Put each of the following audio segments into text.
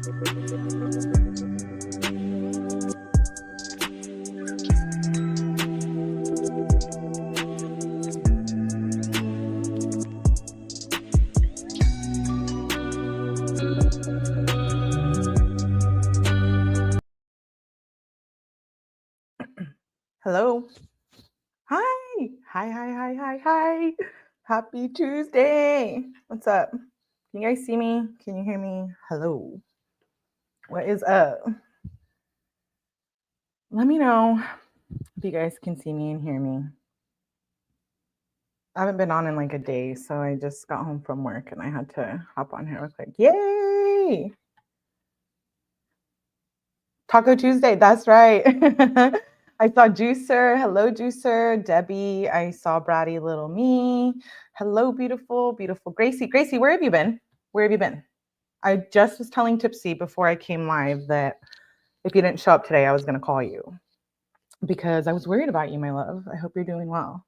Hello. Hi. Hi. Happy Tuesday. What's up? Can you guys see me? Can you hear me? Hello. What is up? Let me know if you guys can see me and hear me. I haven't been on in like a day, so I just got home from work and I had to hop on here real quick. Yay! Taco Tuesday, that's right. I saw Juicer. Hello, Juicer. Debbie. I saw bratty little me. Hello, beautiful, beautiful Gracie. Gracie, where have you been? Where have you been? I just was telling Tipsy before I came live that if you didn't show up today, I was going to call you because I was worried about you, my love. I hope you're doing well.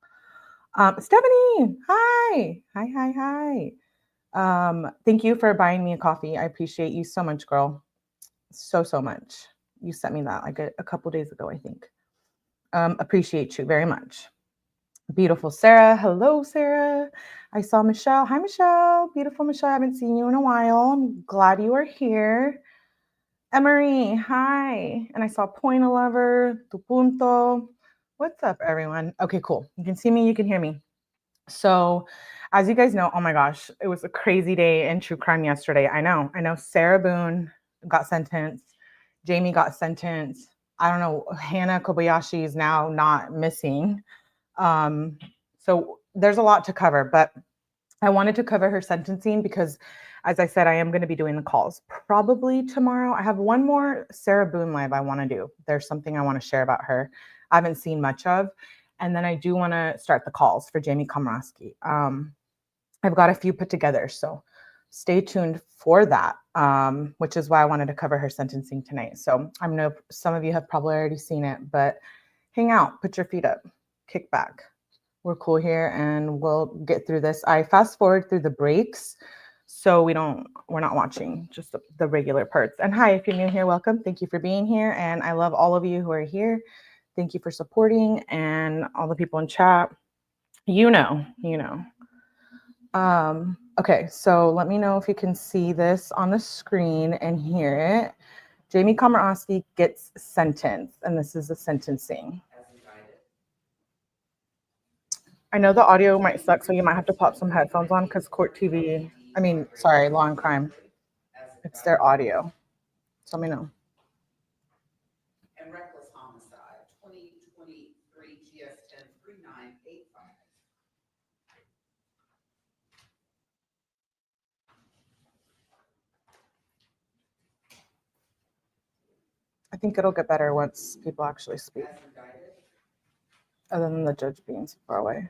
Stephanie, hi. Thank you for buying me a coffee. I appreciate you so much, girl. So much. You sent me that like a couple days ago, I think. Appreciate you very much. Beautiful Sarah. Hello, Sarah. I saw Michelle. Hi, Michelle. Beautiful Michelle. I haven't seen you in a while. I'm glad you are here. Emery, hi. And I saw Point Lover, Tu Punto. What's up, everyone? Okay, cool. You can see me. You can hear me. So as you guys know, oh my gosh, it was a crazy day in true crime yesterday. I know. Sarah Boone got sentenced. Jamie got sentenced. I don't know. Hannah Kobayashi is now not missing. So there's a lot to cover, but I wanted to cover her sentencing because, as I said, I am going to be doing the calls probably tomorrow. I have one more Sarah Boone live I want to do. There's something I want to share about her I haven't seen much of. And then I do want to start the calls for Lee Komoroski. I've got a few put together, so stay tuned for that, which is why I wanted to cover her sentencing tonight. So I know some of you have probably already seen it, but hang out, put your feet up, kick back. We're cool here and we'll get through this. I fast forward through the breaks so we're not watching just the regular parts. And hi, if you're new here, welcome. Thank you for being here. And I love all of you who are here. Thank you for supporting and all the people in chat. You know. Okay, so let me know if you can see this on the screen and hear it. Lee Komoroski gets sentenced, and this is the sentencing. I know the audio might suck, so you might have to pop some headphones on because Law and Crime, it's their audio. So let me know. And reckless homicide, 2023 GS 103985. I think it'll get better once people actually speak, other than the judge being so far away.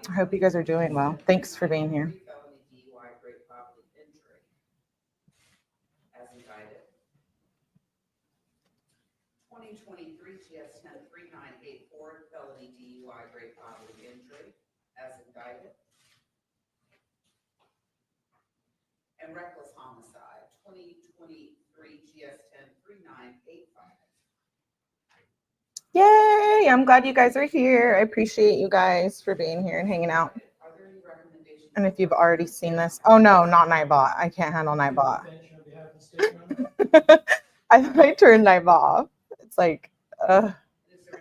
I hope you guys are doing well. Thanks for being here. Felony DUI, great bodily injury. As indicted. 2023 GS 103984, felony DUI, great bodily injury. As indicted. And reckless homicide, 2023 GS 103985. Yay! I'm glad you guys are here. I appreciate you guys for being here and hanging out. Are there any recommendations? And if you've already seen this, oh no, not 𝗏𝗏. I can't handle 𝗏𝗏. I turned 𝗏𝗏 off. It's like, Is there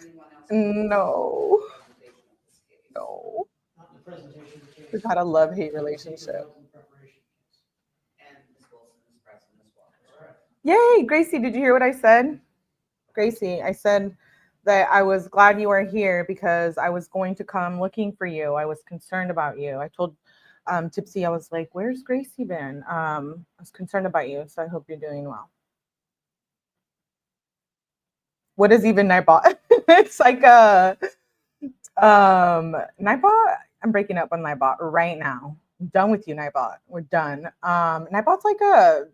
anyone else? no. We've had a love-hate relationship. And Ms. Wilson is present as well. Yay, Gracie, did you hear what I said? Gracie, I said that I was glad you were here because I was going to come looking for you. I was concerned about you. I told Tipsy, I was like, where's Gracie been? I was concerned about you, so I hope you're doing well. What is even 𝗏𝗏? It's like 𝗏𝗏, I'm breaking up on 𝗏𝗏 right now. I'm done with you, 𝗏𝗏. We're done. 𝗏𝗏's like a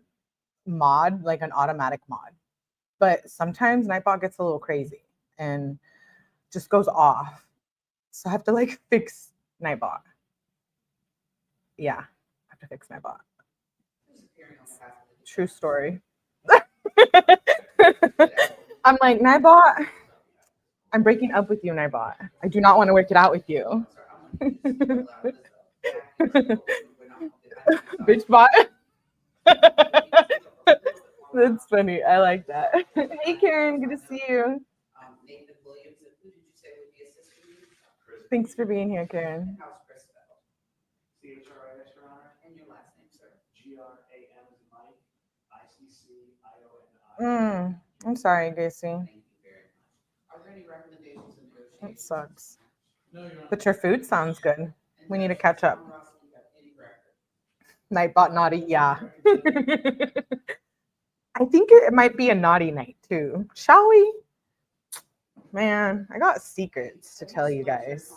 mod, like an automatic mod. But sometimes 𝗏𝗏 gets a little crazy and just goes off. So I have to like fix 𝗏𝗏. Yeah. to fix 𝗏𝗏. Who's appearing on behalf of the True defense? story. I'm like, 𝗏𝗏, I'm breaking up with you, 𝗏𝗏. I do not want to work it out with you. I'm sorry, I'm gonna use it out loud. We're not- I Bitch bot. That's funny. I like that. Hey, Karen. Good to see you. Nathan Williams, and who did you say would be assisting you? Thanks for being here, Karen. And how's Chris spelled? CHRIS, Your Honor. And your last name, sir? GRAM is Mike, ICCIONI. I'm sorry, Gracie. Thank you very much. Are there any recommendations and It negotiations? sucks. No, Your Honor. But your food sounds good. And We need to does catch up. Komoroski have any record? 𝗏𝗏 naughty, yeah. I think it might be a naughty night too. Shall we? Man, I got secrets to tell you guys.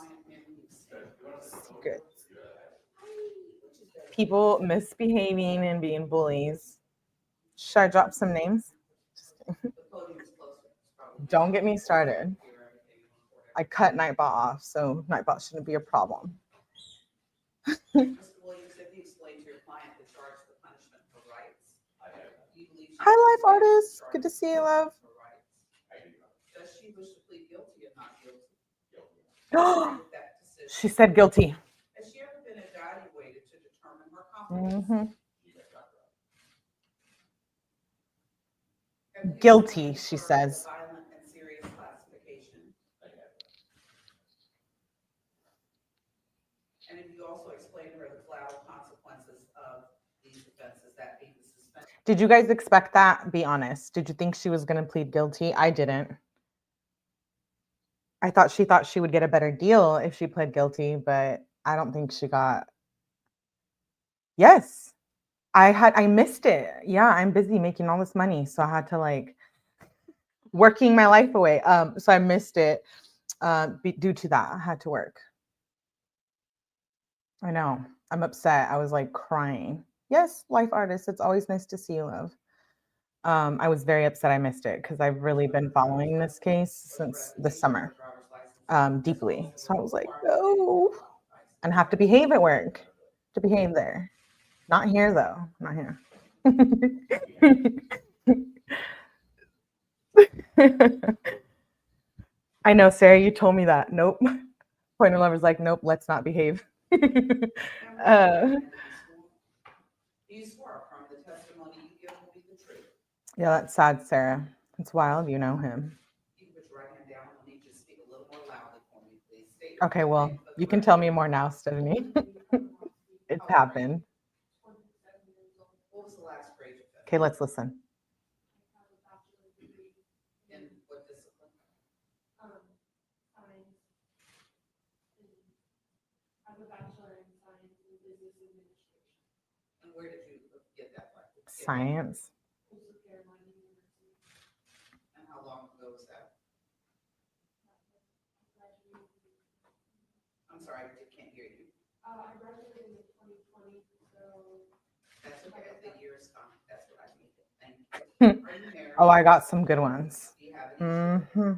Secrets. People misbehaving and being bullies. Should I drop some names? The podium is closer. It's probably- Don't get me started. Hear everything in report. I cut 𝗏𝗏 off, so 𝗏𝗏 shouldn't be a problem. Mr. Williams, have you explained to your client the charge, the punishment for rights? Do you believe she Hi, life understands the artist. charge Good to see you, love. for rights? Does she wish to plead guilty or not guilty? Agree with that decision? She said guilty. Has she ever been evaluated to determine her competence? Mhm. Have you Guilty, explained she to her says. the Violent and serious classification. And have you also explained to her the collateral consequences of these offenses, that being the suspension? Did you guys expect that? Be honest. Did you think she was going to plead guilty? I didn't. I thought she would get a better deal if she pled guilty, but I don't think she got. Yes. I missed it. Yeah, I'm busy making all this money, so I had to like working my life away. So I missed it due to that. I had to work. I know. I'm upset. I was like crying. Yes, life artist. It's always nice to see you, love. I was very upset I missed it because I've really been following this case since the summer, deeply. So I was like, no, and have to behave at work. To behave there. Not here though. Not here. I know, Sarah, you told me that. Nope. Pointer lover's like, nope, let's not behave. Do you swear from the testimony you give will be the truth? Yeah, that's sad, Sarah. It's wild, you know him. You can put your right hand down. I need you to speak a little more loudly for me, please. State your Okay, full well, name for the you can record. tell me more now, Stephanie. It's happened. What was the last grade you took? Okay, let's listen. In what discipline? And where did you get that by? Science. And how long ago was that? I'm sorry, I can't hear you. That's okay, the year is fine, that's what I needed, thank you. Are you married? Oh, I got some good ones. Do you have any children? Mm-hmm.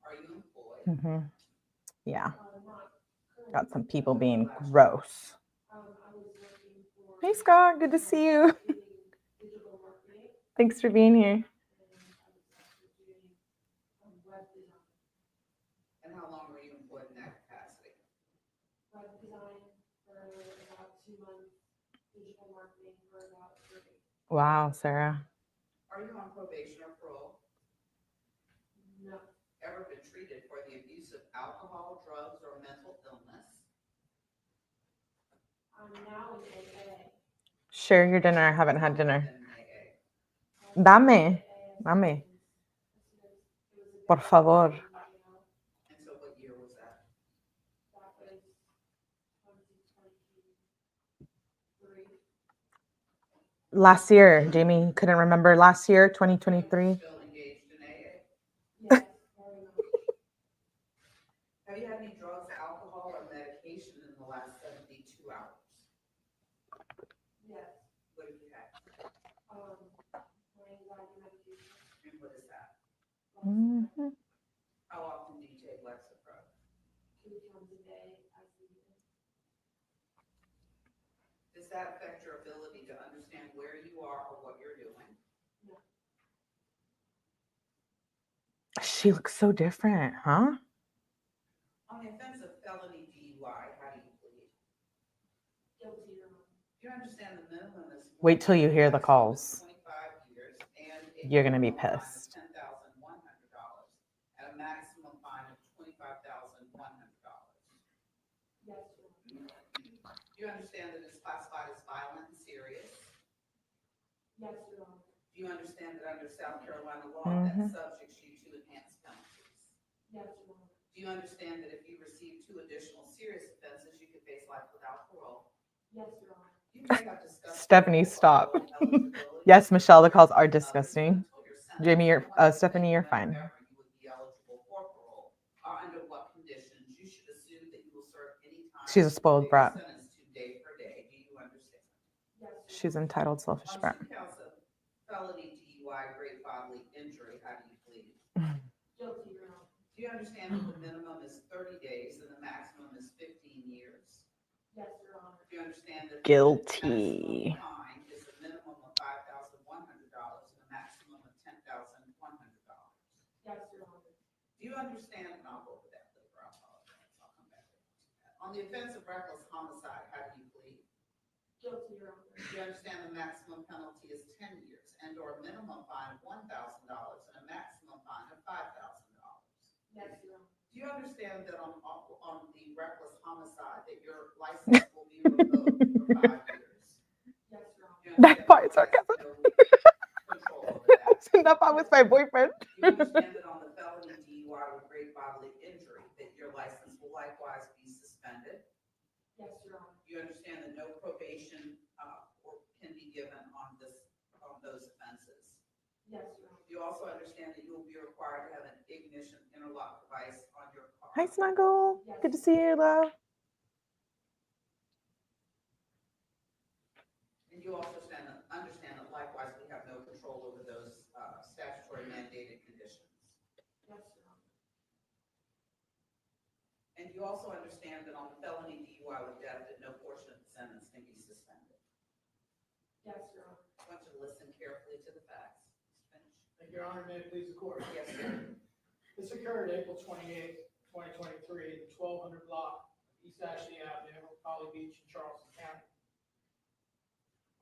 Are you employed? Mm-hmm. Yeah. Got some people being gross. Hey, Scott. Good to see you. Thanks for being here. And how long were you employed in that capacity? Wow, Sarah. Are you on probation or parole? No. Ever been treated for the abuse of alcohol, drugs, or mental illness? I'm now in AA. Share your dinner. I haven't had dinner. Been in AA. Dame. Dame. Por favor. And so what year was that? That was 2023. Last year, Jamie couldn't remember. Last year, 2023. Still engaged in AA? Yes, very much. Have you had any drugs, alcohol, or medication in the last 72 hours? Yes. What have you had? My anxiety medication. And what is that? Mhm. How often do you take Lexapro? 2 times a day as needed. Is that affect your ability to understand where you are or what you're doing? She looks so different, huh? On the offense of felony DUI, how do you plead? Guilty, Your Honor. Do you understand the minimum is? Wait till you hear the calls. 25 years and a You're gonna be minimum fine of pissed. $10,100 and a maximum fine of $25,100. Yes, Your Honor. Do you understand that it's classified as violent and serious? Yes, Your Honor. Do you understand that under South Carolina law, Mhm. that subjects you to enhanced penalties? Yes, Your Honor. Do you understand that if you receive 2 additional serious offenses, you could face life without parole? Yes, Your Honor. You may have discussed Stephanie, stop. parole eligibility Yes, Michelle, the calls are with others disgusting. until your sentence. Jamie, I want to Stephanie, you're know fine. whenever you would be eligible for parole, or under what conditions you should assume that you will serve any time. She's a spoiled that you're brat. sentenced to day per day. Do you understand? Yes, Your She's Honor. entitled, selfish On brat. 2 counts of felony DUI, great bodily injury, how do you plead? Guilty, Your Honor. Do you understand that the minimum is 30 days and the maximum is 15 years? Yes, Your Honor. Do you understand that the Guilty. maximum fine is a minimum of $5,100 and a maximum of $10,100? Yes, Your Honor. Do you understand, and I'll go over that later, I apologize, I'll come back to that. On the offense of reckless homicide, how do you plead? Guilty, Your Honor. Do you understand the maximum penalty is 10 years and or a minimum fine of $1,000 and a maximum fine of $5,000? Yes, Your Honor. Do you understand that on the reckless homicide, that your license will be revoked for 5 years? Yes, Your Honor. Do you That understand part is the court has sarcasm. no control over that? That part was my boyfriend. Do you understand that on the felony DUI with great bodily injury, that your license will likewise be suspended? Yes, Your Honor. Do you understand that no probation or can be given on those offenses? Yes, Your Honor. Do you also understand that you will be required to have an ignition interlock device on your car? Hi, Snuggle. Good to see you, love. And you also understand that likewise we have no control over those statutory mandated conditions. Yes, Your Honor. And you also understand that on the felony DUI with death, that no portion of the sentence can be suspended. Yes, Your Honor. I want you to listen carefully to the facts. Finish. Thank you, Your Honor. May it please the court. Yes, sir. This occurred April 28th, 2023, at the 1200 block of East Ashley Avenue, Folly Beach in Charleston County.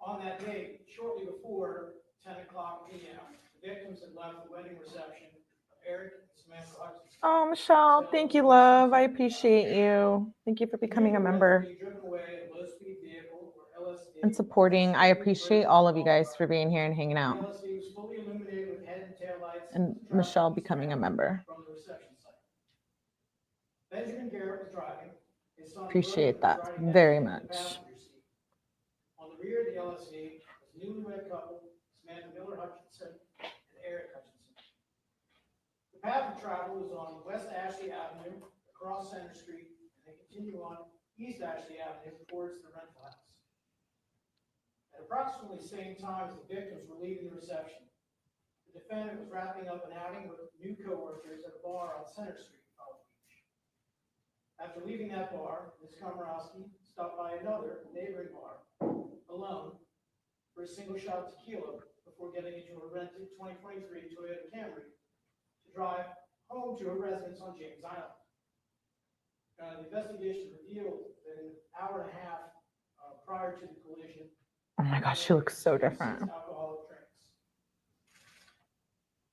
On that date, shortly before 10 o'clock p.m., the victims had left the wedding reception of Aric and Samantha Hutchinson. Oh, Michelle, thank you, love. I appreciate you. Thank you for becoming a member Being driven away in a low-speed vehicle, or LSD, and supporting. I appreciate all of you guys for being here and hanging out. The LSD was fully illuminated with head and tail lights. And Michelle becoming a member. From the reception site. Benjamin Garrett was driving. His son Appreciate William was that riding next very to him in much. the passenger seat. On the rear of the LSD was newlywed couple Samantha Miller Hutchinson and Aric Hutchinson. The path of travel was on West Ashley Avenue, across Center Street, and they continue on East Ashley Avenue towards the rental house. At approximately the same time as the victims were leaving the reception, the defendant was wrapping up an outing with new coworkers at a bar on Center Street, Folly Beach. After leaving that bar, Ms. Komoroski stopped by another neighboring bar, alone, for a single shot of tequila before getting into a rented 2023 Toyota Camry to drive home to her residence on James Island. The investigation revealed that in an hour and a half prior to the collision, Oh my gosh, she looks so different. alcoholic drinks.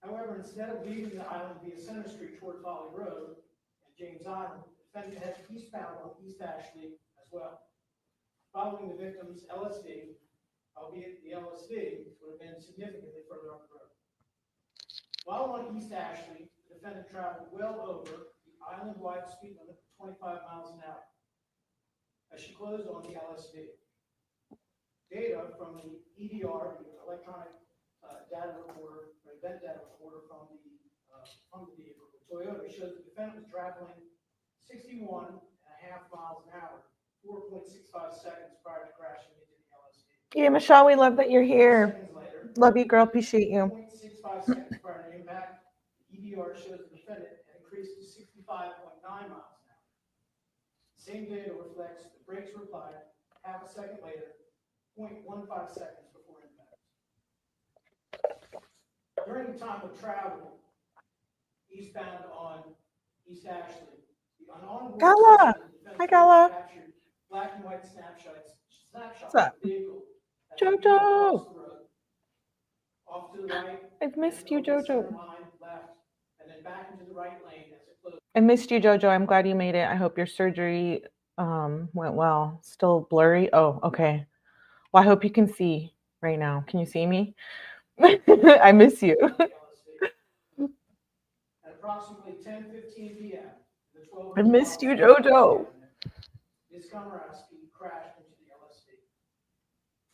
However, instead of leaving the island via Center Street toward Folly Road and James Island, the defendant headed eastbound on East Ashley as well. Following the victim's LSD, albeit the LSD would have been significantly further up the road. While on East Ashley, the defendant traveled well over the island-wide speed limit of 25 miles an hour as she closed on the LSD. Data from the EDR, the electronic data recorder, or event data recorder from the vehicle, the Toyota, shows the defendant was traveling 61.5 miles an hour, 4.65 seconds prior to crashing into the LSD. Yeah, Michelle, we love that you're here. Seconds later, Love you, girl. Appreciate you. 0.65 seconds prior to impact, the EDR shows the defendant had increased to 65.9 miles an hour. The same data reflects the brakes were applied half a second later 0.15 seconds before impact. During the time of travel, eastbound on East Ashley, the unarmed Gala! Hi, Gala. captured black and white snapshots What's of up? the vehicle as Jojo! it moved across the road, off to the right. I've missed and you, over the center Jojo. line, left, and then back into the right lane as it closed. I missed you, Jojo. I'm glad you made it. I hope your surgery went well. Still blurry? Oh, okay. Well, I hope you can see right now. Can you see me? I miss you. At approximately 10:15 p.m., the 12 I missed you, Jojo. Ms. Komoroski crashed into the LSD.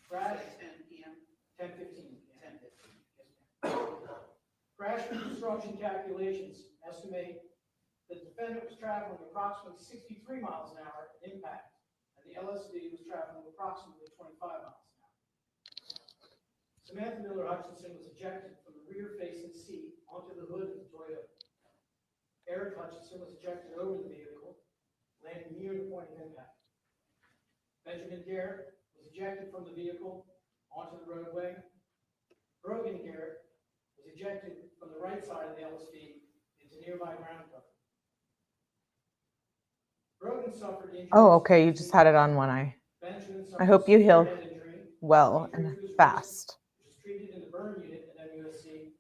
Brad at 10 p.m. 10:15. 10:15. Crash reconstruction calculations estimate the defendant was traveling approximately 63 miles an hour at impact, and the LSD was traveling approximately 25 miles an hour. Samantha Miller Hutchinson was ejected from the rear-facing seat onto the hood of the Toyota. Aric Hutchinson was ejected over the vehicle, landing near the point of impact. Benjamin Garrett was ejected from the vehicle onto the roadway. Brogan Garrett was ejected from the right side of the LSD into nearby ground cover. Brogan suffered injuries. Oh, okay. You just had it on one eye. Benjamin I suffered hope you severe heal head injury, well and fast. which was treated in the burn unit at MUSC,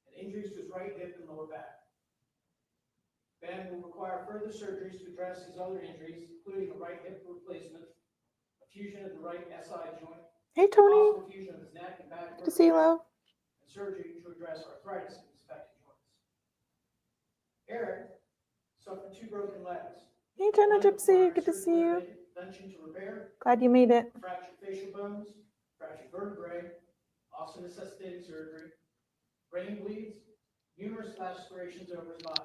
and injuries to his right hip and lower back. Ben will require further surgeries to address his other injuries, including a right hip replacement, a fusion of the right SI joint, Hey, Tony. possible fusion of his neck and back Good to see you, vertebrae, love. and surgery to address arthritis in his affected joints. Aric suffered 2 broken legs. Hey, Jenna One Gypsy. required Good to see you. surgical intervention to repair, Glad you made it. fractured facial bones, fractured vertebrae, also necessitating surgery, brain bleeds, numerous lacerations over his body.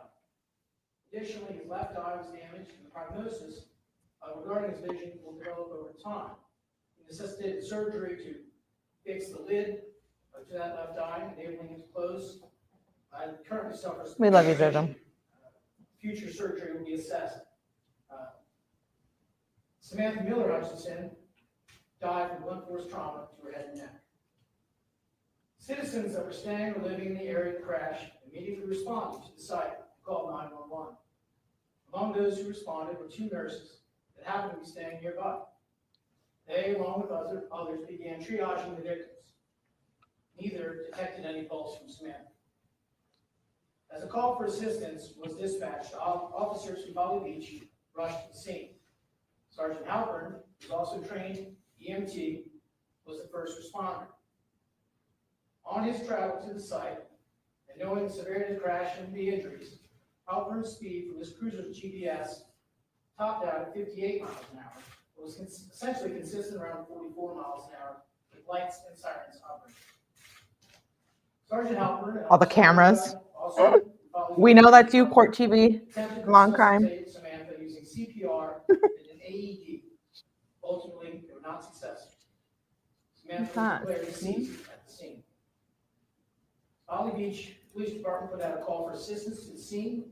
Additionally, his left eye was damaged, and the prognosis regarding his vision will develop over time. He necessitated surgery to fix the lid to that left eye, enabling it to close. And currently suffers. We love you, Jojo. Future surgery will be assessed. Samantha Miller Hutchinson died from blunt force trauma to her head and neck. Citizens that were staying or living in the area of the crash immediately responded to the site and called 911. Among those who responded were 2 nurses that happened to be staying nearby. They, along with others, began triaging the victims. Neither detected any pulse from Samantha. As a call for assistance was dispatched, officers from Folly Beach rushed to the scene. Sergeant Halpern, who was also trained EMT, was the first responder. On his travel to the site, and knowing the severity of the crash and the injuries, Halpern's speed from his cruiser's GPS topped out at 58 miles an hour. It was essentially consistent around 44 miles an hour with lights and sirens operating. Sergeant Halpern. All the cameras. Also, We know that's you, Court TV. attempted to Long crime. resuscitate Samantha using CPR and an AED. Ultimately, they were not successful. Samantha was declared deceased at the scene. Folly Beach Police Department put out a call for assistance to the scene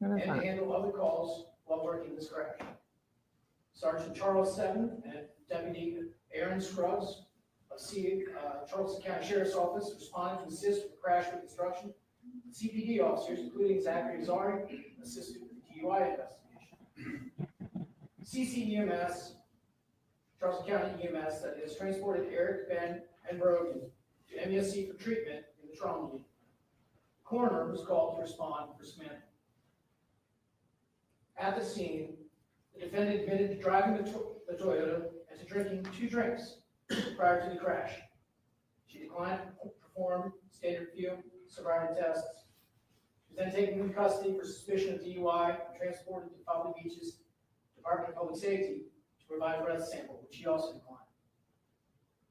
and to handle other calls while working this crash. Sergeant Charles Seven and Deputy Aaron Scruggs of Charleston County Sheriff's Office responded to assist with crash reconstruction. CPD officers, including Zachary Azari, assisted with the DUI investigation. 𝗟𝗶𝗶𝗲, Charleston County EMS, that has transported Aric, Ben, and Brogan to MUSC for treatment in the trauma unit. The coroner was called to respond for Samantha. At the scene, the defendant admitted to driving the Toyota and to drinking 2 drinks prior to the crash. She declined to perform standard field sobriety tests. She was then taken into custody for suspicion of DUI and transported to Folly Beach's Department of Public Safety to provide a breath sample, which she also declined.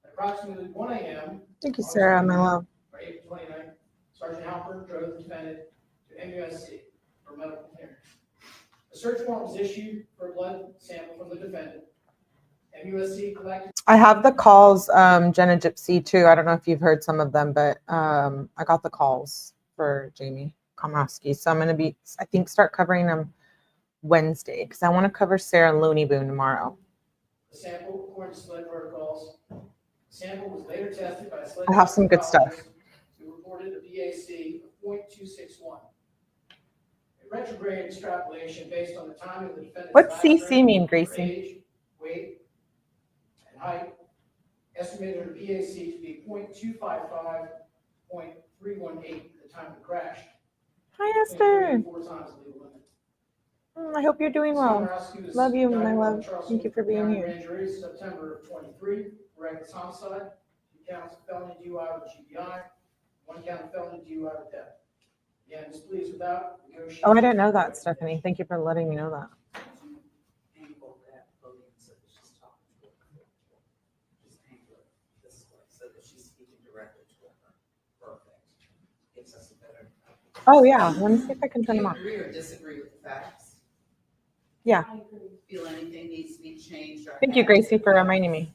At approximately 1 a.m. Thank you, Sarah, my love. April 29th, Sergeant Halpern drove the defendant to MUSC for medical clearance. A search warrant was issued for a blood sample from the defendant. MUSC collected. I have the calls, Jenna Gypsy, too. I don't know if you've heard some of them, but I got the calls for Jamie Komoroski. So I'm going to be, I think, start covering them Wednesday because I want to cover Sarah Looney Boone tomorrow. The sample, according to SLED protocols, Sample was later tested by a I selected have some good stuff. toxicologist who reported a BAC of 0.261. A retrograde extrapolation based on the time of the defendant's What's last CC drink, mean, her Gracie? age, weight, and height, estimated her BAC to be 0.255.318 at the time of the crash. Hi, between 3 Esther. and 4 times the legal limit. I hope you're doing well. Komoroski was Love you, my indicted by the love. Charleston Thank you for being County here. Grand Jury September of 23 for reckless homicide, 2 counts of felony DUI with GBI, 1 count of felony DUI with death. Again, this plea is without negotiation. Oh, I didn't know that, Stephanie. Thank you for letting me know that. Angle that podium so that she's talking to her. Just angle it this way so that she's speaking directly to her. Perfect. Gives us a better. Oh, yeah. Let me see if I can Do turn you them on. agree or disagree with the facts? Yeah. I agree. Feel anything needs to be changed? Or Thank you, added? Gracie, for reminding me.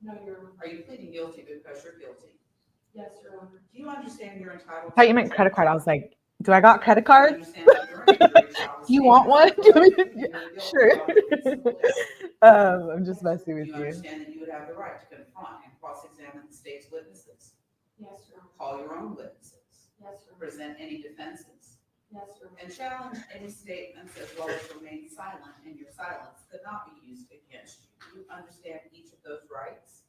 No, Your Honor. Are you pleading guilty because you're guilty? Yes, Your Honor. Do you understand you're entitled? I thought you meant credit card. I was like, do I got credit card? Do You want one? Sure. I'm just messing Do with you you. understand that you would have the right to confront and cross-examine the state's witnesses, Yes, Your Honor. call your own witnesses, Yes, Your Honor. present any defenses, Yes, Your Honor. and challenge any statements as well as remain silent, and your silence could not be used against you? Do you understand each of those rights?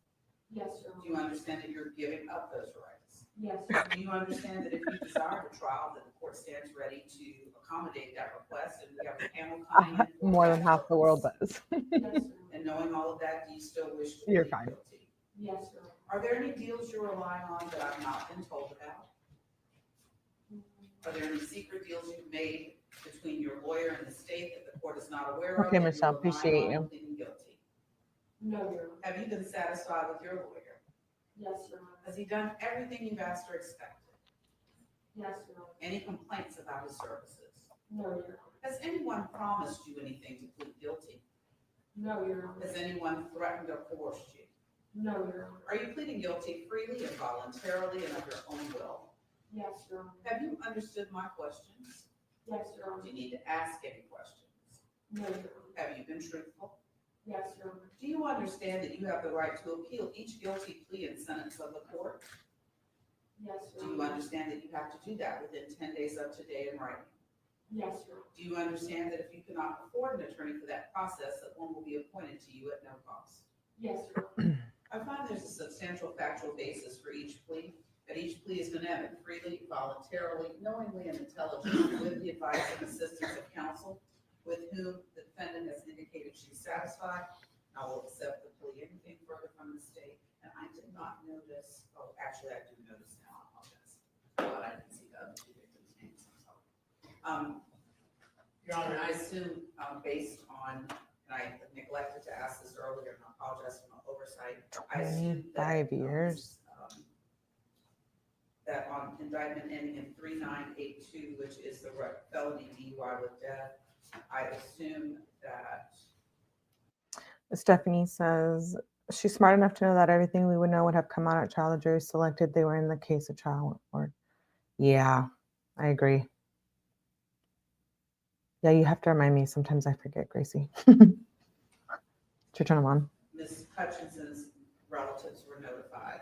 Yes, Your Do you Honor. understand that you're giving up those rights? Yes, Your Honor. Do you understand that if you desire a trial, that the court stands ready to accommodate that request, and we have a panel coming in? for More that than half the world purpose? does. Yes, Your Honor. And knowing all of that, do you still wish to You're plead fine. guilty? Yes, Your Honor. Are there any deals you're relying on that I've not been told about? Are there any secret deals you've made between your lawyer and the state that the court is not aware of? Okay, that you're Michelle, relying appreciate on you. pleading guilty? No, Your Honor. Have you been satisfied with your lawyer? Yes, Your Honor. Has he done everything you've asked or expected? Yes, Your Honor. Any complaints about his services? No, Your Honor. Has anyone promised you anything to plead guilty? No, Your Honor. Has anyone threatened or coerced you? No, Your Honor. Are you pleading guilty freely and voluntarily and of your own will? Yes, Your Honor. Have you understood my questions? Yes, Your Do Honor. you need to ask any questions? No, Your Honor. Have you been truthful? Yes, Your Honor. Do you understand that you have the right to appeal each guilty plea and sentence of the court? Yes, Do Your you Honor. understand that you have to do that within 10 days of today in writing? Yes, Your Honor. Do you understand that if you cannot afford an attorney for that process, that one will be appointed to you at no cost? Yes, Your Honor. I find there's a substantial factual basis for each plea, that each plea is going to have it freely, voluntarily, knowingly, and intelligently with the advice and assistance of counsel with whom the defendant has indicated she's satisfied. I will accept the plea. Anything further from the state? And I did not notice, oh, actually, I do notice now, I apologize. But I didn't see the other two victims' names, I'm sorry. Your Honor, And I assume, based on, and I neglected to ask this earlier, and I apologize for my oversight. I assume that, 25 years. that on indictment ending in 3982, which is the felony DUI with death, I assume that. Stephanie says she's smart enough to know that everything we would know would have come out at trial. The jury selected they were in the case of trial. Or, yeah, I agree. Yeah, you have to remind me. Sometimes I forget, Gracie. To turn them on. Ms. Hutchinson's relatives were notified,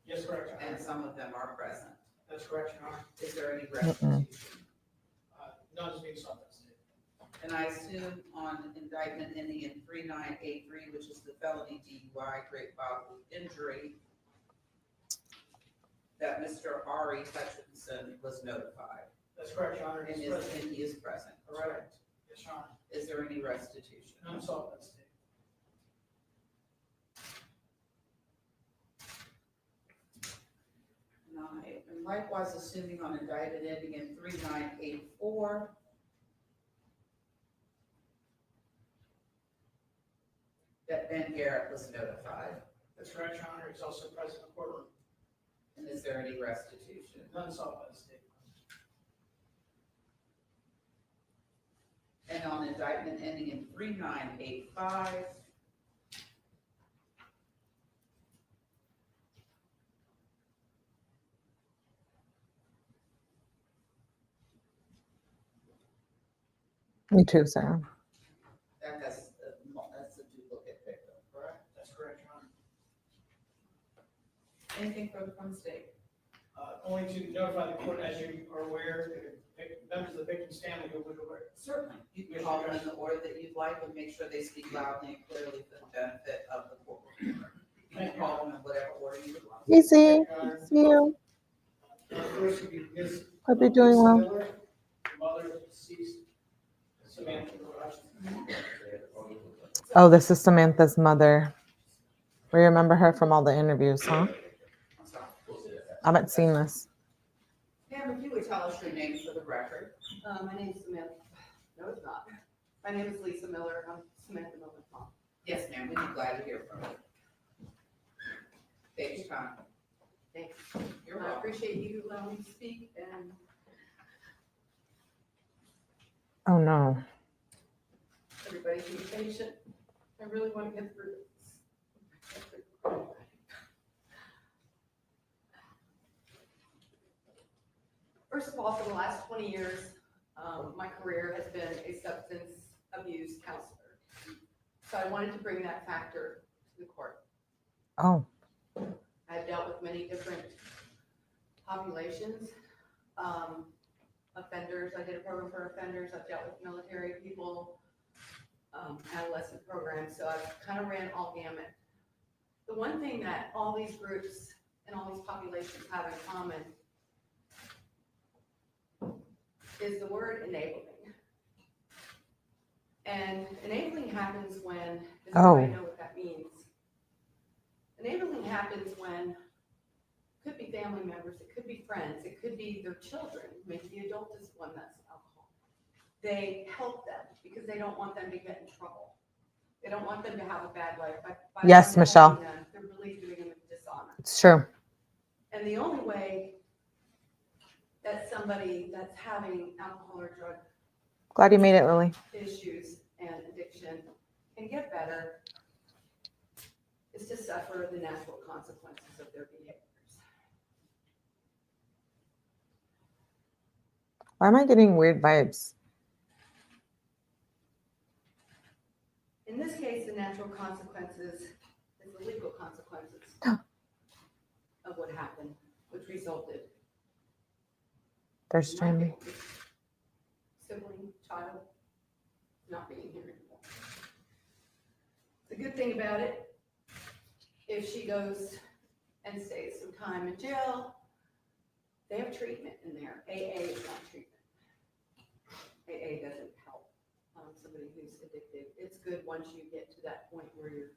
yes, correct, Your and Honor. some of them are present. That's correct, Your Honor. Is there any restitution? None is being sought by the state. And I assume on indictment ending in 3983, which is the felony DUI, great bodily injury, that Mr. Aric Hutchinson was notified, That's correct, Your Honor. and He's present. he is present, correct? Yes, Your Honor. Is there any restitution? None sought by the state. And I am likewise assuming on indictment ending in 3984, that Ben Garrett was notified. That's correct, Your Honor. He's also present in the courtroom. And is there any restitution? None sought by the state. And on indictment ending in 3985, Me too, Sarah. that's a duplicate victim, correct? That's correct, Your Honor. Anything further from the state? Only to notify the court, as you are aware, members of the victim's family who would aware. Certainly. You can call them in the order that you'd like and make sure they speak loudly and clearly for the benefit of the court. You can call them in whatever order you would like. Easy. See you. First would be Ms. Hope you're doing well. Miller, the mother of deceased Samantha Miller. Oh, this is Samantha's mother. We remember her from all the interviews, huh? I haven't seen this. Pam, if you would tell us your name for the record. My name is Samantha. No, it's not. My name is Lisa Miller. I'm Samantha Miller's mom. Yes, ma'am, we'd be glad to hear from you. Take your time. Thanks. You're I welcome. appreciate you allowing me to speak, and Oh no. everybody be patient. I really want to get through this. First of all, for the last 20 years, my career has been a substance abuse counselor. So I wanted to bring that factor to the court. Oh, I've dealt with many different populations, offenders. I did a program for offenders. I've dealt with military people, adolescent programs. So I've kind of ran all gamut. The one thing that all these groups and all these populations have in common is the word enabling. And enabling happens when, does everybody know what that means? Enabling happens when, it could be family members, it could be friends, it could be their children, maybe the adult is the one that's alcohol. They help them because they don't want them to get in trouble. They don't want them to have a bad life. By Yes, them Michelle. helping them, they're really doing them a dishonor. it's true. And the only way that somebody that's having alcohol or drug Glad you made it, Lily. issues and addiction can get better is to suffer the natural consequences of their behaviors. Why am I getting weird vibes? In this case, the natural consequences is the legal consequences of what happened, which resulted There's in my Jamie. family's sibling, child, not being here anymore. The good thing about it, if she goes and stays some time in jail, they have treatment in there. AA is not treatment. AA doesn't help somebody who's addicted. It's good once you get to that point where you're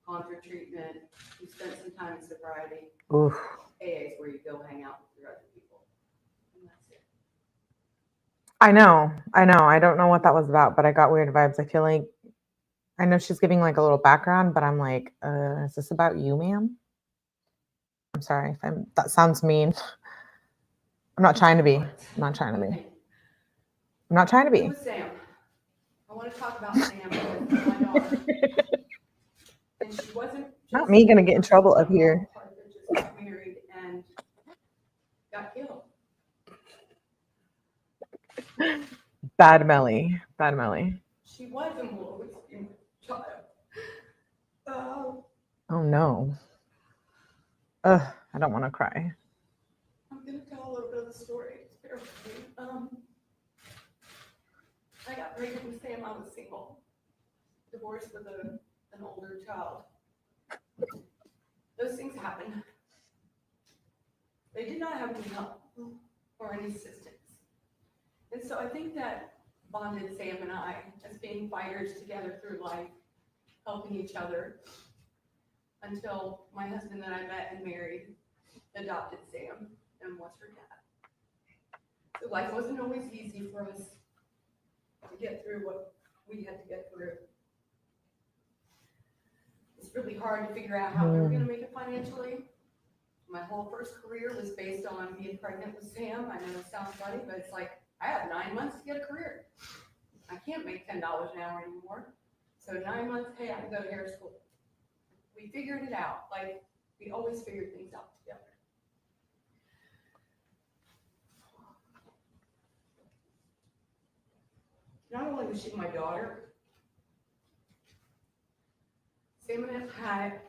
gone through treatment, you spent some time in sobriety. Oof. AA is where you go hang out with your other people. And that's it. I know. I don't know what that was about, but I got weird vibes. I feel like I know she's giving like a little background, but I'm like, is this about you, ma'am? I'm sorry if that sounds mean. I'm not trying to be. I'm not trying to be. I'm not trying to Who be. was Sam? I want to talk about Sam because my daughter. And she wasn't Not just me gonna get in trouble up here. just got married and got killed. Bad Melly. Bad Melly. She was a molested child. Oh no. Ugh, I don't want to cry. I'm going to tell a little bit of the story. Bear with me. I got pregnant with Sam. I was single, divorced with an older child. Those things happen. They did not have any help or any assistance. And so I think that bonded Sam and I as being fighters together through life, helping each other until my husband that I met and married adopted Sam and was her dad. So life wasn't always easy for us to get through what we had to get through. It's really hard to figure out how we were going to make it financially. My whole first career was based on being pregnant with Sam. I know it sounds funny, but it's like I have 9 months to get a career. I can't make $10 an hour anymore. So 9 months, hey, I can go to hair school. We figured it out. Like we always figured things out together. Not only was she my daughter, Sam and I had,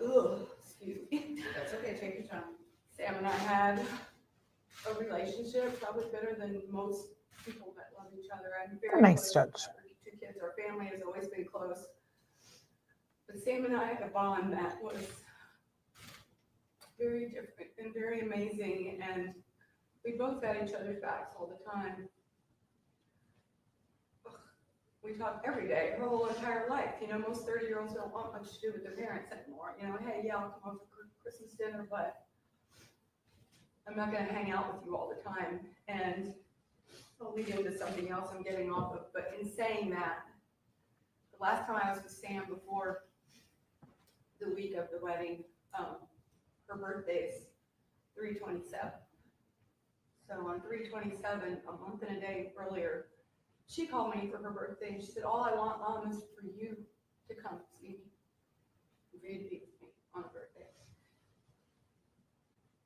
excuse me. That's okay, take your time. Sam and I had a relationship, probably better than most people that love each other. I'm very Nice close with judge. our 2 kids. Our family has always been close. But Sam and I had a bond that was very different and very amazing, and we both had each other's backs all the time. We talked every day, her whole entire life. You know, most 30-year-olds don't want much to do with their parents anymore. You know, hey, yeah, I'll come over for Christmas dinner, but I'm not gonna hang out with you all the time. And I'll lead into something else I'm getting off of, but in saying that, the last time I was with Sam before the week of the wedding, her birthday's 3/27. So on 3/27, a month and a day earlier, she called me for her birthday and she said, all I want, Mom, is for you to come see me, for you to be with me on her birthday.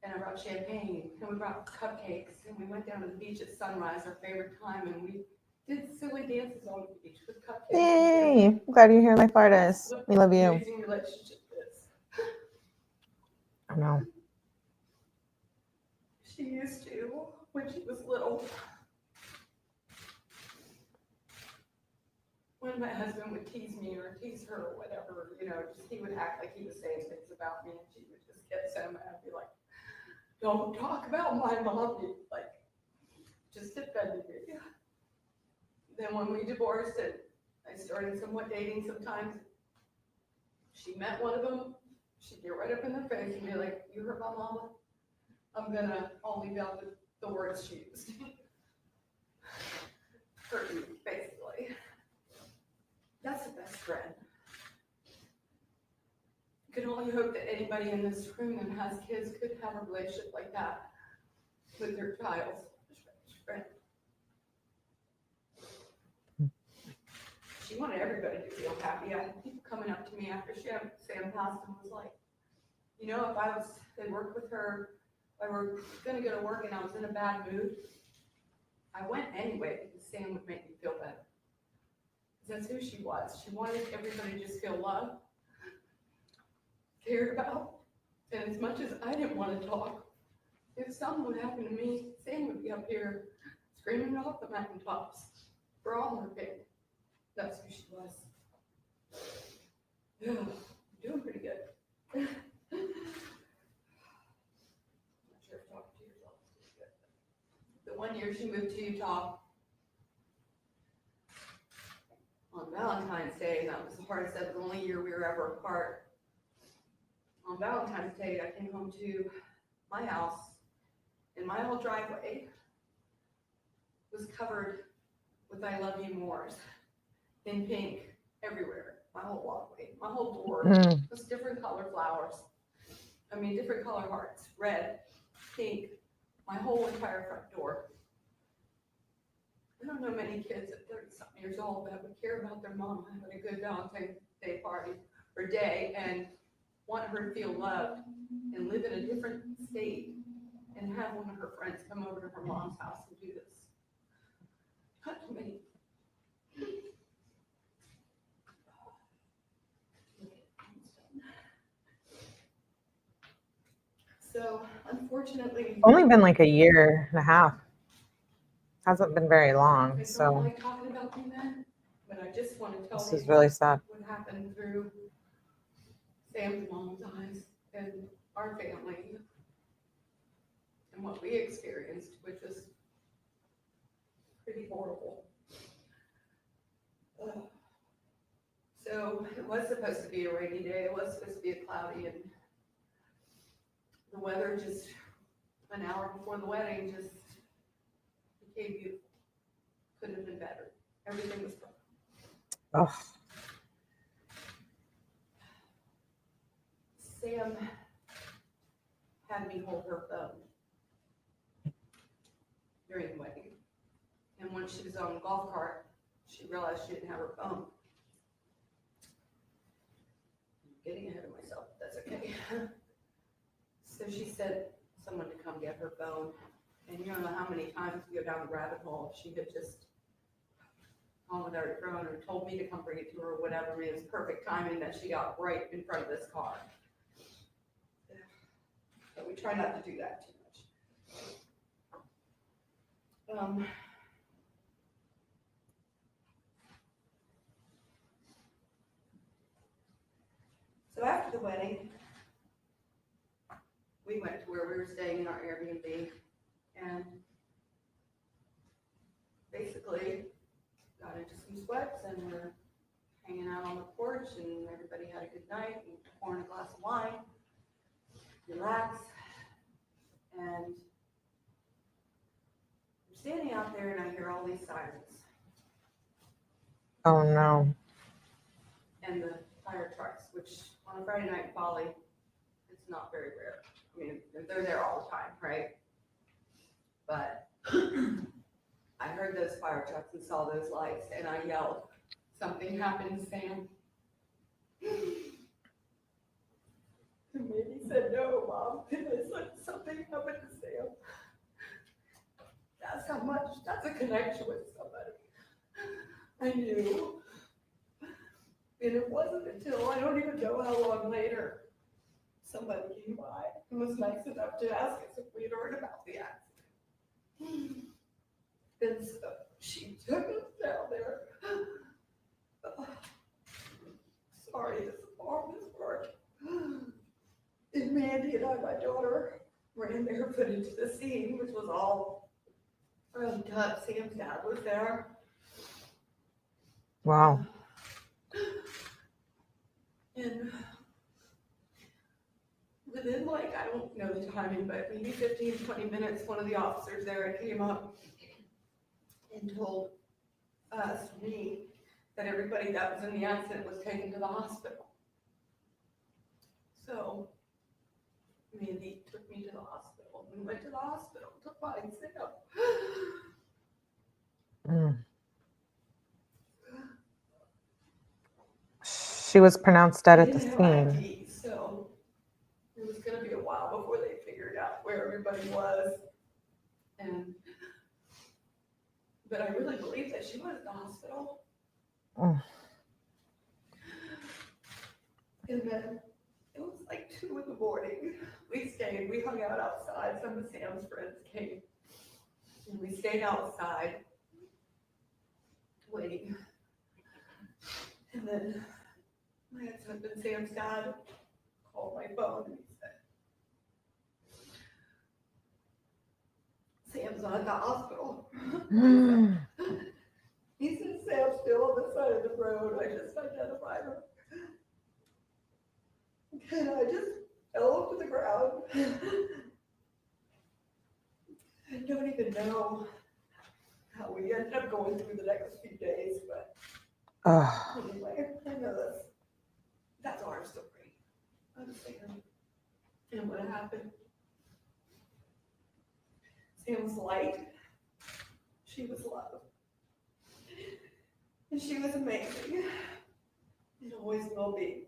And I brought champagne and we brought cupcakes and we went down to the beach at sunrise, our favorite time, and we did silly dances on the beach with cupcakes. Yay! I'm glad you're here, life artist. We love you. Amazing relationship is. I know. She used to, when she was little, when my husband would tease me or tease her or whatever, you know, just he would act like he was saying things about me, and she would just get so mad and be like, don't talk about my mommy, like, just offended me. Then when we divorced and I started somewhat dating sometimes, she met one of them, she'd get right up in their face and be like, you hurt my mama? I'm gonna only leave out the words she used. Hurt you, basically. That's the best friend. You can only hope that anybody in this room that has kids could have a relationship like that with their child's friend. She wanted everybody to feel happy. I had people coming up to me after Sam passed and was like, you know, if they worked with her, if I were gonna go to work and I was in a bad mood, I went anyway because Sam would make me feel better. That's who she was. She wanted everybody to just feel loved, cared about, and as much as I didn't want to talk, if something would happen to me, Sam would be up here screaming off the mountaintops for all her family. That's who she was. Yeah, doing pretty good. Not sure if talking to yourself is good. The one year she moved to Utah, on Valentine's Day, and that was the hardest, that was the only year we were ever apart. On Valentine's Day, I came home to my house, and my whole driveway was covered with I love you mores in pink everywhere. My whole walkway, my whole door was different color flowers. I mean, different color hearts, red, pink, my whole entire front door. I don't know many kids at 30-something years old that would care about their mom having a good Valentine's Day party or day and want her to feel loved and live in a different state and have one of her friends come over to her mom's house and do this. Not too many. So unfortunately, Only been like a year and a half. Hasn't been very long, I don't so like talking about me then, but I just want to tell this you is really sad. what happened through Sam's mom's eyes and our family and what we experienced, which was pretty horrible. So it was supposed to be a rainy day. It was supposed to be a cloudy, and the weather just an hour before the wedding just became beautiful. Couldn't have been better. Everything was perfect. Oh, Sam had me hold her phone during the wedding. And when she was on the golf cart, she realized she didn't have her phone. I'm getting ahead of myself, but that's okay. So she said someone to come get her phone. And you don't know how many times we go down the rabbit hole. She had just gone without her phone or told me to come bring it to her or whatever. I mean, it was perfect timing that she got right in front of this car. So we try not to do that too much. So after the wedding, we went to where we were staying in our Airbnb and basically got into some sweats and we're hanging out on the porch and everybody had a good night and pouring a glass of wine, relax, and I'm standing out there and I hear all these sirens Oh no. and the fire trucks, which on a Friday night in Folly, it's not very rare. I mean, they're there all the time, right? But I heard those fire trucks and saw those lights and I yelled, "Something happened to Sam." And Mandy said, "No, Mom." And I said, "Something happened to Sam." That's how much, that's a connection with somebody. I knew. And it wasn't until, I don't even know how long later, somebody came by and was nice enough to ask us if we had heard about the accident. And so she took us down there. Sorry, this arm is work. And Mandy and I, my daughter, ran barefoot into the scene, which was all rubbed up. Sam's dad was there. Wow. And within, like, I don't know the timing, but maybe 15, 20 minutes, one of the officers there came up and told us, me, that everybody that was in the accident was taken to the hospital. So Mandy took me to the hospital. We went to the hospital to find Sam. Mm. She was pronounced dead at the scene. 𝗟𝗏, so it was going to be a while before they figured out where everybody was. But I really believe that she was at the hospital. Mm. And then it was like 2 a.m. We stayed, we hung out outside. Some of Sam's friends came. And we stayed outside waiting. And then my ex-husband, Sam's dad, called my phone and he said, "Sam's not at the hospital." Mm. He said, "Sam's still on the side of the road. I just identified her." And I just fell to the ground. I don't even know how we ended up going through the next few days, but anyway, I know that's our story. I'm Sam. And what happened? Sam was light. She was love. And she was amazing. It always will be.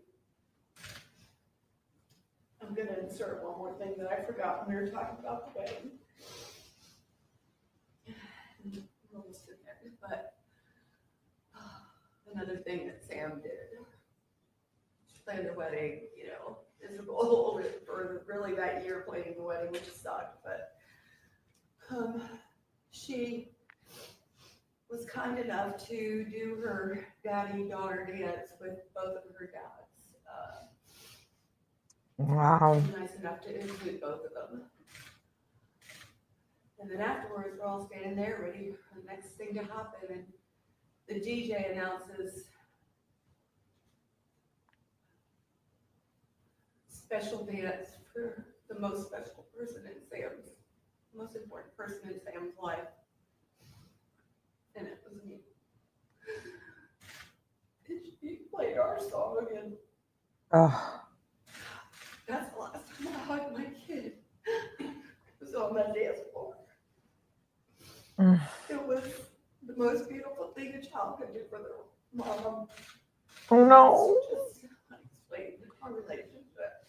I'm going to insert one more thing that I forgot when we were talking about the wedding. We're almost in there, but another thing that Sam did. She planned the wedding, miserable for really that year planning the wedding, which sucked, but she was kind enough to do her daddy-daughter dance with both of her dads. Wow. Nice enough to include both of them. And then afterwards, we're all standing there ready for the next thing to happen, and the DJ announces special dance for the most special person in Sam's, most important person in Sam's life. And it was me. And she played our song, and that's the last time I hugged my kid. It was on that dance floor. Mm. It was the most beautiful thing a child could do for their mom. Oh no. Just unexplained our relationship.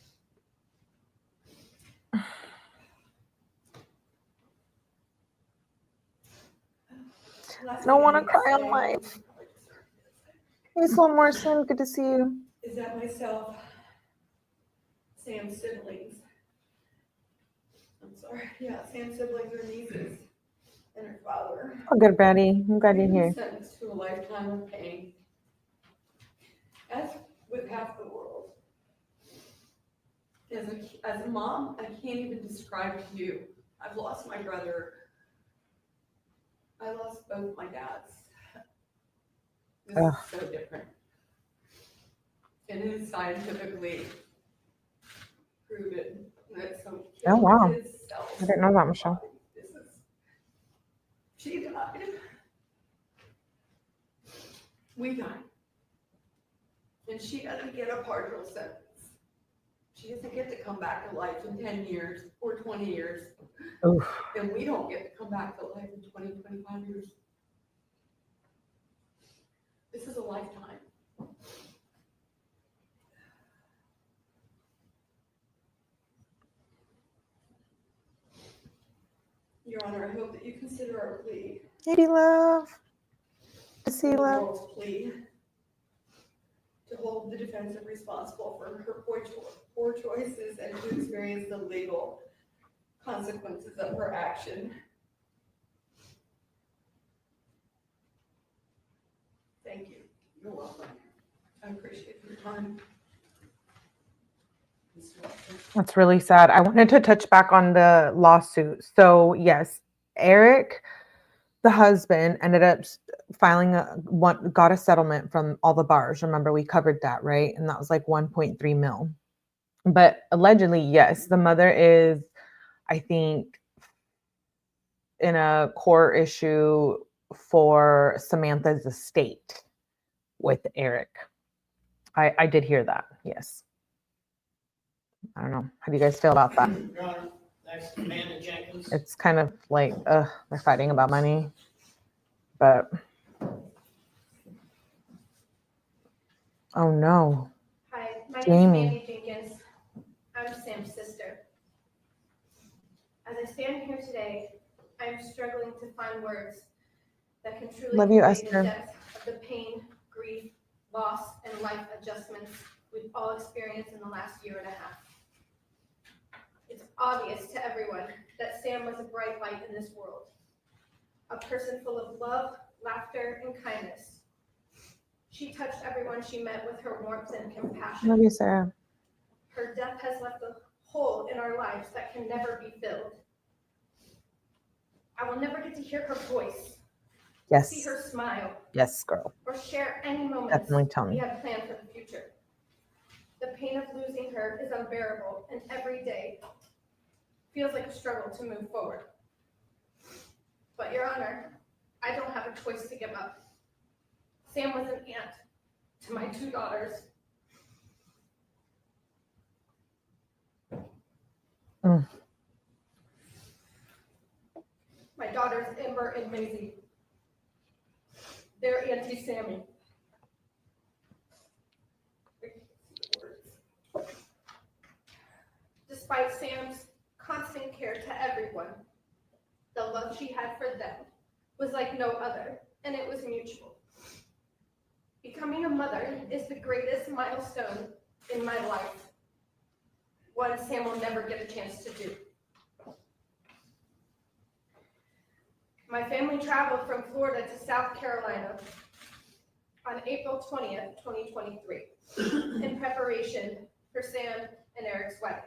I don't want to cry on life. Hey, Slow Morrison, good to see you. Is that myself, Sam's siblings, I'm sorry, yeah, Sam's siblings are nieces and her father. Oh, good, Betty. I'm glad you're They've been here. sentenced to a lifetime of pain. As with half the world. As a mom, I can't even describe to you. I've lost my brother. I lost both my dads. This is so different. It is scientifically proven that some Oh, wow. his cells. I didn't know that, Michelle. This is, she died. We died. And she doesn't get a partial sentence. She doesn't get to come back to life in 10 years or 20 years. Oof. And we don't get to come back to life in 20, 25 years. This is a lifetime. Your Honor, I hope that you consider our plea. Lady love. To see the love. girl's plea to hold the defendant responsible for her poor choices and to experience the legal consequences of her action. Thank you. You're welcome. I appreciate your time. Ms. Watson. That's really sad. I wanted to touch back on the lawsuit. So yes, Aric, the husband, ended up filing got a settlement from all the bars. Remember, we covered that, right? And that was like 1.3 mil. But allegedly, yes, the mother is, I think, in a court issue for Samantha's estate with Aric. I did hear that. Yes. I don't know. How do you guys feel about that? Your Honor, that's Amanda Jenkins. It's kind of like, they're fighting about money, but oh no. Hi, my name is Jamie. Mandy Jenkins. I'm Sam's sister. As I stand here today, I'm struggling to find words that can truly Love you, convey Esther. the depth of the pain, grief, loss, and life adjustments we've all experienced in the last year and a half. It's obvious to everyone that Sam was a bright light in this world, a person full of love, laughter, and kindness. She touched everyone she met with her warmth and compassion. Love you, Sarah. Her death has left a hole in our lives that can never be filled. I will never get to hear her voice, Yes. see her smile, Yes, girl. or share any moments Definitely tell we me. had planned for the future. The pain of losing her is unbearable, and every day feels like a struggle to move forward. But Your Honor, I don't have a choice to give up. Sam was an aunt to my two daughters. Mm. My daughters, Amber and Maisie. They're Auntie Sammy. Despite Sam's constant care to everyone, the love she had for them was like no other, and it was mutual. Becoming a mother is the greatest milestone in my life, one Sam will never get a chance to do. My family traveled from Florida to South Carolina on April 20th, 2023, in preparation for Sam and Aric's wedding.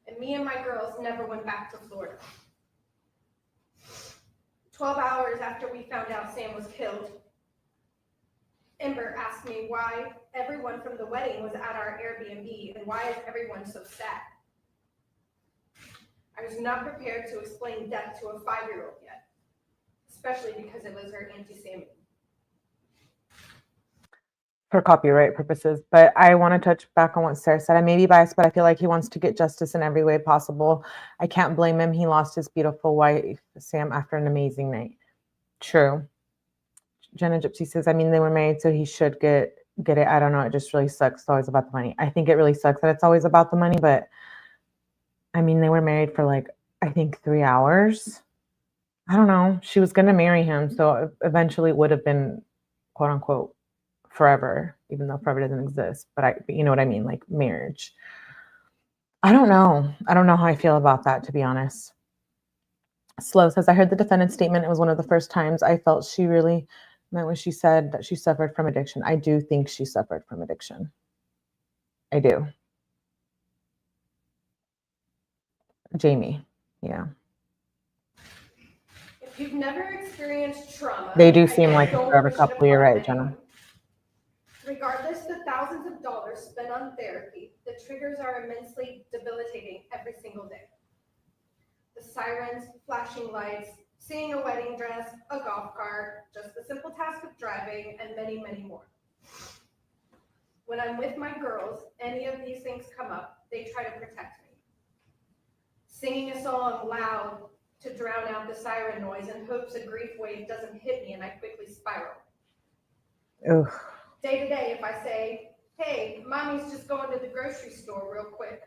And me and my girls never went back to Florida. 12 hours after we found out Sam was killed, Amber asked me why everyone from the wedding was at our Airbnb and why is everyone so sad. I was not prepared to explain death to a 5-year-old yet, especially because it was her Auntie Sammy. For copyright purposes, but I want to touch back on what Sarah said. I may be biased, but I feel like he wants to get justice in every way possible. I can't blame him. He lost his beautiful wife, Sam, after an amazing night. True. Jenna Gypsy says, I mean, they were married, so he should get it. I don't know. It just really sucks. It's always about the money. I think it really sucks that it's always about the money, but I mean, they were married for like, I think 3 hours. I don't know. She was going to marry him, so eventually it would have been, quote unquote, forever, even though forever doesn't exist. But you know what I mean, like marriage. I don't know. I don't know how I feel about that, to be honest. Slow says, I heard the defendant's statement. It was one of the first times I felt she really meant when she said that she suffered from addiction. I do think she suffered from addiction. I do. Jamie, yeah. If you've never experienced trauma, They do I seem like don't a forever wish it couple. You're upon right, Jenna. anyone. Regardless the thousands of dollars spent on therapy, the triggers are immensely debilitating every single day. The sirens, flashing lights, seeing a wedding dress, a golf cart, just the simple task of driving, and many, many more. When I'm with my girls, any of these things come up, they try to protect me. Singing a song loud to drown out the siren noise in hopes a grief wave doesn't hit me and I quickly spiral. Ugh. Day to day, if I say, hey, mommy's just going to the grocery store real quick,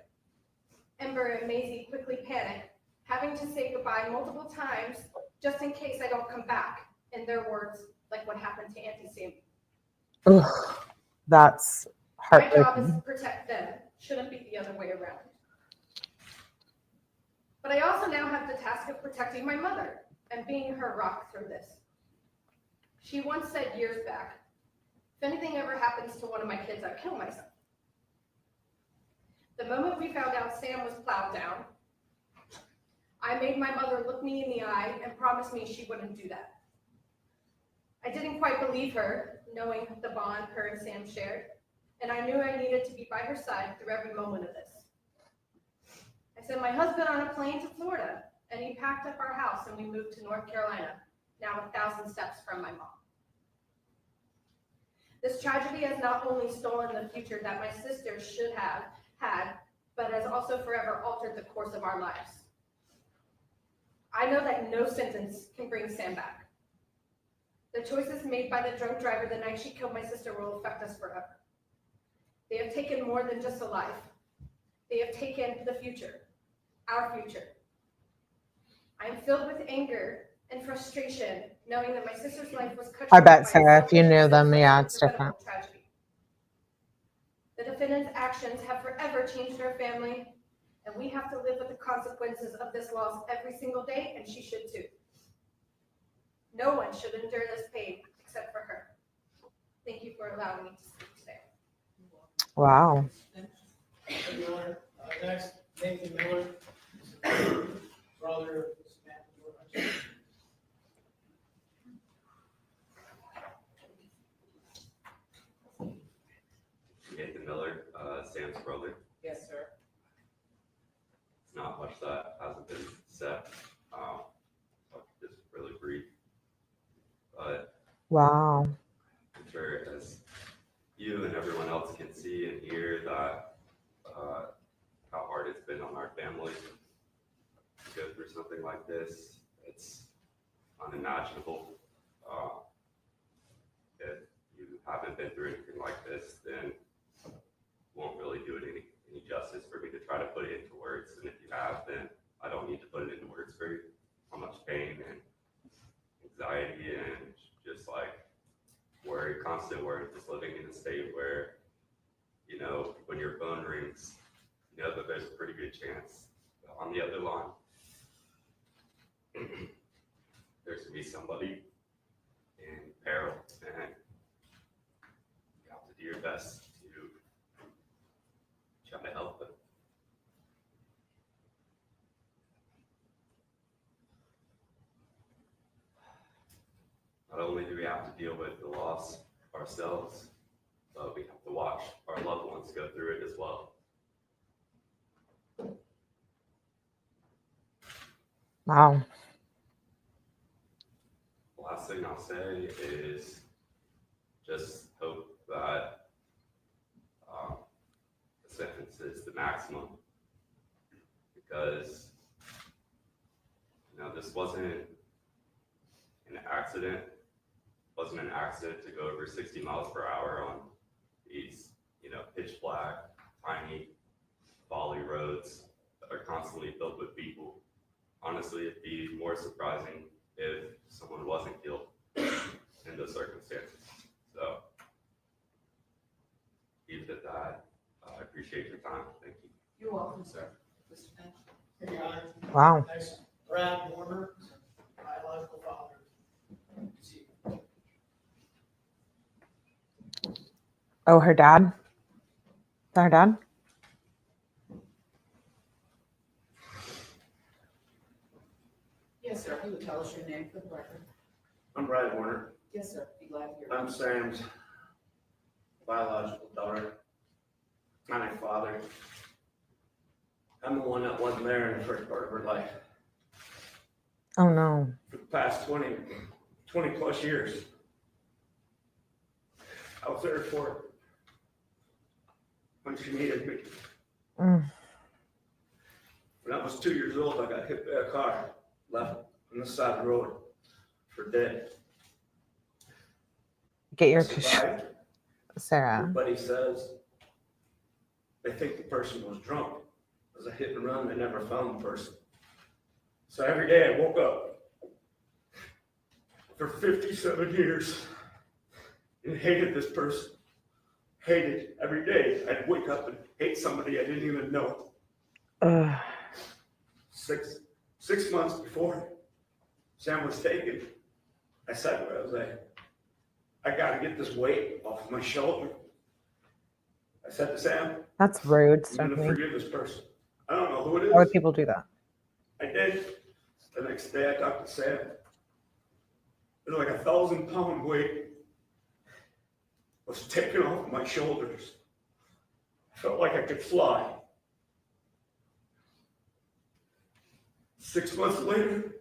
Ember and Maisie quickly panic, having to say goodbye multiple times just in case I don't come back, in their words, like what happened to Auntie Sam. Ugh. That's My job is heartbreaking. to protect them, shouldn't be the other way around. But I also now have the task of protecting my mother and being her rock through this. She once said years back, if anything ever happens to one of my kids, I'd kill myself. The moment we found out Sam was plowed down, I made my mother look me in the eye and promise me she wouldn't do that. I didn't quite believe her, knowing the bond her and Sam shared, and I knew I needed to be by her side through every moment of this. I sent my husband on a plane to Florida, and he packed up our house and we moved to North Carolina, now 1,000 steps from my mom. This tragedy has not only stolen the future that my sisters should have had, but has also forever altered the course of our lives. I know that no sentence can bring Sam back. The choices made by the drunk driver the night she killed my sister will affect us forever. They have taken more than just a life. They have taken the future, our future. I am filled with anger and frustration, knowing that my sister's life was cut short. I bet, by a Sarah, if you selfish, knew them, senseless, yeah, it's preventable different. tragedy. The defendant's actions have forever changed our family, and we have to live with the consequences of this loss every single day, and she should too. No one should endure this pain except for her. Thank you for allowing me to speak today. Wow. Thank you, Your Honor. Next, Nathan Miller, brother of Samantha Miller. Nathan Miller, Sam's brother. Yes, sir. It's not much that hasn't been said. Just really brief. But Wow. I'm sure as you and everyone else can see and hear that how hard it's been on our family to go through something like this. It's unimaginable. If you haven't been through anything like this, then won't really do it any justice for me to try to put it into words. And if you have, then I don't need to put it into words for you. How much pain and anxiety and just like worry, constant worry, just living in a state where, you know, when your phone rings, you know that there's a pretty good chance that on the other line, there's to be somebody in peril, and you have to do your best to try to help them. Not only do we have to deal with the loss ourselves, but we have to watch our loved ones go through it as well. Wow. The last thing I'll say is just hope that the sentence is the maximum, because this wasn't an accident. It wasn't an accident to go over 60 miles per hour on these, pitch black, tiny, folly roads that are constantly filled with people. Honestly, it'd be more surprising if someone wasn't killed in those circumstances. So, leave it at that. I appreciate your time. Thank you. You're welcome, sir. Mr. Finch? Thank you, Your Honor. Wow. Next, Brad Warner, biological father. Oh, her dad? Is that her dad? Yes, sir. If you would tell us your name for the record. I'm Brad Warner. Yes, sir. Be glad to hear. I'm Sam's biological daughter. I'm her father. I'm the one that wasn't there in the first part of her life. Oh no. For the past 20 plus years, I was there for her when she needed me. Mm. When I was 2 years old, I got hit by a car, left on the side of the road for dead. Get your Survived. Sarah. Everybody says they think the person was drunk. It was a hit and run. They never found the person. So every day I woke up for 57 years and hated this person. Hated every day. I'd wake up and hate somebody I didn't even know. Ugh. 6 months before Sam was taken, I said, I was like, I got to get this weight off of my shoulder. I said to Sam, That's rude, I'm going to Stephanie. forgive this person. I don't know who it Why would is. people do that? I did. The next day I talked to Sam. It was like 1,000-pound weight was taken off my shoulders. I felt like I could fly. 6 months later,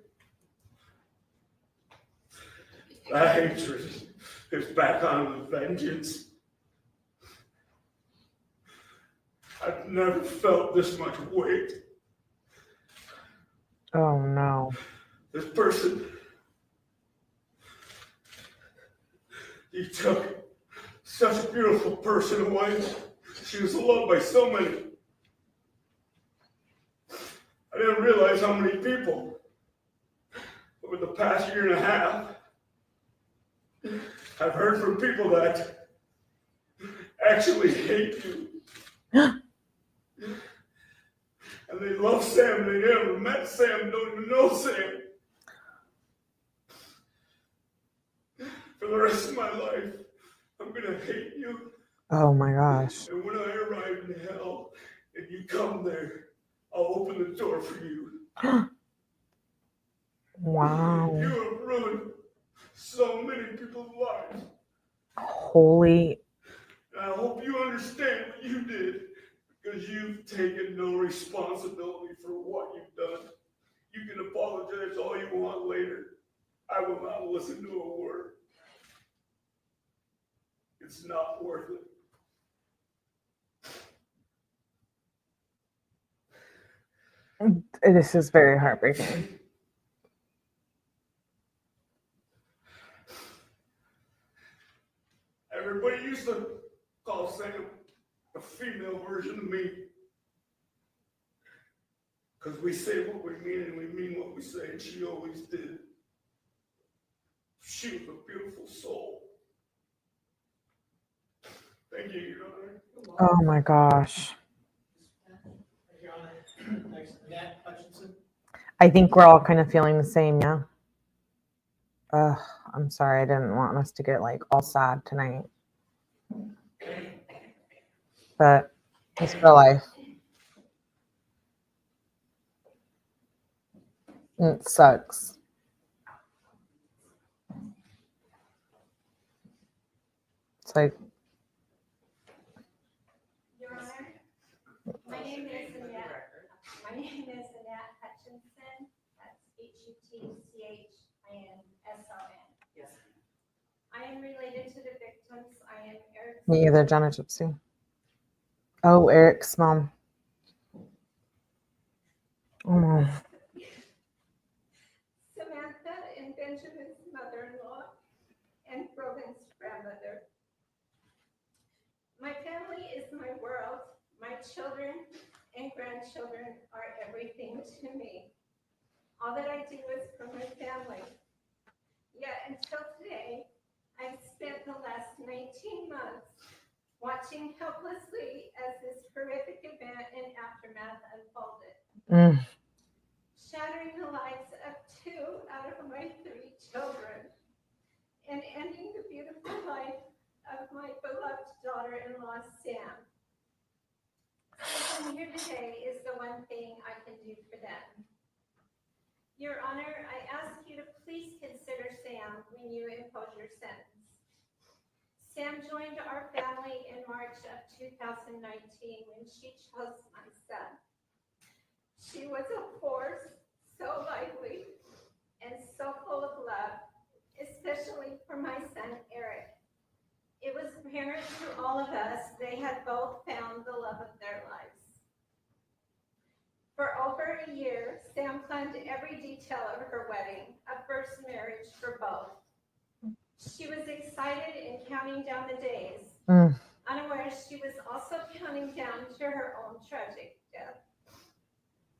the hatred is back on with vengeance. I've never felt this much weight. Oh no. This person, he took such a beautiful person away. She was loved by so many. I didn't realize how many people over the past year and a half I've heard from people that actually hate you. And they love Sam, they never met Sam, don't even know Sam. For the rest of my life, I'm gonna hate you. Oh my gosh. And when I arrive in hell and you come there, I'll open the door for you. Wow. You have ruined so many people's lives. Holy. And I hope you understand what you did, because you've taken no responsibility for what you've done. You can apologize all you want later. I will not listen to a word. It's not worth it. This is very heartbreaking. Everybody used to call Sam a female version of me. Because we say what we mean and we mean what we say, and she always did. She was a beautiful soul. Thank you, Your Honor. Oh my gosh. Thank you, Your Honor. Next, Aric Hutchinson. I think we're all kind of feeling the same, yeah. I'm sorry, I didn't want us to get like all sad tonight. But it's real life. It sucks. It's like, Your Honor, my name is Aric Hutchinson. That's Hutchinson. Yes. I am related to the victims. I am Eric's. me either, Jenna Gypsy. Oh, Eric's mom. Oh, Samantha and Benjamin's mother-in-law and Robin's grandmother. My family is my world. My children and grandchildren are everything to me. All that I do is for my family. Yet until today, I've spent the last 19 months watching helplessly as this horrific event and aftermath unfolded, Mm. shattering the lives of 2 out of my 3 children, and ending the beautiful life of my beloved daughter-in-law, Sam. Sitting here today is the one thing I can do for them. Your Honor, I ask you to please consider Sam when you impose your sentence. Sam joined our family in March of 2019 when she chose my son. She was a force so lively and so full of love, especially for my son, Aric. It was apparent to all of us they had both found the love of their lives. For over a year, Sam planned every detail of her wedding, a first marriage for both. She was excited and counting down the days, unaware she was also counting down to her own tragic death.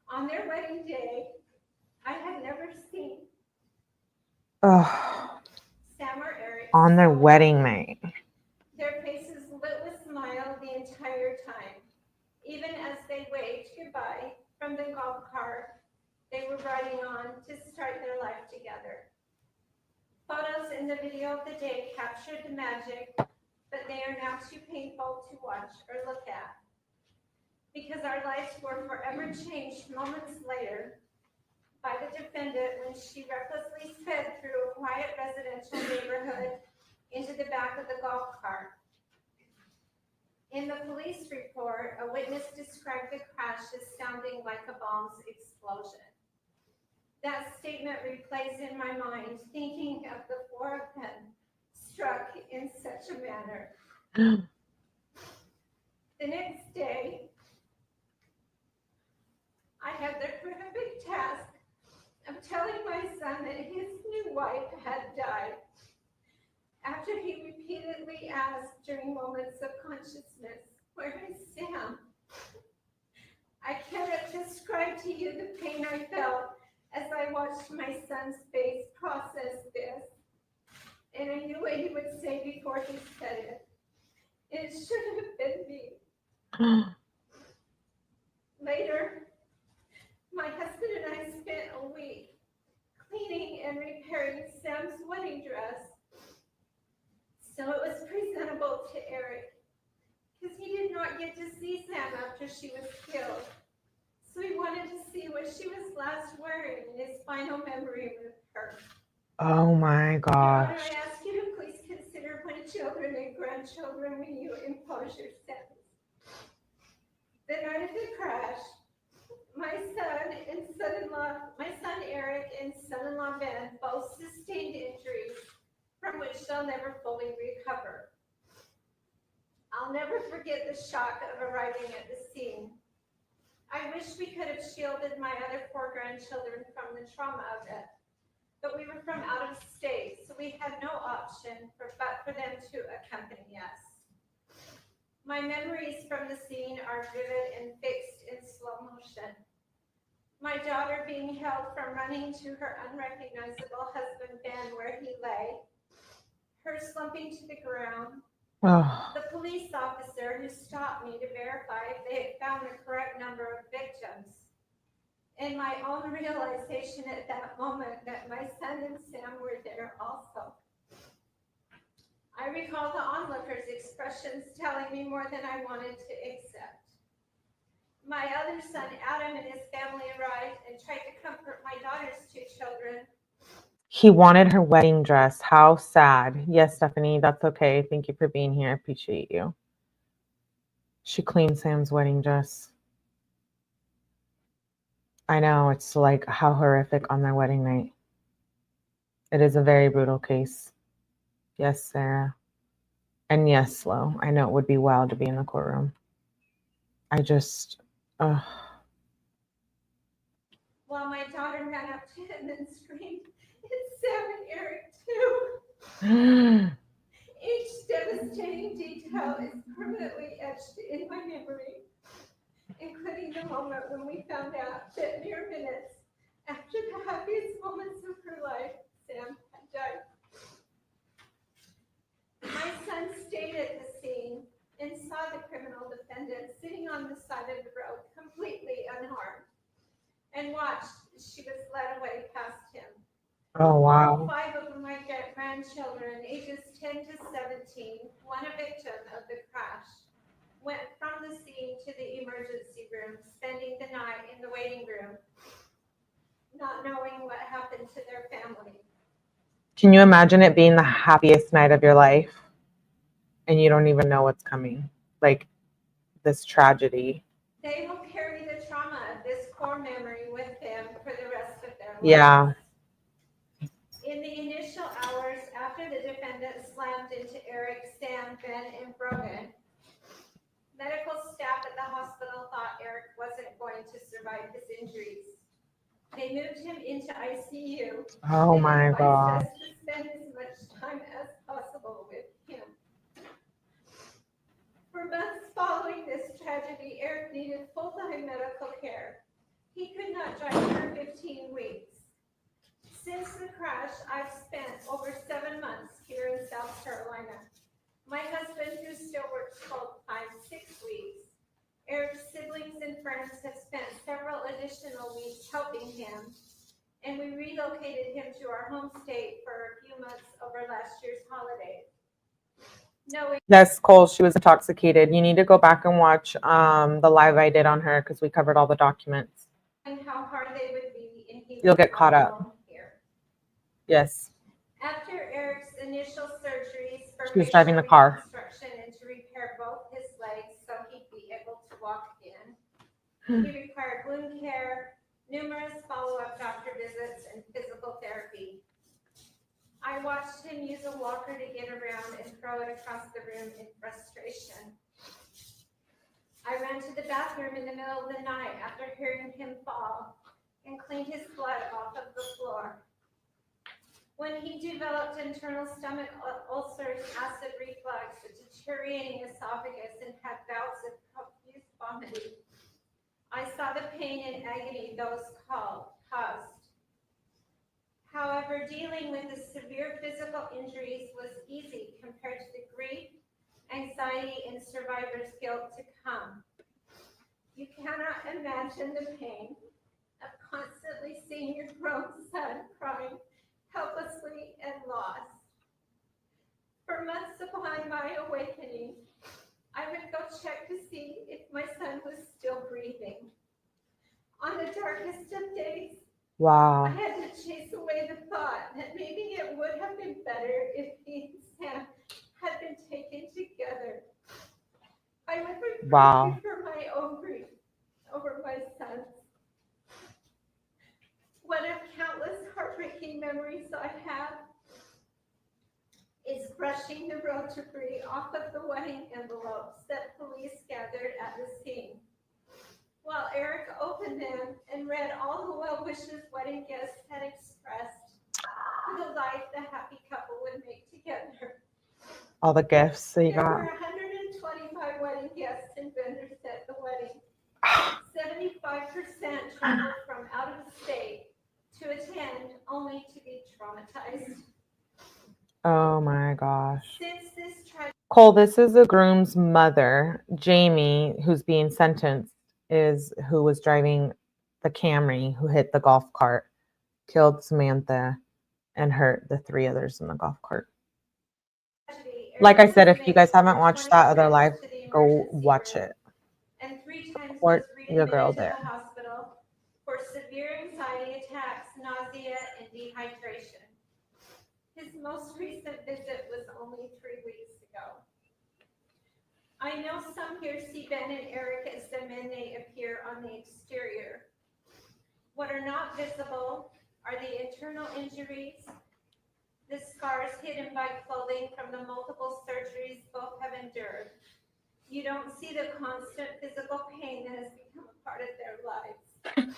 On their wedding day, I had never seen Ugh. Sam or Aric On their so wedding night. their faces lit with smile the entire time. Even as they waved goodbye from the golf cart they were riding on to start their life together. Photos in the video of the day captured the magic, but they are now too painful to watch or look at. Because our lives were forever changed moments later by the defendant when she recklessly sped through a quiet residential neighborhood into the back of the golf cart. In the police report, a witness described the crash as sounding like a bomb's explosion. That statement replays in my mind, thinking of the 4 of them struck in such a manner. The next day, I had the horrific task of telling my son that his new wife had died. After he repeatedly asked during moments of consciousness, "Where is Sam?" I cannot describe to you the pain I felt as I watched my son's face process this. And I knew what he would say before he said it. It should have been me. Later, my husband and I spent a week cleaning and repairing Sam's wedding dress so it was presentable to Aric, because he did not get to see Sam after she was killed. So he wanted to see what she was last wearing in his final memory with her. Oh my Your gosh. Honor, I ask you to please consider my children and grandchildren when you impose your sentence. The night of the crash, my son Aric and son-in-law Ben both sustained injuries from which they'll never fully recover. I'll never forget the shock of arriving at the scene. I wish we could have shielded my other 4 grandchildren from the trauma of it, but we were from out of state, so we had no option but for them to accompany us. My memories from the scene are vivid and fixed in slow motion. My daughter being held from running to her unrecognizable husband Ben where he lay, her slumping to the ground, Oh. the police officer who stopped me to verify if they had found the correct number of victims, and my own realization at that moment that my son and Sam were there also. I recall the onlookers' expressions telling me more than I wanted to accept. My other son, Adam, and his family arrived and tried to comfort my daughter's 2 children. He wanted her wedding dress. How sad. Yes, Stephanie, that's okay. Thank you for being here. I appreciate you. She cleaned Sam's wedding dress. I know, it's like how horrific on their wedding night. It is a very brutal case. Yes, Sarah. And yes, Flo, I know it would be wild to be in the courtroom. I just, While my daughter ran up to him and screamed, "It's Sam and Aric too!" Each devastating detail is permanently etched in my memory, including the moment when we found out that mere minutes after the happiest moments of her life, Sam had died. My son stayed at the scene and Oh, wow. 5 of my grandchildren, ages 10 to 17, one a victim of the crash, went from the scene to the emergency room, spending the night in the waiting room, not knowing what happened to their family. Can you imagine it being the happiest night of your life and you don't even know what's coming? Like this tragedy. They will carry the trauma of this core memory with them for the rest of their lives. Yeah. In the initial hours after the defendant slammed into Aric, Sam, Ben, and Brogan, medical staff at the hospital thought Aric wasn't going to survive his injuries. They moved him into ICU. Oh my and God. advised us to spend as much time as possible with him. For months following this tragedy, Aric needed full-time medical care. He could not drive for 15 weeks. Since the crash, I've spent over 7 months here in South Carolina. My husband, who still works full-time, 6 weeks. Aric's siblings and friends have spent several additional weeks helping him, and we relocated him to our home state for a few months over last year's holidays. Knowing Yes, Cole, she was intoxicated. You need to go back and watch the live I did on her because we covered all the documents. how hard they would be, and he You'll was get caught up. alone here. Yes. After Aric's initial surgeries for She was driving the car. reconstruction and to repair both his legs so he'd be able to walk again, he required wound care, numerous follow-up doctor visits, and physical therapy. I watched him use a walker to get around and throw it across the room in frustration. I ran to the bathroom in the middle of the night after hearing him fall and cleaned his blood off of the floor. When he developed internal stomach ulcers, acid reflux, a deteriorating esophagus, and had bouts of profuse vomiting, I saw the pain and agony those caused. However, dealing with the severe physical injuries was easy compared to the grief, anxiety, and survivor's guilt to come. You cannot imagine the pain of constantly seeing your grown son crying helplessly and lost. For months upon my awakening, I would go check to see if my son was still breathing. On the darkest of days, Wow. I had to chase away the thought that maybe it would have been better if he and Sam had been taken together. I would be Wow. for my own grief over my son's. One of countless heartbreaking memories I have is brushing the road debris off of the wedding envelopes that police gathered at the scene. While Aric opened them and read all the well wishes wedding guests had expressed for the life the happy couple would make together. All the gifts that you There got. were 125 wedding guests and vendors at the wedding. 75% traveled from out of the state to attend, only to be traumatized. Oh my gosh. Since this tragedy, Cole, this is the groom's mother, Jamie, who's being sentenced, is who was driving the Camry, who hit the golf cart, killed Samantha, and hurt the 3 others in the golf cart. Like I said, if you guys haven't watched that other live, go watch it. and 3 times Support was your girl readmitted to there. the hospital for severe anxiety attacks, nausea, and dehydration. His most recent visit was only 3 weeks ago. I know some here see Ben and Aric as the men they appear on the exterior. What are not visible are the internal injuries, the scars hidden by clothing from the multiple surgeries both have endured. You don't see the constant physical pain that has become a part of their lives.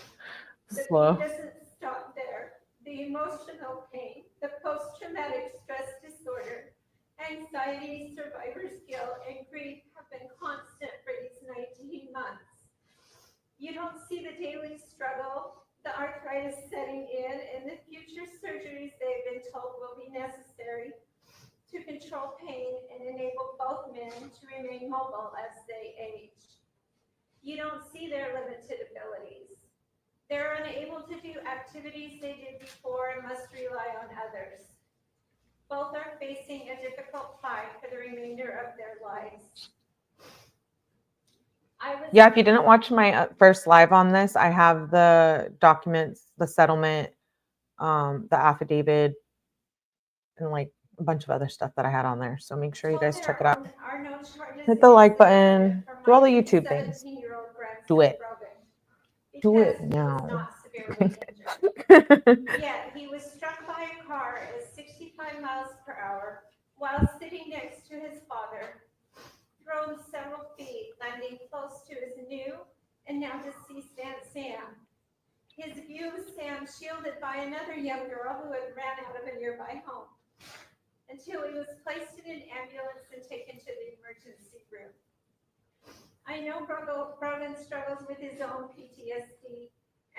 The Slow. pain doesn't stop there. The emotional pain, the post-traumatic stress disorder, anxiety, survivor's guilt, and grief have been constant for these 19 months. You don't see the daily struggle, the arthritis setting in, and the future surgeries they've been told will be necessary to control pain and enable both men to remain mobile as they age. You don't see their limited abilities. They're unable to do activities they did before and must rely on others. Both are facing a difficult fight for the remainder of their lives. Yeah, if you didn't watch my first live on this, I have the documents, the settlement, the affidavit, and like a bunch of other stuff that I had on there. So make sure you guys check it out. Hit the like button. Do all the YouTube things. Do it. Do it now. Yet he was struck by a car at 65 miles per hour while sitting next to his father, thrown several feet, landing close to his new and now deceased Aunt Sam. His view of Sam shielded by another young girl who had ran out of a nearby home, until he was placed in an ambulance and taken to the emergency room. I know Brogan struggles with his own PTSD,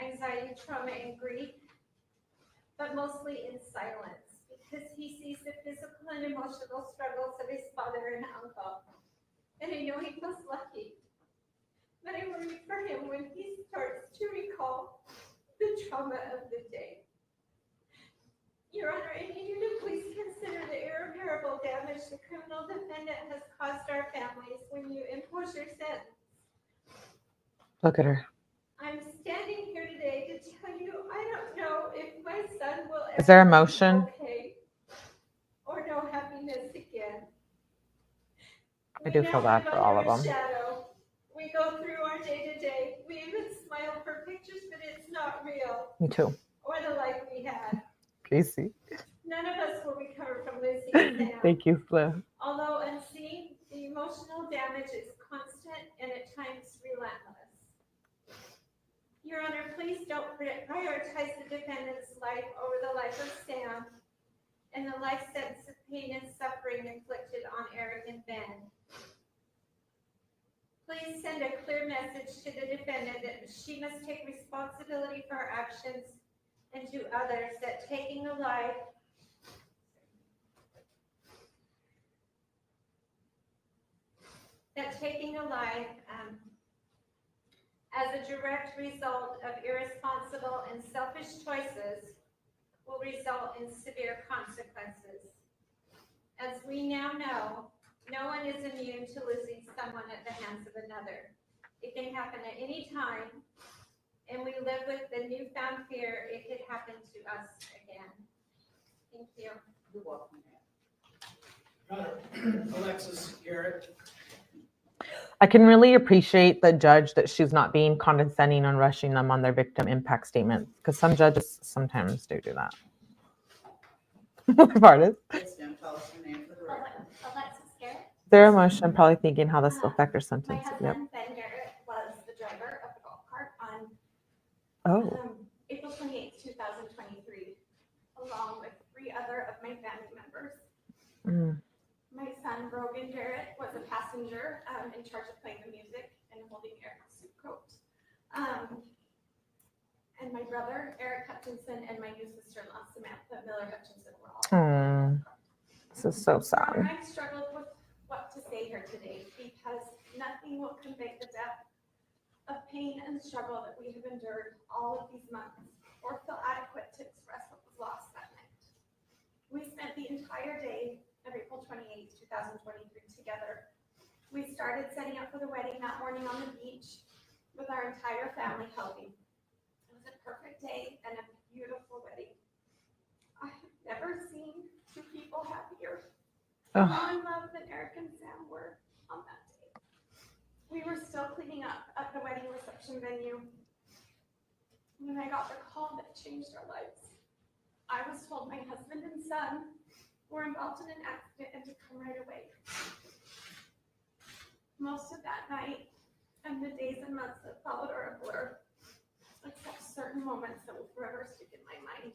anxiety, trauma, and grief, but mostly in silence, because he sees the physical and emotional struggles of his father and uncle. And I know he feels lucky, but I worry for him when he starts to recall the trauma of the day. Your Honor, I need you to please consider the irreparable damage the criminal defendant has caused our families when you impose your sentence. Look at her. I'm standing here today to tell you I don't know if my son will ever Is there emotion? be okay or know happiness again. I do feel bad for all of them. Shadow. We go through our day to day. We even smile for pictures, but it's not real. Me too. Or the life we had. Casey. None of us will recover from losing Sam. Thank you, Flo. Although unseen, the emotional damage is constant and at times relentless. Your Honor, please don't prioritize the defendant's life over the life of Sam and the life sentence of pain and suffering inflicted on Aric and Ben. Please send a clear message to the defendant that she must take responsibility for her actions, and to others that taking a life as a direct result of irresponsible and selfish choices will result in severe consequences. As we now know, no one is immune to losing someone at the hands of another. It can happen at any time, and we live with the newfound fear it could happen to us again. Thank you. You're welcome. Alexis Garrett. I can really appreciate the judge that she's not being condescending and rushing them on their victim impact statements, because some judges sometimes do that. What part is? Yes, ma'am. Tell us your name for the record. Alexis Garrett. Their emotion, probably thinking how this will affect their My sentence. husband, Yep. Ben Garrett, was the driver of the golf cart on Oh, April 28th, 2023, along with 3 other of my family members. mm. My son, Brogan Garrett, was a passenger in charge of playing the music and holding Eric's suit coat. And my brother, Aric Hutchinson, and my new sister-in-law, Samantha Miller Hutchinson, were all. This is so sad. I struggled with what to say here today because nothing will convey the depth of pain and struggle that we have endured all of these months or feel adequate to express what was lost that night. We spent the entire day of April 28th, 2023 together. We started setting up for the wedding that morning on the beach with our entire family helping. It was a perfect day and a beautiful wedding. I have never seen 2 people happier, Ugh. more in love than Aric and Sam were on that day. We were still cleaning up at the wedding reception venue when I got the call that changed our lives. I was told my husband and son were involved in an accident and to come right away. Most of that night and the days and months that followed are a blur, except certain moments that will forever stick in my mind.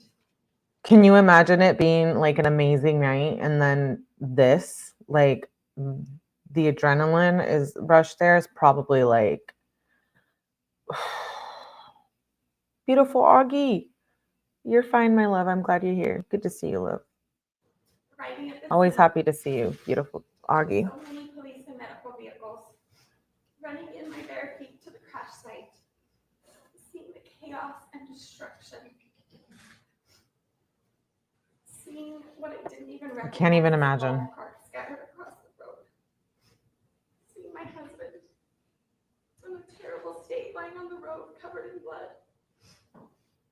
Can you imagine it being like an amazing night and then this, like the adrenaline is rush there is probably like, beautiful Augie. You're fine, my love. I'm glad you're here. Good to see you, love. Always happy to see you, beautiful Augie. So many police and medical vehicles running in my bare feet to the crash site. Seeing the chaos destruction. Seeing what I didn't even recognize. I can't even imagine. Small parts scattered across the road. Seeing my husband in a terrible state, lying on the road, covered in blood,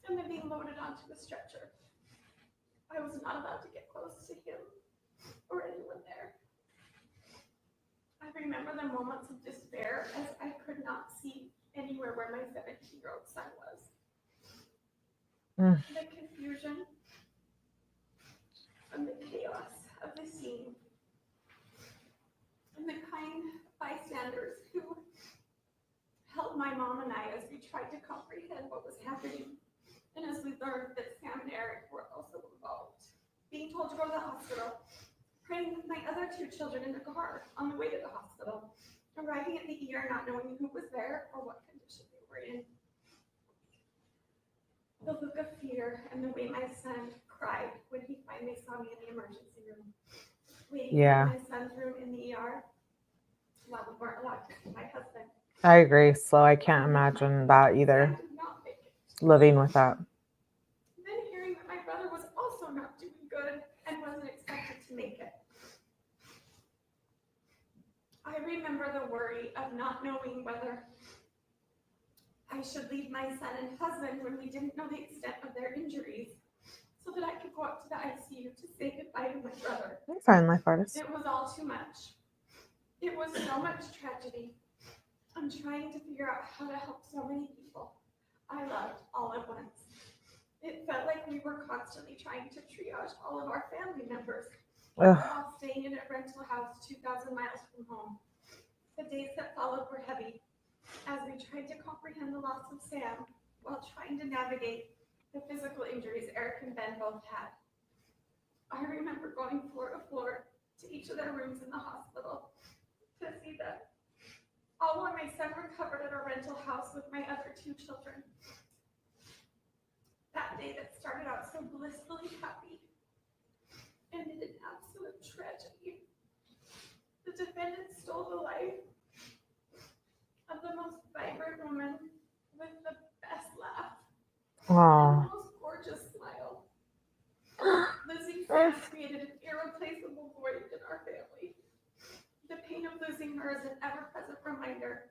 and then being loaded onto the stretcher. I was not allowed to get close to him or anyone there. I remember the moments of despair as I could not see anywhere where my 17-year-old son was. The confusion and the chaos of the scene, and the kind bystanders who held my mom and I as we tried to comprehend what was happening, and as we learned that Sam and Aric were also involved. Being told to go to the hospital, praying with my other 2 children in the car on the way to the hospital, arriving at the ER not knowing who was there or what condition they were in. The look of fear and the way my son cried when he finally saw me in the emergency room, waiting in my son's room in the ER while we weren't allowed to see my husband. I agree. So I can't imagine that either. Sam did not make it. Living with that. Then hearing that my brother was also not doing good and wasn't expected to make it. I remember the worry of not knowing whether I should leave my son and husband when we didn't know the extent of their injuries, so that I could go up to the ICU to say goodbye to my brother. Fine, life artist. It was all too much. It was so much tragedy. I'm trying to figure out how to help so many people I loved all at once. It felt like we were constantly trying to triage all of our family members while staying in a rental house 2,000 miles from home. The days that followed were heavy as we tried to comprehend the loss of Sam while trying to navigate the physical injuries Aric and Ben both had. I remember going floor to floor to each of their rooms in the hospital to see them, all while my son recovered at a rental house with my other 2 children. That day that started out so blissfully happy ended in absolute tragedy. The defendant stole the life of the most vibrant woman with the best laugh and the most gorgeous smile. Losing Sam created an irreplaceable void in our family. The pain of losing her is an ever-present reminder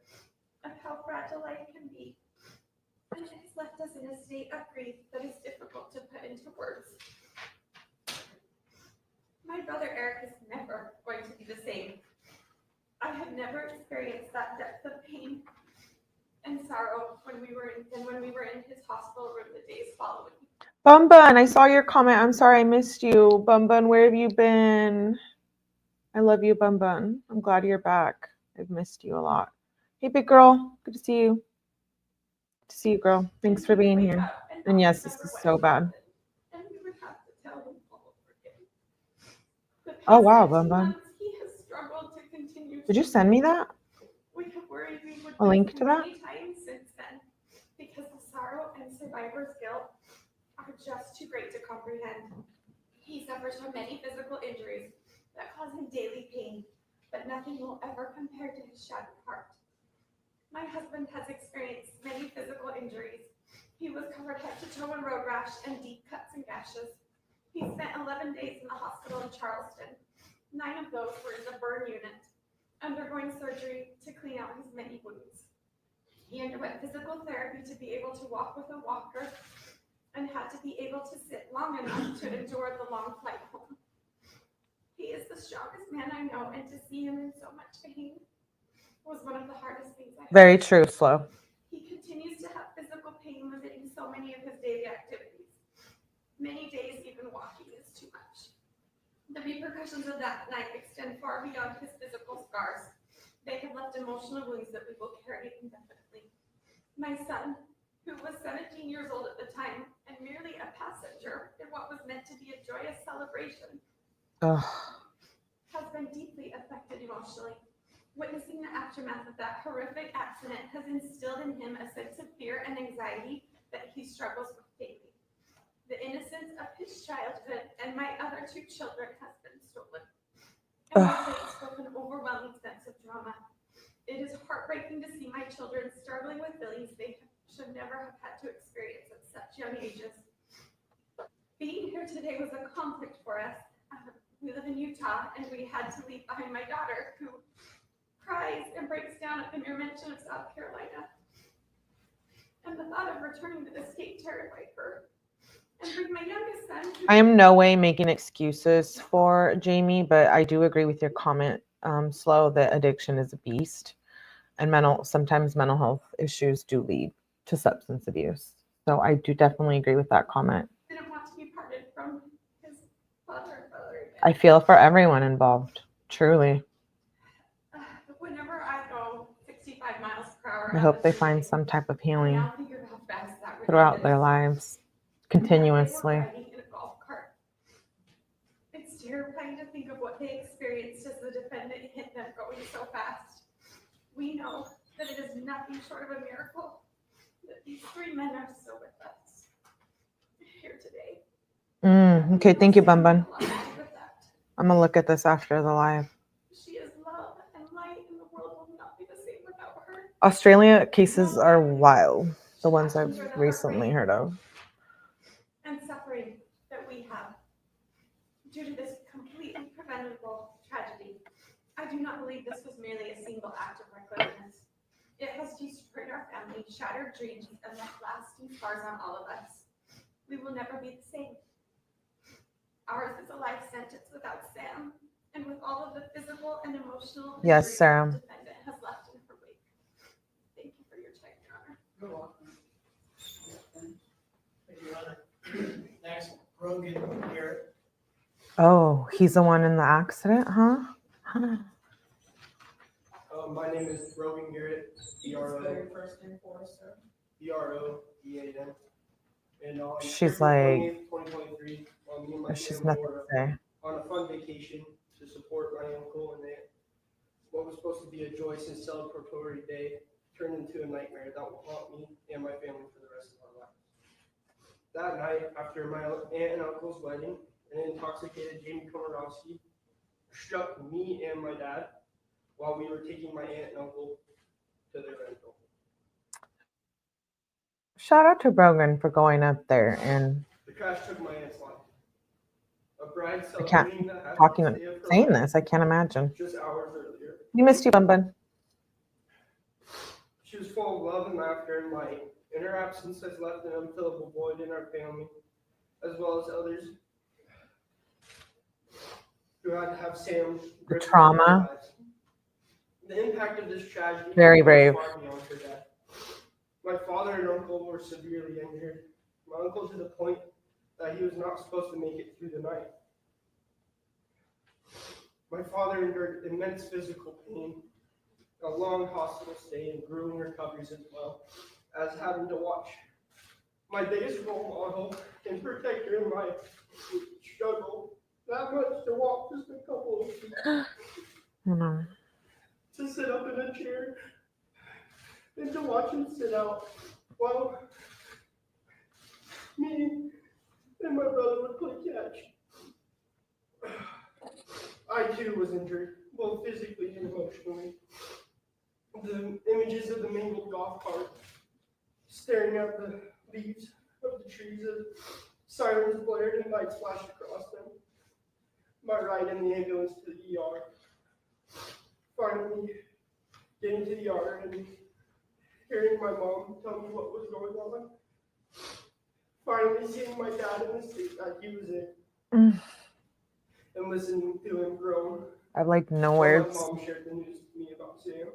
of how fragile life can be, and it has left us in a state of grief that is difficult to put into words. My brother Aric is never going to be the same. I have never experienced that depth of pain and sorrow when we were in his hospital room the days following. Bun Bun, I saw your comment. I'm sorry I missed you. Bun Bun, where have you been? I love you, Bun Bun. I'm glad you're back. I've missed you a lot. Hey, big girl. Good to see you. Good to see you, girl. Thanks for being here. And yes, this is so bad. And we would have to tell him all over again. Oh, wow, Bun Bun. He has struggled to continue. Did you send me that? We have worried we would A link to that? many times since then, because the sorrow and survivor's guilt are just too great to comprehend. He suffers from many physical injuries that cause him daily pain, but nothing will ever compare to his shattered heart. My husband has experienced many physical injuries. He was covered head to toe in road rash and deep cuts and gashes. He spent 11 days in the hospital in Charleston. 9 of those were in the burn unit, undergoing surgery to clean out his many wounds. He underwent physical therapy to be able to walk with a walker and had to be able to sit long enough to endure the long flight home. He is the strongest man I know, and to see him in so much pain was one of the hardest things I have. Very true, Flo. He continues to have physical pain limiting so many of his daily activities. Many days even walking is too much. The repercussions of that night extend far beyond his physical scars. They have left emotional wounds that we will carry indefinitely. My son, who was 17 years old at the time and merely a passenger in what was meant to be a joyous celebration, has been deeply affected emotionally. Witnessing the aftermath of that horrific accident has instilled in him a sense of fear and anxiety that he struggles with daily. The innocence of his childhood and my other 2 children has been stolen, and we're faced with an overwhelming sense of trauma. It is heartbreaking to see my children struggling with feelings they should never have had to experience at such young ages. Being here today was a conflict for us. We live in Utah, and we had to leave behind my daughter, who cries and breaks down at the mere mention of South Carolina. And the thought of returning to the state terrified her. And bring my youngest son, who I am no way making excuses for Jamie, but I do agree with your comment, Slow, that addiction is a beast, and sometimes mental health issues do lead to substance abuse. So I do definitely agree with that comment. didn't want to be parted from his father and brother again. I feel for everyone involved, truly. Whenever I go 65 miles per hour, I hope they find some type of healing now think of how fast that really throughout their is. lives, They continuously. were riding in a golf cart. It's terrifying to think of what they experienced as the defendant hit them going so fast. We know that it is nothing short of a miracle that these three men are still with us here today. Okay, thank you, Bun Bun. With that, I'm gonna look at this after the live. she is love and light, and the world will not be the same without her. Australia cases are wild, the ones I've recently heard of. And suffering that we have due to this completely preventable tragedy. I do not believe this was merely a single act of recklessness. It has destroyed our family, shattered dreams, and left lasting scars on all of us. We will never be the same. Ours is a life sentence without Sam, and with all of the physical and emotional Yes, injuries Sarah. the defendant has left in her wake. Thank you for your time, Your Honor. You're welcome. Thank you, Your Honor. Next, Rogan Garrett. Oh, he's the one in the accident, huh? My name is Rogan Garrett, Spell your first name for us, sir. BROEAN. And on She's February like- 28th, 2023, me and my She's family nothing were to say. on a fun vacation to support my uncle and aunt. What was supposed to be a joyous and celebratory day turned into a nightmare that will haunt me and my family for the rest of our lives. That night, after my aunt and uncle's wedding, an intoxicated Lee Komoroski struck me and my dad while we were taking my aunt and uncle to their rental. Shout out to Brogan for going up there and The crash took my aunt's life. A bride I can't celebrating the happiest talking day of her saying life this. I can't imagine. just hours earlier. We missed you, Bun Bun. She was full of love and laughter and light, and her absence has left an unfillable void in our family, as well as others who had to have Sam grip their trauma. lives. The impact of this tragedy Very goes brave. far beyond her death. My father and uncle were severely injured. My uncle to the point that he was not supposed to make it through the night. My father endured immense physical pain, a long hospital stay, and grueling recoveries as well as having to watch my biggest role model and protector in my struggle that much to walk just a couple of feet, Oh, no. to sit up in a chair, and to watch him sit out while me and my brother would play catch. I too was injured, both physically and emotionally. The images of the mangled golf cart, staring at the leaves of the trees as sirens blared and lights flashed across them. My ride in the ambulance to the ER. Finally getting to the ER and hearing my mom tell me what was going on. Finally seeing my dad in the state that he was in. And listening to him groan. I have like no while words. My mom shared the news with me about Sam.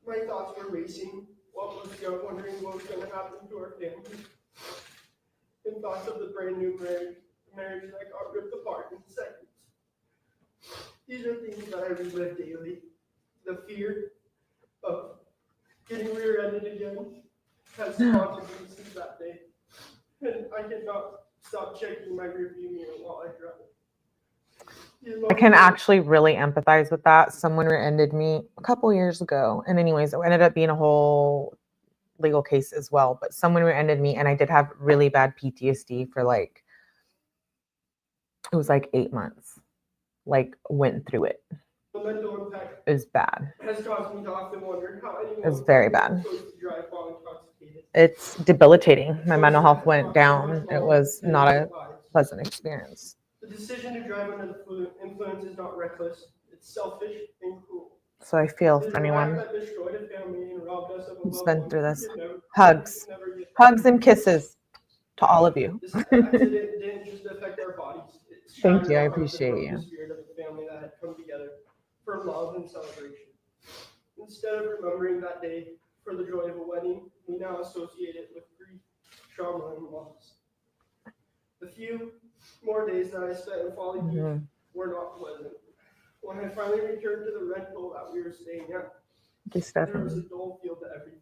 My thoughts were racing while I was young, wondering what was going to happen to our family. And thoughts of the brand new marriage that got ripped apart in seconds. These are things that I relive daily. The fear of getting rear-ended again has haunted me since that day. And I cannot stop checking my rearview mirror while I drive. I can actually really empathize with that. Someone rear-ended me a couple years ago. And anyways, it ended up being a whole legal case as well. But someone rear-ended me and I did have really bad PTSD for like, it was like 8 months. Like went through it. mental impact is bad. has caused me to often wonder how anyone It's very would be bad. supposed to drive while intoxicated. It's debilitating. My mental health went down. It was not a pleasant experience. The decision to drive under the influence is not reckless. It's selfish and cruel. So I feel It is for an anyone act that destroyed a family and robbed us of a who's loved been one through we this. could never- Hugs. never get back. Hugs and kisses to all of you. This accident didn't just affect our bodies. It Thank shattered you. I our hearts and appreciate broke you. the spirit of the family that had come together for love and celebration. Instead of remembering that day for the joy of a wedding, we now associate it with grief, trauma, and loss. The few more days that I spent in Folly Beach Mhm. were not pleasant. When I finally returned to the rental that we were staying at, Thank you, there was a Stephanie. dull feel to everything.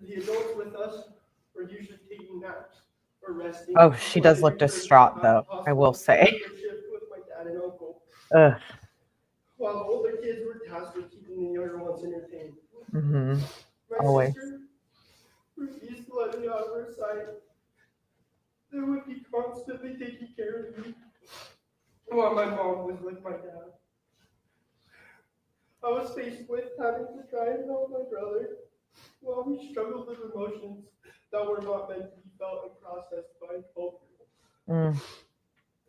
The adults with us were usually taking naps or resting. Oh, she does look distraught, though, I will say. With my dad and uncle, Ugh. while the older kids were tasked with keeping the younger ones entertained. Hmm. My Always. sister refused to let me out of her sight. They would be constantly taking care of me while my mom was with my dad. I was faced with having to try and help my brother while we struggled with emotions that were not meant to be felt and processed by a 12-year-old. Mm.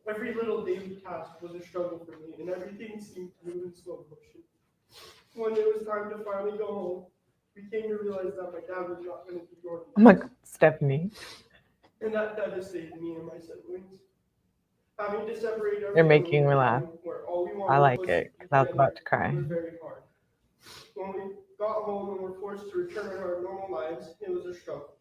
Every little daily task was a struggle for me, and everything seemed to move in slow motion. When it was time to finally go home, we came to realize that my dad was not going to be joining Oh my us, God, Stephanie. and that devastated me and my siblings. Having to separate our You're family making me laugh. where all we wanted I like was it, to be 'cause I was together about to cry. was very hard. When we got home and were forced to return to our normal lives, it was a struggle.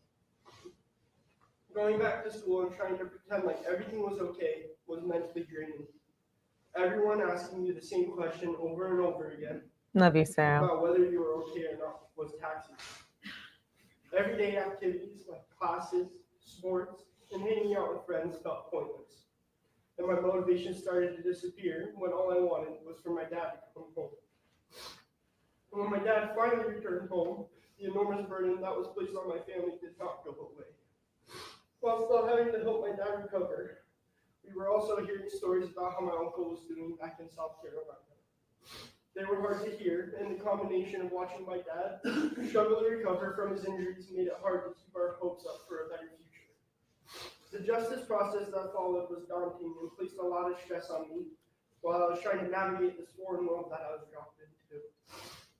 Going back to school and trying to pretend like everything was okay was mentally draining. Everyone asking you the same question over and over again Love you, Sarah. about whether you were okay or not was taxing. Everyday activities like classes, sports, and hanging out with friends felt pointless. And my motivation started to disappear when all I wanted was for my dad to come home. And when my dad finally returned home, the enormous burden that was placed on my family did not go away. While still having to help my dad recover, we were also hearing stories about how my uncle was doing back in South Carolina. They were hard to hear, and the combination of watching my dad struggle to recover from his injuries made it hard to keep our hopes up for a better future. The justice process that followed was daunting and placed a lot of stress on me while I was trying to navigate this foreign world that I was dropped into.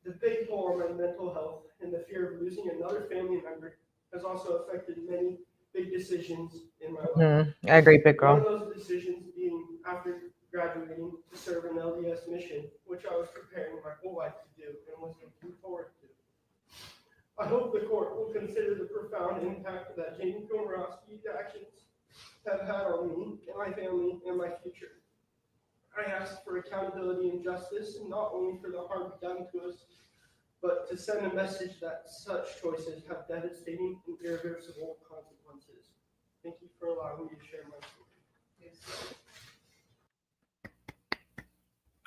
The big toll on my mental health and the fear of losing another family member has also affected many big decisions in my life. I agree, big One of girl. those decisions being after graduating to serve an LDS mission, which I was preparing my whole life to do and was looking forward to. I hope the court will consider the profound impact that Lee Komoroski's actions have had on me and my family and my future. I ask for accountability and justice, not only for the harm done to us, but to send a message that such choices have devastating and irreversible consequences. Thank you for allowing me to share my story.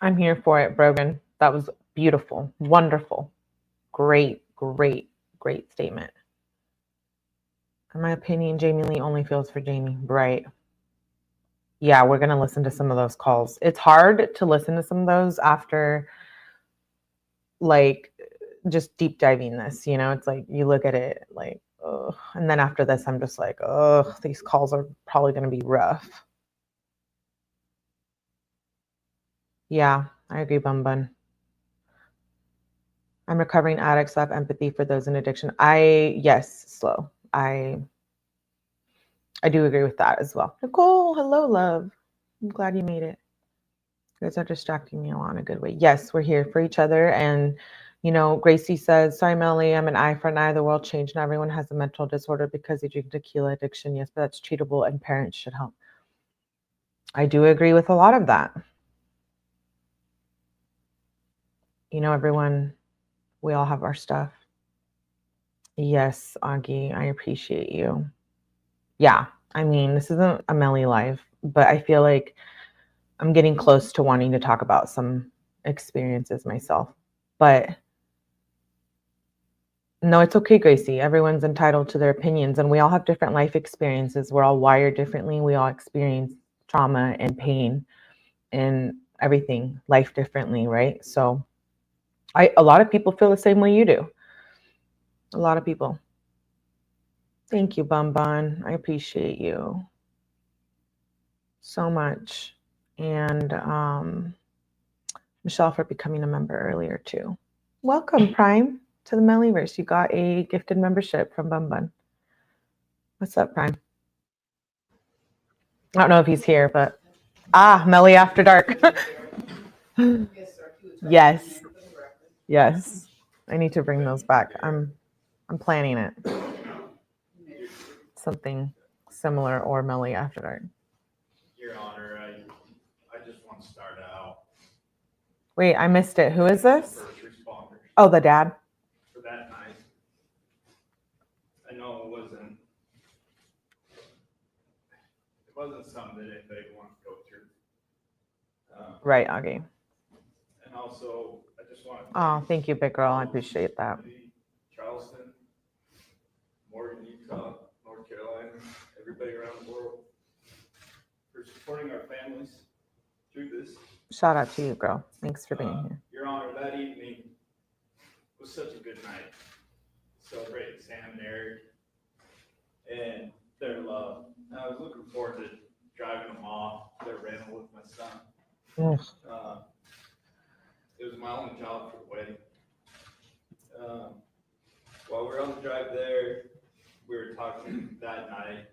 I'm here for it, Brogan. That was beautiful, wonderful, great, great, great statement. In my opinion, Jamie Lee only feels for Jamie. Right. Yeah, we're going to listen to some of those calls. It's hard to listen to some of those after, like, just deep diving this, you know? It's like, you look at it like, ugh. And then after this, I'm just like, ugh, these calls are probably going to be rough. Yeah, I agree, Bun Bun. I'm recovering addict, so I have empathy for those in addiction. Yes, Slow. I do agree with that as well. Nicole, hello, love. I'm glad you made it. You guys are distracting me a lot in a good way. Yes, we're here for each other. And, you know, Gracie says, sorry, Melanie, I'm an eye for an eye. The world changed. Not everyone has a mental disorder because they drink tequila addiction. Yes, but that's treatable and parents should help. I do agree with a lot of that. You know, everyone, we all have our stuff. Yes, Augie, I appreciate you. Yeah, I mean, this isn't a Melly live, but I feel like I'm getting close to wanting to talk about some experiences myself. But no, it's okay, Gracie. Everyone's entitled to their opinions, and we all have different life experiences. We're all wired differently. We all experience trauma and pain. And everything, life differently, right? So a lot of people feel the same way you do. A lot of people. Thank you, Bun Bun. I appreciate you so much. And Michelle for becoming a member earlier too. Welcome, Prime, to the Mellyverse. You got a gifted membership from Bun Bun. What's up, Prime? I don't know if he's here, but Melly After Dark. Yes. Yes. I need to bring those back. I'm planning it. Something similar or Melly After Dark. Your Honor, I just want to start out. Wait, I missed it. Who is this? First responders Oh, the dad. for that night. I know it wasn't something that anybody wants to go through. Right, Augie. And also, I just want to Oh, thank you, big girl. I appreciate that. Charleston, Morgan, Utah, North Carolina, everybody around the world for supporting our families through this. Shout out to you, girl. Thanks for being here. Your Honor, that evening was such a good night. Celebrating Sam and Aric and their love. And I was looking forward to driving them off their rental with my son. It was my only job for the wedding. While we were on the drive there, we were talking that night.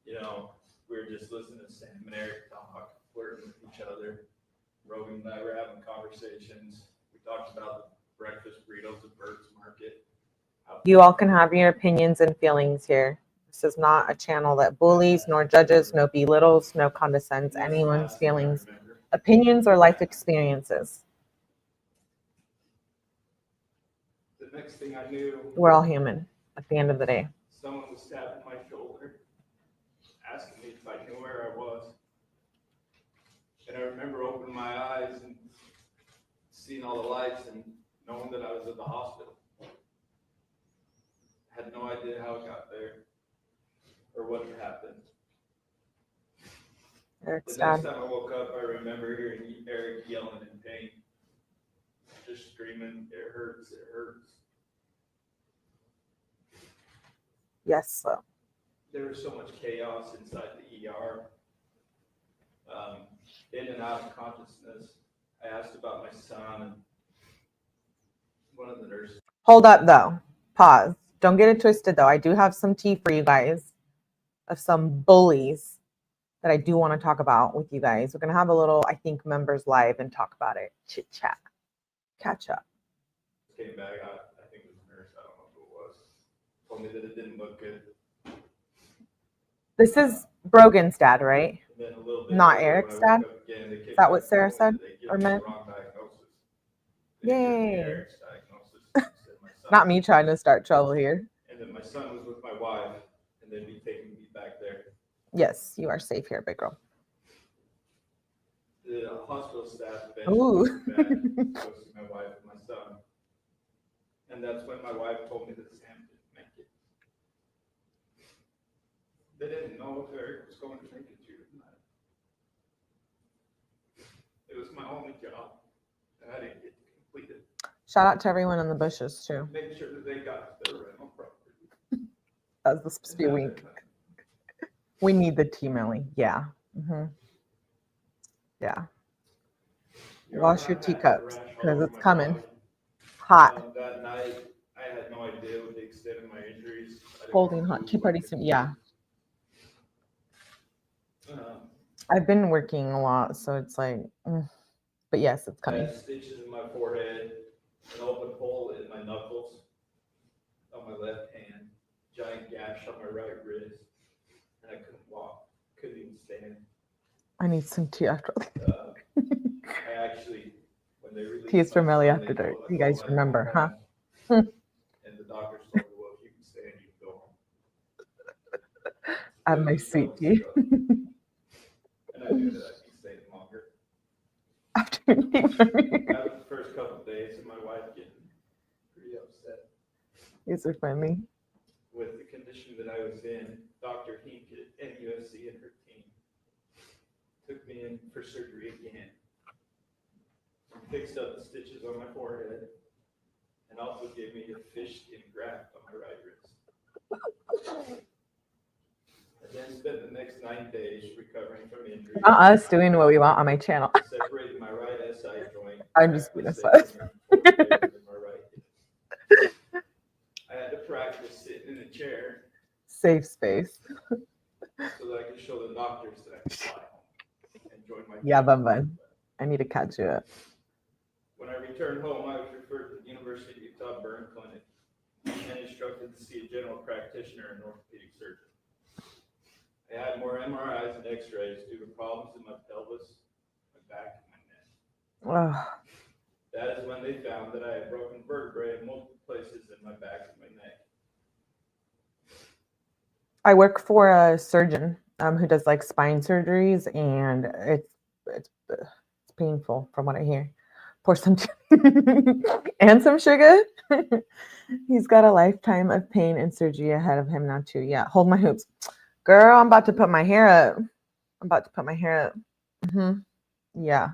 You know, we were just listening to Sam and Aric talk, flirting with each other. Rogan and I were having conversations. We talked about the breakfast burritos at Bert's Market. You all can have your opinions and feelings here. This is not a channel that bullies, nor judges, no belittles, no condescends anyone's feelings, opinions, or life experiences. The next thing I knew, We're all human at the end of the day. someone was tapping my shoulder, asking me if I knew where I was. And I remember opening my eyes and seeing all the lights and knowing that I was at the hospital. I had no idea how it got there or what had happened. Eric's The next dad. time I woke up, I remember hearing Aric yelling in pain, just screaming, "It hurts, it hurts." Yes, so. There was so much chaos inside the ER. In and out of consciousness. I asked about my son, and one of the nurses. Hold up, though. Pause. Don't get it twisted, though. I do have some tea for you guys of some bullies that I do want to talk about with you guys. We're going to have a little, I think, members live and talk about it. Chit chat. Catch up. Came back, I think it was a nurse, I don't know who it was, told me that it didn't look good. This is Brogan's dad, right? And then a little bit Not later, Eric's when I woke dad? up again, they came Is that what back Sarah and told me said they gave or me the meant? wrong diagnosis. They gave me Yay. Eric's diagnosis instead of my son. Not me trying to start trouble here. And then my son was with my wife, and they'd be taking me back there. Yes, you are safe here, big girl. The hospital staff eventually Ooh. took me back to go see my wife and my son. And that's when my wife told me that Sam didn't make it. They didn't know if Aric was going to make it through the night. It was my only job, and I didn't get to complete it. Shout out to everyone in the bushes, too. Make sure that they got their rental property. That was supposed to be a wink. We need the tea, Millie. Yeah. Yeah. Wash your teacups, because it's coming. Hot. That night, I had no idea what the extent of my injuries. I didn't Holding know hot who tea I party could soon. do. Yeah. I've been working a lot, so it's like, but yes, it's I coming. had stitches in my forehead, an open hole in my knuckles, on my left hand, giant gash on my right wrist, and I couldn't walk, couldn't even stand. I need some tea after. I actually, when they released Tea is from my Ellie son, after they dark. told- You I told guys them I could remember, go huh? home. And the doctors told me, well, if you can stand, you can go home. I have It my was a sweet tough tea. struggle. And I knew that I'd be staying longer. After tea. That was the first couple of days of my wife getting pretty upset These are funny. with the condition that I was in. Dr. Hink at NUSC and her team took me in for surgery again. fixed up the stitches on my forehead, and also gave me a fish skin graft on my right wrist. I then spent the next 9 days recovering from injuries. Not us doing what we want on my channel. Separated my right SI joint. I'm just cracked being my a sacrum sus. and 4 fibers in my right hip. I had to practice sitting in a chair Safe space. so that I could show the doctors that I could fly home and join my Yeah, family. Bun. I need to catch you up. When I returned home, I was referred to the University of Utah Burn Clinic and instructed to see a general practitioner and orthopedic surgeon. I had more MRIs and X-rays due to problems in my pelvis, my back, and my neck. Ugh. That is when they found that I had broken vertebrae in multiple places in my back and my neck. I work for a surgeon who does like spine surgeries, and it's painful from what I hear. Pour some and some sugar. He's got a lifetime of pain and surgery ahead of him now too. Yeah, hold my hoops, girl. I'm about to put my hair up. Yeah.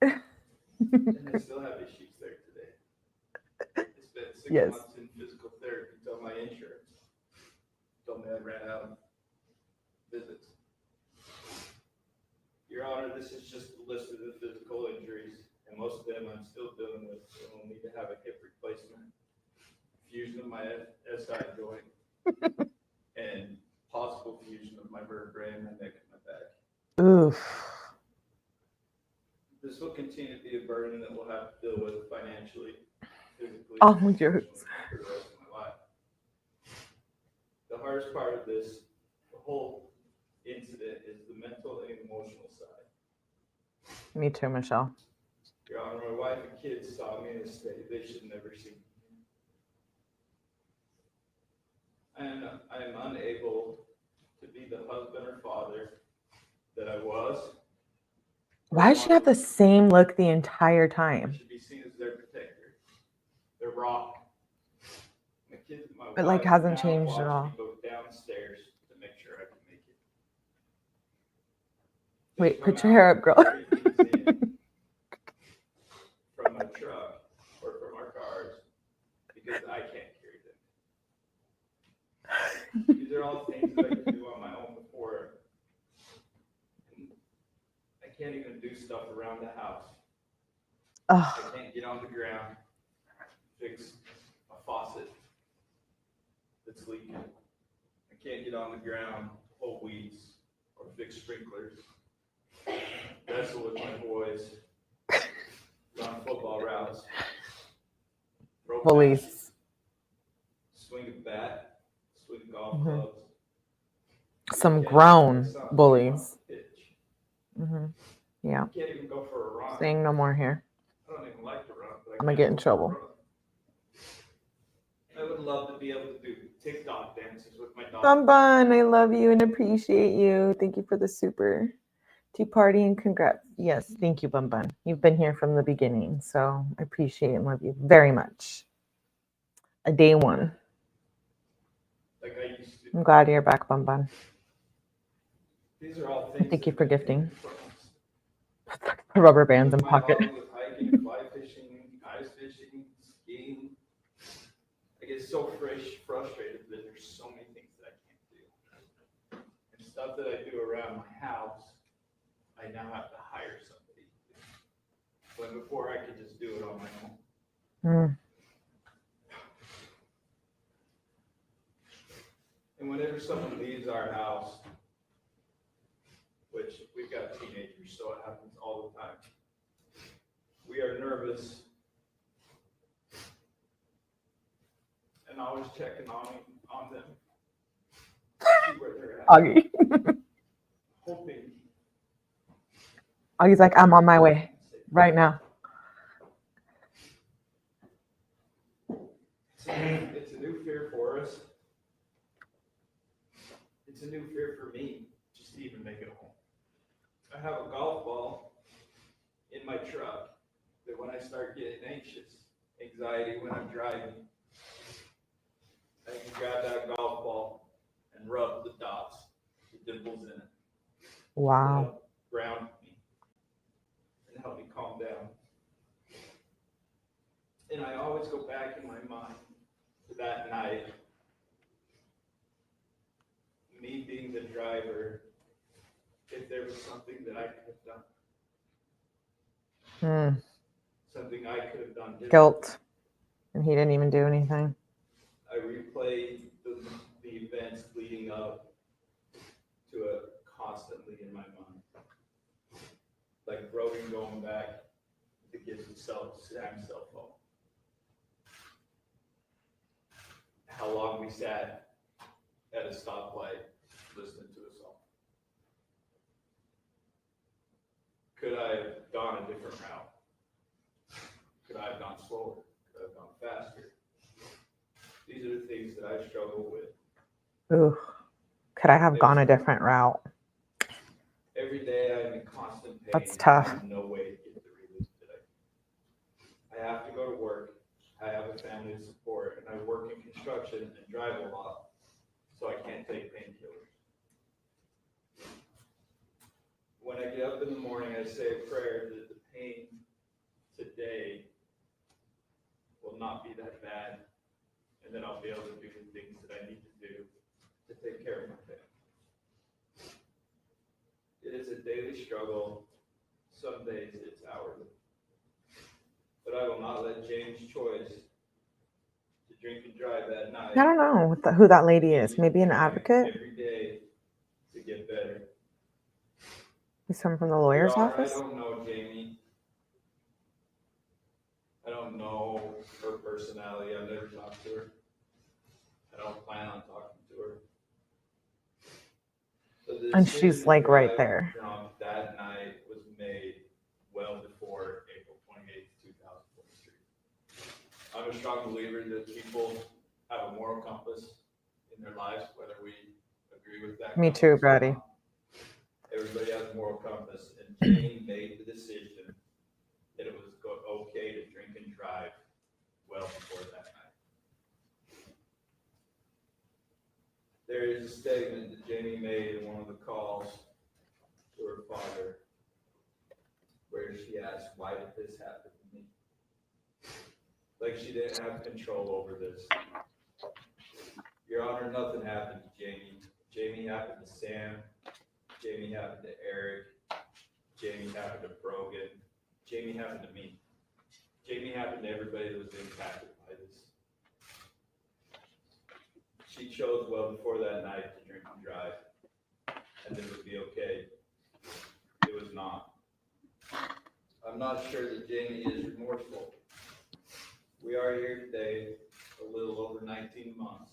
And I still have issues there today. I spent 6 Yes. months in physical therapy until my insurance told me I ran out of visits. Your Honor, this is just a list of the physical injuries, and most of them I'm still dealing with. I will need to have a hip replacement, fusion of my SI joint, and possible fusion of my vertebrae in my neck and my back. Oof. This will continue to be a burden that we'll have to deal with financially, physically, Oh, and yours. emotionally for the rest of my life. The hardest part of this, the whole incident, is the mental and emotional side. Me too, Michelle. Your Honor, my wife and kids saw me in a state they should never see me. And I am unable to be the husband or father that I was. Why does she have the same look the entire I time? should be seen as their protector, their rock. My kids, my It like wife hasn't now changed watch at all. me go downstairs to make sure I can make it. They Wait, come put your hair up, girl. out and carry things in from my truck or from our cars because I can't carry them. These are all things that I can do on my own before. And I can't even do stuff around the house. Ugh. I can't get on the ground, fix a faucet that's leaking. I can't get on the ground, pull weeds, or fix sprinklers. Wrestle with my boys, run football routes, throw Bullies. passes, swing a bat, swing golf Mhm. clubs. Some Can't grown fix something bullies. on the pitch. Yeah. Can't even go for a run. Saying no more here. I don't even like to run, but I I'm gonna can't get in go for a trouble. run. I would love to be able to do TikTok dances with my dog. Bun Bun, I love you and appreciate you. Thank you for the super tea party and congrats. Yes, thank you, Bun Bun. You've been here from the beginning, so I appreciate and love you very much. A day one. Like I used to. I'm glad you're back, Bun Bun. These are all things. Thank you that for make me gifting. friends. Rubber bands in My pocket. hobby with hiking, fly fishing, ice fishing, skiing. I get so frustrated that there's so many things that I can't do. And stuff that I do around my house, I now have to hire somebody to do. When before I could just do it on my own. Mm. And whenever someone leaves our house, which we've got teenagers, so it happens all the time, we are nervous and always checking on them, see where they're at, Augie. hoping. Augie's like, I'm on my way right now. It's a new fear for us. It's a new fear for me, just to even make it home. I have a golf ball in my truck that when I start getting anxious, anxiety when I'm driving, I can grab that golf ball and rub the dots, the dimples in it. Wow. It'll ground me. to help me calm down. And I always go back in my mind to that night, me being the driver, if there was something that I could have done, something I could have done differently. Guilt. And he didn't even do anything. I replayed the events leading up to it constantly in my mind. Like Rogan going back to get Sam's cell phone. How long we sat at a stoplight listening to a song. Could I have gone a different route? Could I have gone slower? Could I have gone faster? These are the things that I struggle with. Ooh, could I have gone a different route? Every day I'm in constant pain. That's tough. I have no way to get the relief today. I have to go to work. I have a family to support, and I work in construction and drive a lot, so I can't take painkillers. When I get up in the morning, I say a prayer that the pain today will not be that bad, and then I'll be able to do the things that I need to do to take care of my family. It is a daily struggle. Some days it's hourly. But I will not let James' choice to drink and drive at night. I don't know who that lady is. Maybe an advocate? Every day to get better. He's someone from the lawyer's Your Honor, office? I don't know Jamie. I don't know her personality. I've never talked to her. I don't plan on talking to her. So the And decision she's like to right drive there. drunk that night was made well before April 28th, 2023. I'm a strong believer that people have a moral compass in their lives, whether we agree with that. Me too, compass or Brady. not. Everybody has a moral compass, and Jamie made the decision that it was okay to drink and drive well before that night. There is a statement that Jamie made in one of the calls to her father where she asked, "Why did this happen to me?" Like she didn't have control over this. Your Honor, nothing happened to Jamie. Jamie happened to Sam. Jamie happened to Aric. Jamie happened to Brogan. Jamie happened to me. Jamie happened to everybody that was impacted by this. She chose well before that night to drink and drive, and it would be okay. It was not. I'm not sure that Jamie is remorseful. We are here today, a little over 19 months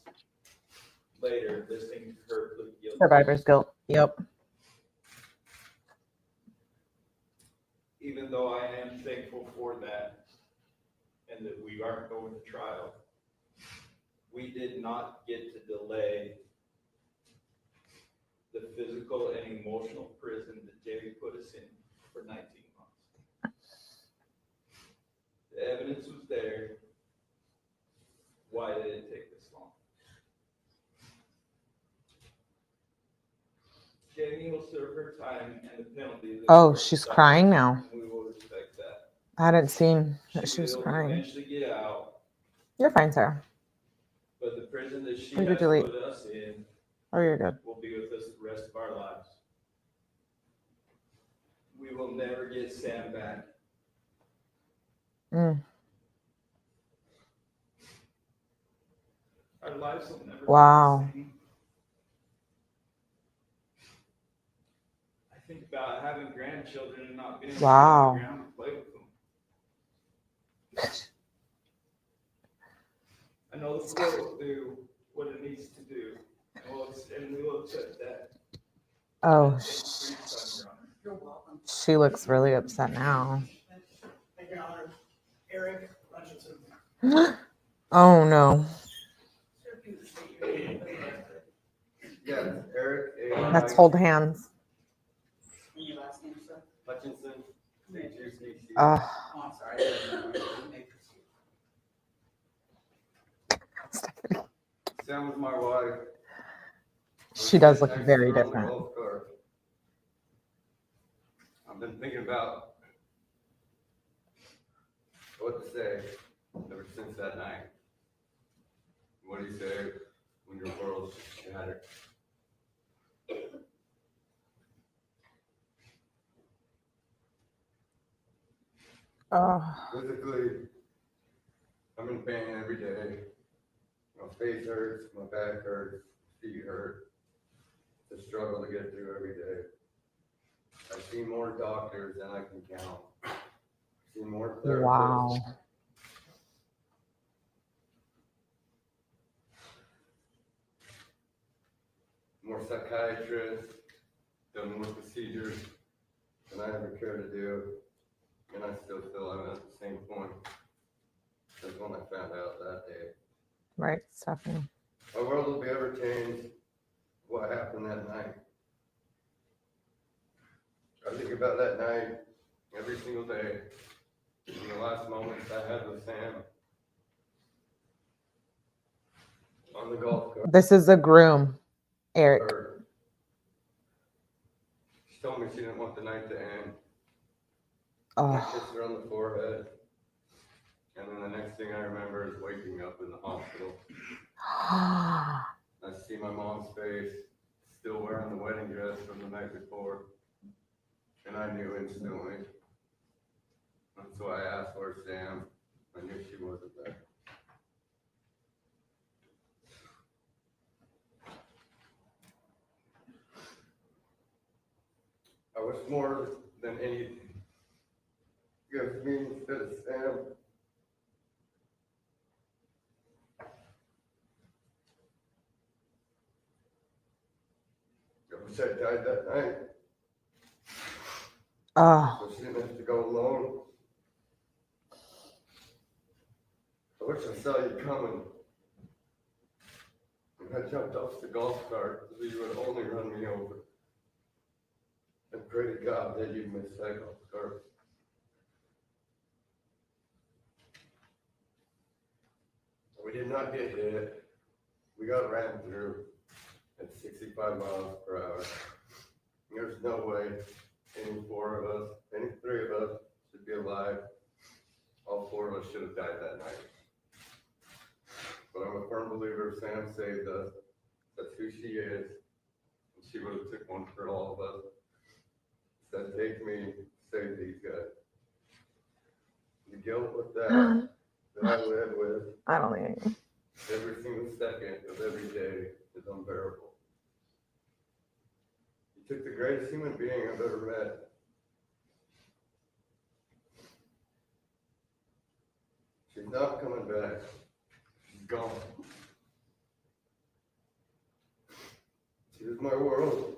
later, listening to her plead guilty. Survivor's guilt. Yep. Even though I am thankful for that, and that we aren't going to trial, we did not get to delay the physical and emotional prison that Jamie put us in for 19 months. The evidence was there. Why did it take this long? Jamie will serve her time and the penalty. Oh, she's crying now. We will respect that. I hadn't seen that she was will crying. eventually get out, You're fine, Sarah. but the prison that she Or did has you leave? put us in Oh, you're good. will be with us the rest of our lives. We will never get Sam back. Mm. Our lives will never Wow. be the same. I think about having grandchildren and not being able Wow. to get around and play with them. I know the court will do what it needs to do, and we will accept that. Oh, Thank you for your time, Your Honor. You're welcome. she looks really upset now. Thank you, Your Honor. Aric Hutchinson. Oh, no. Yeah, Aric. Let's hold hands. And your last name, sir? Hutchinson. H-U-C-C. Uh, Oh, I'm sorry. I didn't know. You may proceed. Sam was my wife. she does look Actually, very on the different. golf cart. I've been thinking about what to say ever since that night. What do you say when your world's shattered? Physically, I'm in pain every day. My face hurts, my back hurts, feet hurt. It's a struggle to get through every day. I've seen more doctors than I can count. I've seen more therapists. Wow. More psychiatrists, done more procedures than I ever care to do. And I still feel I'm at the same point as when I found out that day. Right, Stephanie. My world will be ever changed. What happened that night? I think about that night every single day. In the last moments I had with Sam on the golf cart. This is a groom, Aric. She told me she didn't want the night to end. I kissed her on the forehead. And then the next thing I remember is waking up in the hospital. I see my mom's face, still wearing the wedding dress from the night before. And I knew instantly. And so I asked where's Sam. I knew she wasn't there. I wish more than anything gives me instead of Sam. I wish I died that night. So she didn't have to go alone. I wish I saw you coming. And I jumped off the golf cart so you would only run me over. And pray to God that you'd miss that golf cart. We did not get hit. We got ran through at 65 miles per hour. There's no way any four of us, any three of us should be alive. All four of us should have died that night. But I'm a firm believer Sam saved us. That's who she is. And she would have took one for all of us. Said, take me, save these guys. The guilt with that I live with. I don't think. Every single second of every day is unbearable. You took the greatest human being I've ever met. She's not coming back. She's gone. She was my world.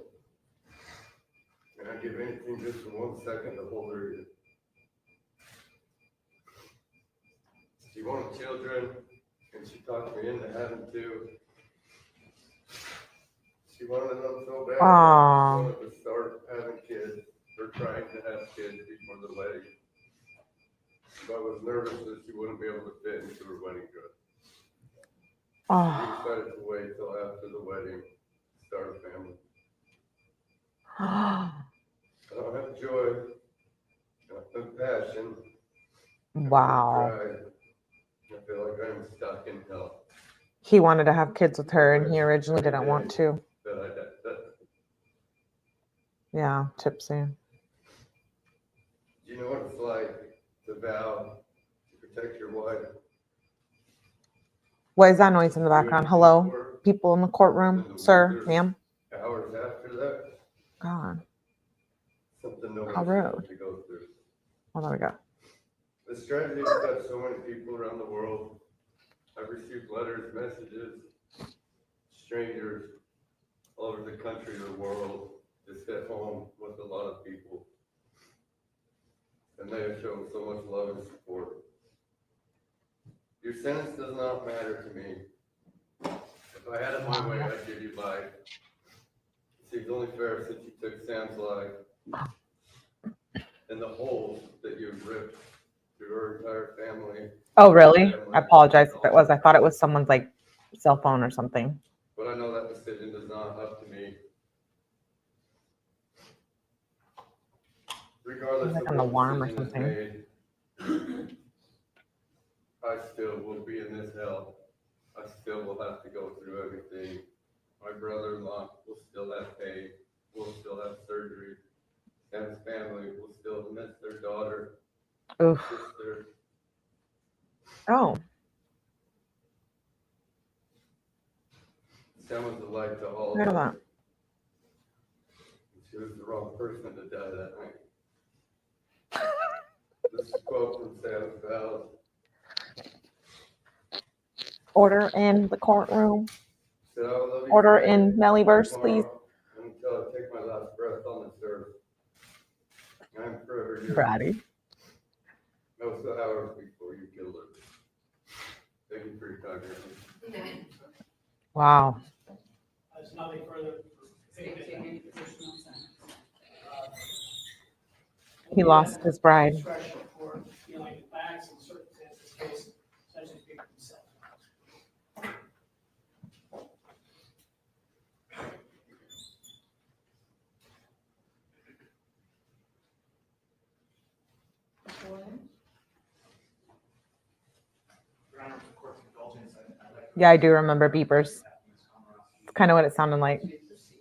And I'd give anything just for 1 second to hold her again. She wanted children, and she talked me into having two. She wanted them so bad. She wanted to start having kids, or trying to have kids before the wedding. But I was nervous that she wouldn't be able to fit into her wedding dress. We decided to wait till after the wedding to start a family. I don't have joy. I don't have passion. Wow. I feel like I'm stuck in hell. He wanted to have kids with her, and he originally didn't want to. Yeah, tipsy. Do you know what it's like to vow to protect your wife? What is that noise in the background? Hello? People in the courtroom? Sir, ma'am? Hours after that? God. Something no How one rude. should to go through. Oh, there we go. This tragedy has touched so many people around the world. I've received letters, messages, strangers all over the country or the world, just at home with a lot of people. And they have shown so much love and support. Your sentence does not matter to me. If I had it my way, I'd give you life. It seems only fair since you took Sam's life and the holes that you've ripped through her entire family. Oh, really? I apologize if it was. I thought it was someone's like cell phone or something. But I know that decision is not up to me. Regardless Like of an what alarm or decision is something. made, I still will be in this hell. I still will have to go through everything. My brother-in-law will still have pain, will still have surgery. Sam's family will still miss their daughter, Oof. sister. Oh, Sam was a light to all heard of of us. that. She was the wrong person to die that night. This is a quote from Sam's vows. Order in the courtroom. Said, I will love you Order today, in 𝗟Eᗟe, please. tomorrow, until I take my last breath on this earth. I am forever yours. Bratty. No so hours before you killed her. Thank you for your time, Aaron. Wow. There's nothing further. State take any position on sentence. He lost his bride. Discretion for dealing with facts and circumstances, case, such as people themselves. Your Honor, with the court's indulgence, I'd like to- Yeah, I do remember beepers. It's kind of what it sounded like. May proceed.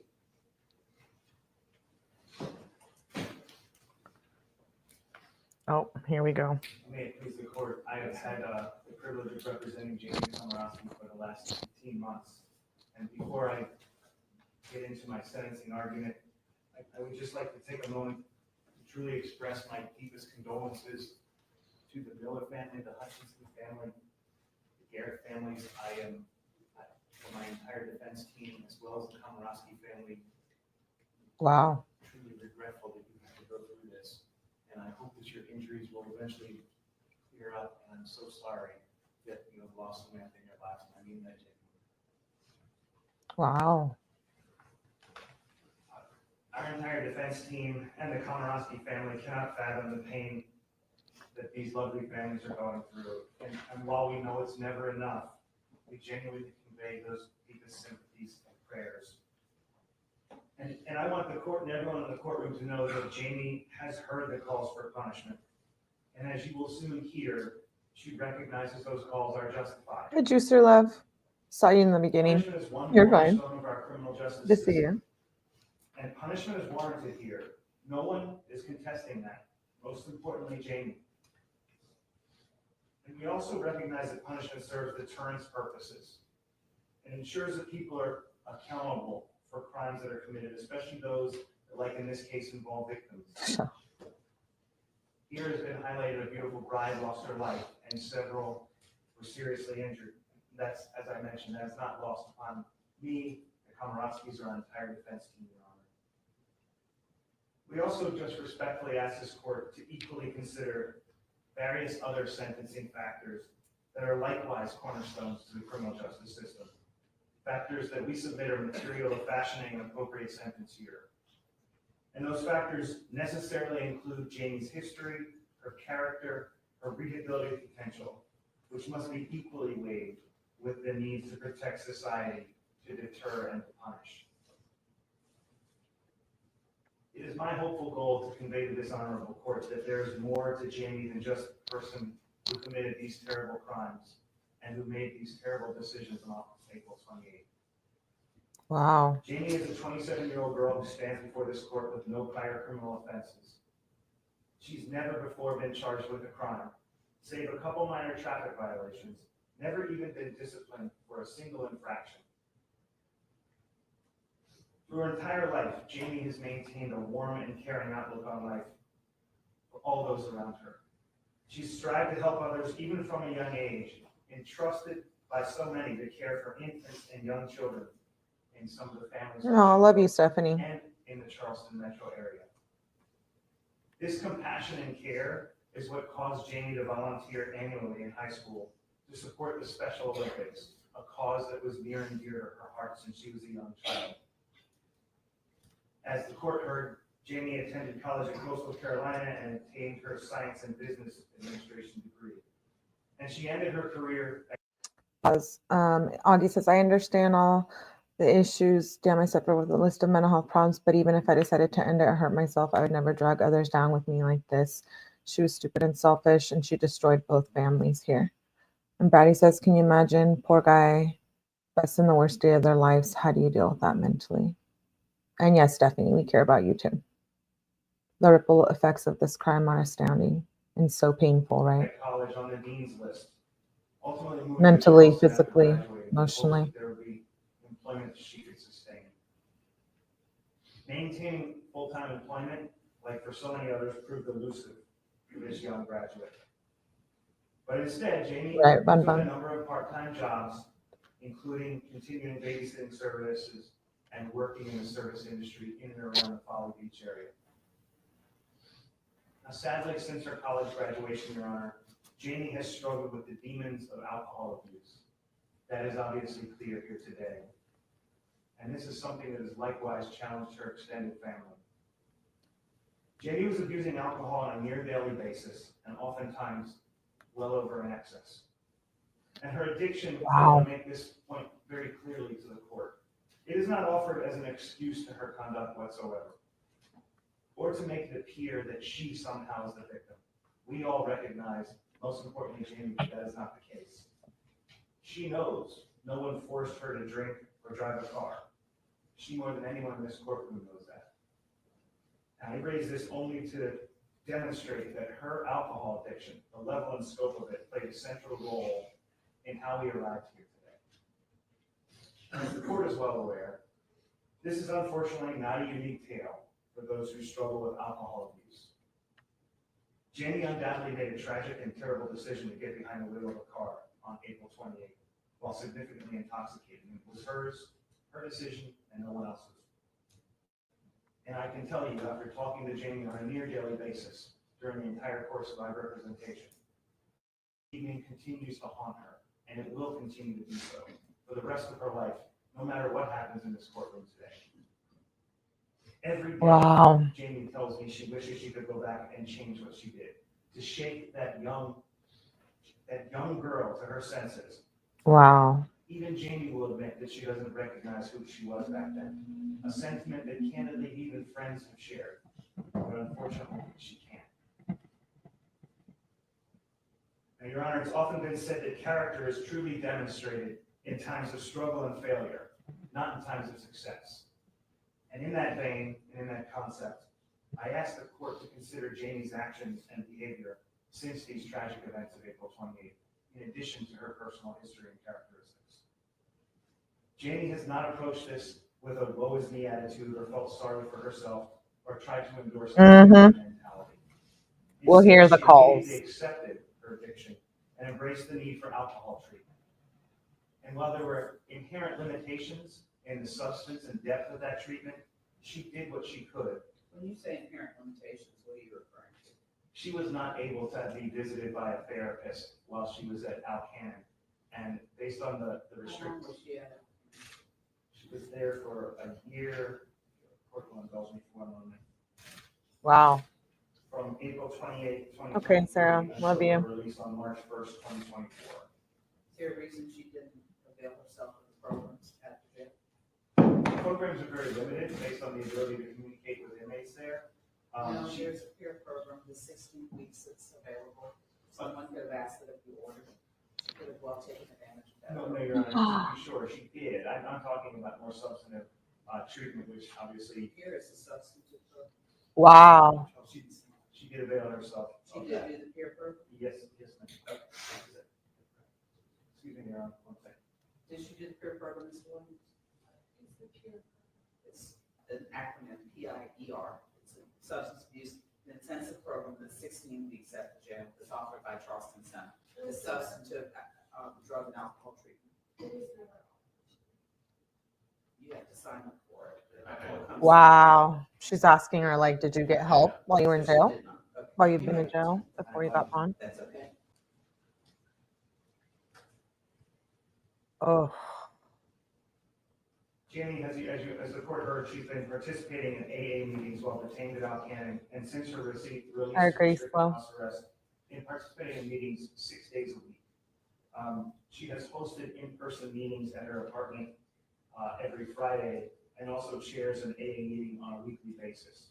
Oh, here we go. May it please the court, I have had the privilege of representing Jamie Komoroski for the last 18 months. And before I get into my sentencing argument, I would just like to take a moment to truly express my deepest condolences to the Miller family, the Hutchinson family, the Garrett families. I am, for my entire defense team, as well as the Komoroski family, Wow. truly regretful that you have to go through this. And I hope that your injuries will eventually clear up. And I'm so sorry that you have lost Samantha in your lives. And I mean that genuinely. Wow. Our entire defense team and the Komoroski family cannot fathom the pain that these lovely families are going through. And while we know it's never enough, we genuinely convey those deepest sympathies and prayers. And I want the court and everyone in the courtroom to know that Jamie has heard the calls for punishment. And as you will soon hear, she recognizes those calls are justified. Hey, Juicer Love. Saw you in the beginning. Punishment is one You're fine. cornerstone of our criminal justice Good to see system. you. And punishment is warranted here. No one is contesting that. Most importantly, Jamie. And we also recognize that punishment serves deterrence purposes. It ensures that people are accountable for crimes that are committed, especially those that, like in this case, involve victims. Sure. Here has been highlighted a beautiful bride lost her life and several were seriously injured. That's, as I mentioned, that's not lost upon me, the Komoroskis, or our entire defense team, Your Honor. We also just respectfully ask this court to equally consider various other sentencing factors that are likewise cornerstones to the criminal justice system. Factors that we submit are material to fashioning an appropriate sentence here. And those factors necessarily include Jamie's history, her character, her rehabilitative potential, which must be equally weighed with the need to protect society, to deter and to punish. It is my hopeful goal to convey to this honorable court that there is more to Jamie than just the person who committed these terrible crimes and who made these terrible decisions on April 28th. Wow. Jamie is a 27-year-old girl who stands before this court with no prior criminal offenses. She's never before been charged with a crime, save a couple minor traffic violations, never even been disciplined for a single infraction. Through her entire life, Jamie has maintained a warm and caring outlook on life for all those around her. She's strived to help others even from a young age, entrusted by so many to care for infants and young children in some of the families. Oh, I love you, Stephanie. And in the Charleston metro area. This compassion and care is what caused Jamie to volunteer annually in high school to support the Special Olympics, a cause that was near and dear to her heart since she was a young child. As the court heard, Jamie attended college in Coastal Carolina and obtained her Science and Business Administration degree. And she ended her career. Augie says, I understand all the issues. Damn, I suffer with a list of mental health problems, but even if I decided to end it or hurt myself, I would never drag others down with me like this. She was stupid and selfish, and she destroyed both families here. And Batty says, can you imagine, poor guy, best in the worst day of their lives. How do you deal with that mentally? And yes, Stephanie, we care about you too. The ripple effects of this crime are astounding and so painful, right? At college on the dean's list. Ultimately moving to Mentally, Charleston after physically, graduating, emotionally. hoping There would be employment she could sustain. Maintaining full-time employment, like for so many others, proved elusive for this young graduate. But instead, Jamie Right, took bun a bun. number of part-time jobs, including continuing babysitting services and working in the service industry in and around the Folly Beach area. Now, sadly, since her college graduation, Your Honor, Jamie has struggled with the demons of alcohol abuse. That is obviously clear here today. And this is something that has likewise challenged her extended family. Jamie was abusing alcohol on a near daily basis, and oftentimes well over in excess. And her addiction, I want to make this point very clearly to the court. It is not offered as an excuse to her conduct whatsoever, or to make it appear that she somehow is the victim. We all recognize, most importantly, Jamie, that is not the case. She knows no one forced her to drink or drive a car. She, more than anyone in this courtroom, knows that. And I raise this only to demonstrate that her alcohol addiction, the level and scope of it, played a central role in how we arrived here today. And as the court is well aware, this is unfortunately not a unique tale for those who struggle with alcohol abuse. Jamie undoubtedly made a tragic and terrible decision to get behind the wheel of a car on April 28th while significantly intoxicated. It was hers, her decision, and no one else's. And I can tell you, after talking to Jamie on a near daily basis during the entire course of my representation, the evening continues to haunt her, and it will continue to do so for the rest of her life, no matter what happens in this courtroom today. Every day, Jamie tells me she wishes she could go back and change what she did, to shake that young girl to her senses. Wow. Even Jamie will admit that she doesn't recognize who she was back then. A sentiment that candidly even friends have shared, but unfortunately she can't. Now, Your Honor, it's often been said that character is truly demonstrated in times of struggle and failure, not in times of success. And in that vein, and in that concept, I ask the court to consider Jamie's actions and behavior since these tragic events of April 28th, in addition to her personal history and characteristics. Jamie has not approached this with a woe is me attitude or felt sorry for herself or tried to endorse a mentality. We'll hear the Instead, calls. She immediately accepted her addiction and embraced the need for alcohol treatment. And while there were inherent limitations in the substance and depth of that treatment, she did what she could. When you say inherent limitations, what are you referring to? She was not able to be visited by a therapist while she was at 𝗟𝗃. And based on the restrictions, she was there for a year. Court will indulge me for 1 moment. Wow. From April 28th, 2023. Okay, Sarah, love you. Released on March 1st, 2024. Is there a reason she didn't avail herself of the programs at the jail? The programs are very limited based on the ability to communicate with inmates there. No, there's a peer program, the 16 weeks that's available. Someone could have asked it if you ordered. She could have well taken advantage of that. No, Your Honor, to be sure, she did. I'm talking about more substantive treatment, which obviously. Here is the substantive program. Wow. She did avail herself. She did do the peer program? Yes, ma'am. Okay. Excuse me, Your Honor, 1 second. Did she do the peer program as well? It's an acronym, PIER. It's a substance abuse intensive program that's 16 weeks at the jail. It's offered by Charleston Center. It's substantive drug and alcohol treatment. You have to sign up for it. Wow. She's asking her, like, did you get help while you were in jail? While you've been in jail before you got bond? That's okay. Oh. Jamie, as the court heard, she's been participating in AA meetings while detained at 𝗟𝗃, and since her release from restricted house arrest, in participating in meetings 6 days a week. She has hosted in-person meetings at her apartment every Friday, and also chairs an AA meeting on a weekly basis.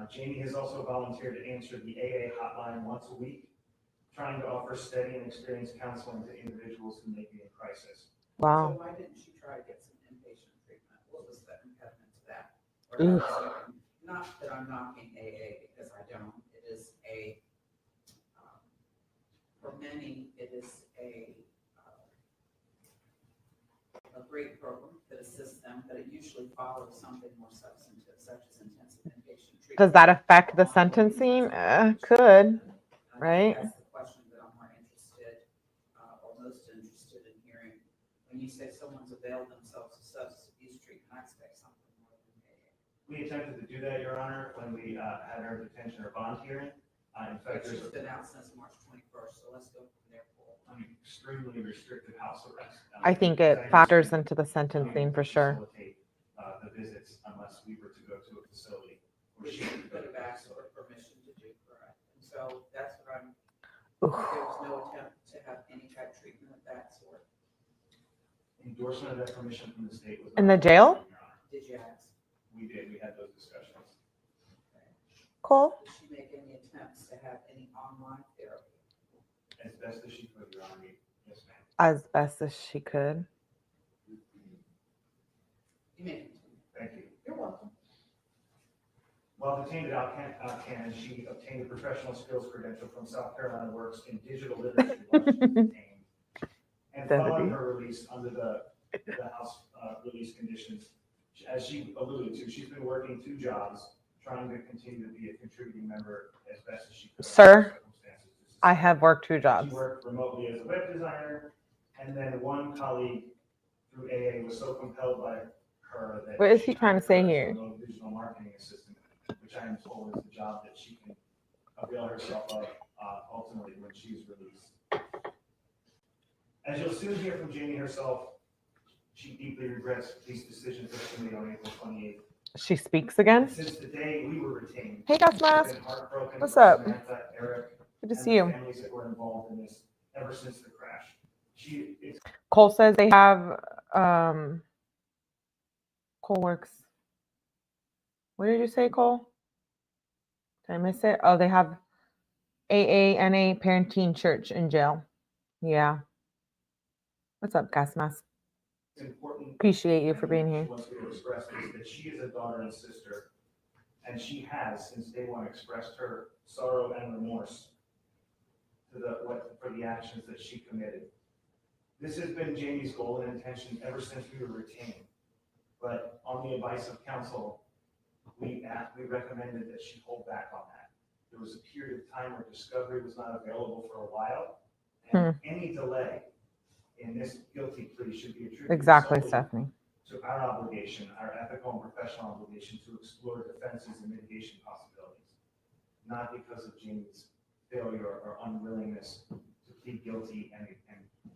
Jamie has also volunteered to answer the AA hotline once a week, trying to offer steady and experienced counseling to individuals who may be in crisis. Wow. So why didn't she try to get some inpatient treatment? What was the impediment to that? Or Oof. not that I'm knocking AA, because I don't. It is for many, it is a great program that assists them, but it usually follows something more substantive, such as intensive inpatient treatment. Does that affect the sentencing? Could, I think right? that's the question that I'm more interested, or most interested in hearing. When you say someone's availed themselves of substance abuse treatment, I expect something more than AA. We attempted to do that, Your Honor, when we had our detention or bond hearing. In fact, But there's she's been out since March 21st, so let's go from there forward. an extremely restricted house arrest. I think it factors into the sentencing for sure. Facilitate the visits unless we were to go to a facility. where Which she you could go could to have the asked for facility. permission to do, correct? And so that's what I'm, Oof. there was no attempt to have any type of treatment of that sort. Endorsement of that permission from the state was. In not the jail? Your Honor. Did you ask? We did, we had those discussions. Cole? Did she make any attempts to have any online therapy? As best as she could, Your Honor. Yes, ma'am. As best as she could. You may continue. Thank you. You're welcome. While detained at Alcan, she obtained a professional skills credential from South Carolina Works in digital literacy while she was detained. And following her release under the House release conditions, as she alluded to, she's been working 2 jobs, trying to continue to be a contributing member as best as she could. Sir, I have worked 2 jobs. She worked remotely as a web designer, and then one colleague through AA was so compelled by her that. What is he she trying to say hired her here? as a digital marketing assistant, which I am told is the job that she can avail herself of ultimately when she is released. As you'll soon hear from Jamie herself, she deeply regrets these decisions that she made on April 28th. She speaks again. Since the day we were retained, Hey, Gus she's Mask. been heartbroken What's for up? Samantha, Aric, Good to and see the you. families that were involved in this ever since the crash. It's Cole says they have Cole works. What did you say, Cole? Did I miss it? Oh, they have AANA Parenting Church in jail. Yeah. What's up, Gas Mask? important. Appreciate you for being here. She wants me to express is that she is a daughter and sister, and she has since day one expressed her sorrow and remorse to for the actions that she committed. This has been Jamie's goal and intention ever since we were retained. But on the advice of counsel, we recommended that she hold back on that. There was a period of time where discovery was not available for a while, and any delay in this guilty plea should be attributed Exactly, solely Stephanie. to our obligation, our ethical and professional obligation to explore defenses and mitigation possibilities, not because of Jamie's failure or unwillingness to plead guilty and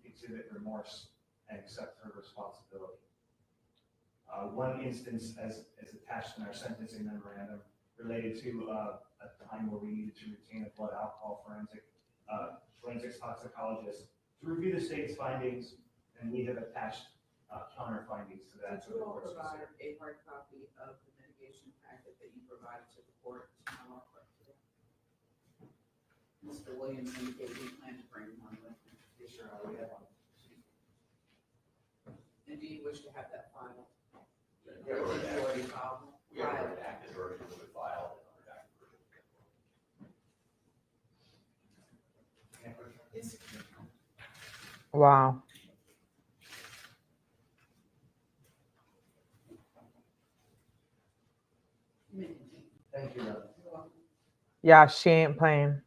exhibit remorse and accept her responsibility. One instance, as attached in our sentencing memorandum, related to a time where we needed to retain a blood alcohol forensics toxicologist to review the state's findings, and we have attached counter findings to that. Did you all provide a hard copy of the mitigation packet that you provided to the court to my law clerk today? Mr. Williams indicated he planned to bring one with him. Yes, sir, I already have one. And do you wish to have that filed? Yeah, Or did you already filed one? we have a redacted version of it filed and a redacted version. Yes. Wow. Thank you. Yeah, she ain't playing.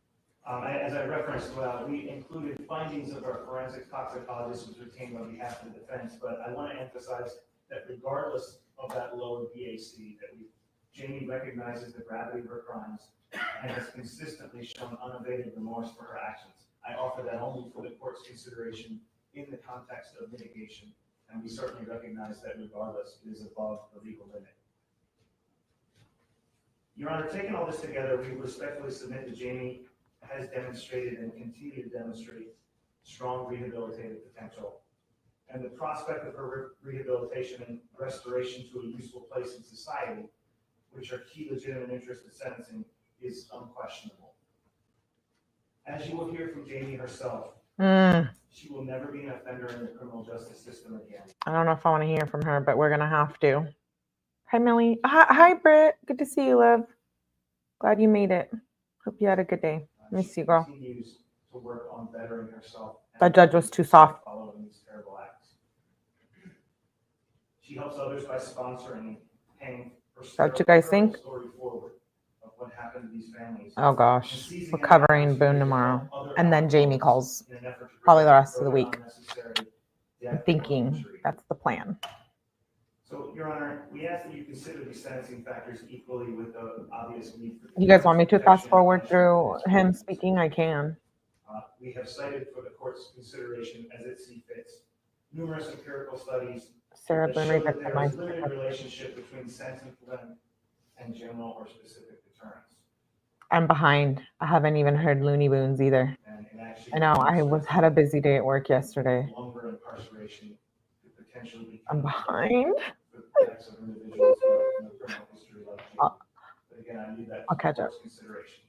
As I referenced, we included findings of our forensic toxicologist who was retained on behalf of the defense, but I want to emphasize that regardless of that lower BAC, Jamie recognizes the gravity of her crimes and has consistently shown unabated remorse for her actions. I offer that only for the court's consideration in the context of mitigation, and we certainly recognize that regardless, it is above the legal limit. Your Honor, taking all this together, we respectfully submit that Jamie has demonstrated and continue to demonstrate strong rehabilitative potential. And the prospect of her rehabilitation and restoration to a useful place in society, which are key legitimate interests in sentencing, is unquestionable. As you will hear from Jamie herself, Mm, she will never be an offender in the criminal justice system again. I don't know if I want to hear from her, but we're going to have to. Hi, Millie. Hi, Britt. Good to see you, love. Glad you made it. Hope you had a good day. Miss She you, girl. continues to work on bettering herself. That judge was too soft. Following these terrible acts. She helps others by sponsoring and paying for That what you guys her think? story forward of what happened to these families. Oh, gosh. We're covering Boone tomorrow. And then Jamie calls In an effort to probably the prevent rest of the further week. unnecessary I'm death or thinking injury. that's the plan. So, Your Honor, we ask that you consider these sentencing factors equally with the obvious need for. You guys want me to protection fast forward and through punishment him against speaking? I can. We have cited for the court's consideration as it sees fits numerous empirical studies Sarah that Boone, show read that that there is to my- limited relationship between sentence infliction and general or specific deterrence. I'm behind. I haven't even heard Looney Boons either. And it actually I know. Had a busy day at work yesterday. longer incarceration could potentially be. I'm behind. For the types of individuals who have no criminal history like Jamie. But again, I leave that I'll to catch the up. court's consideration.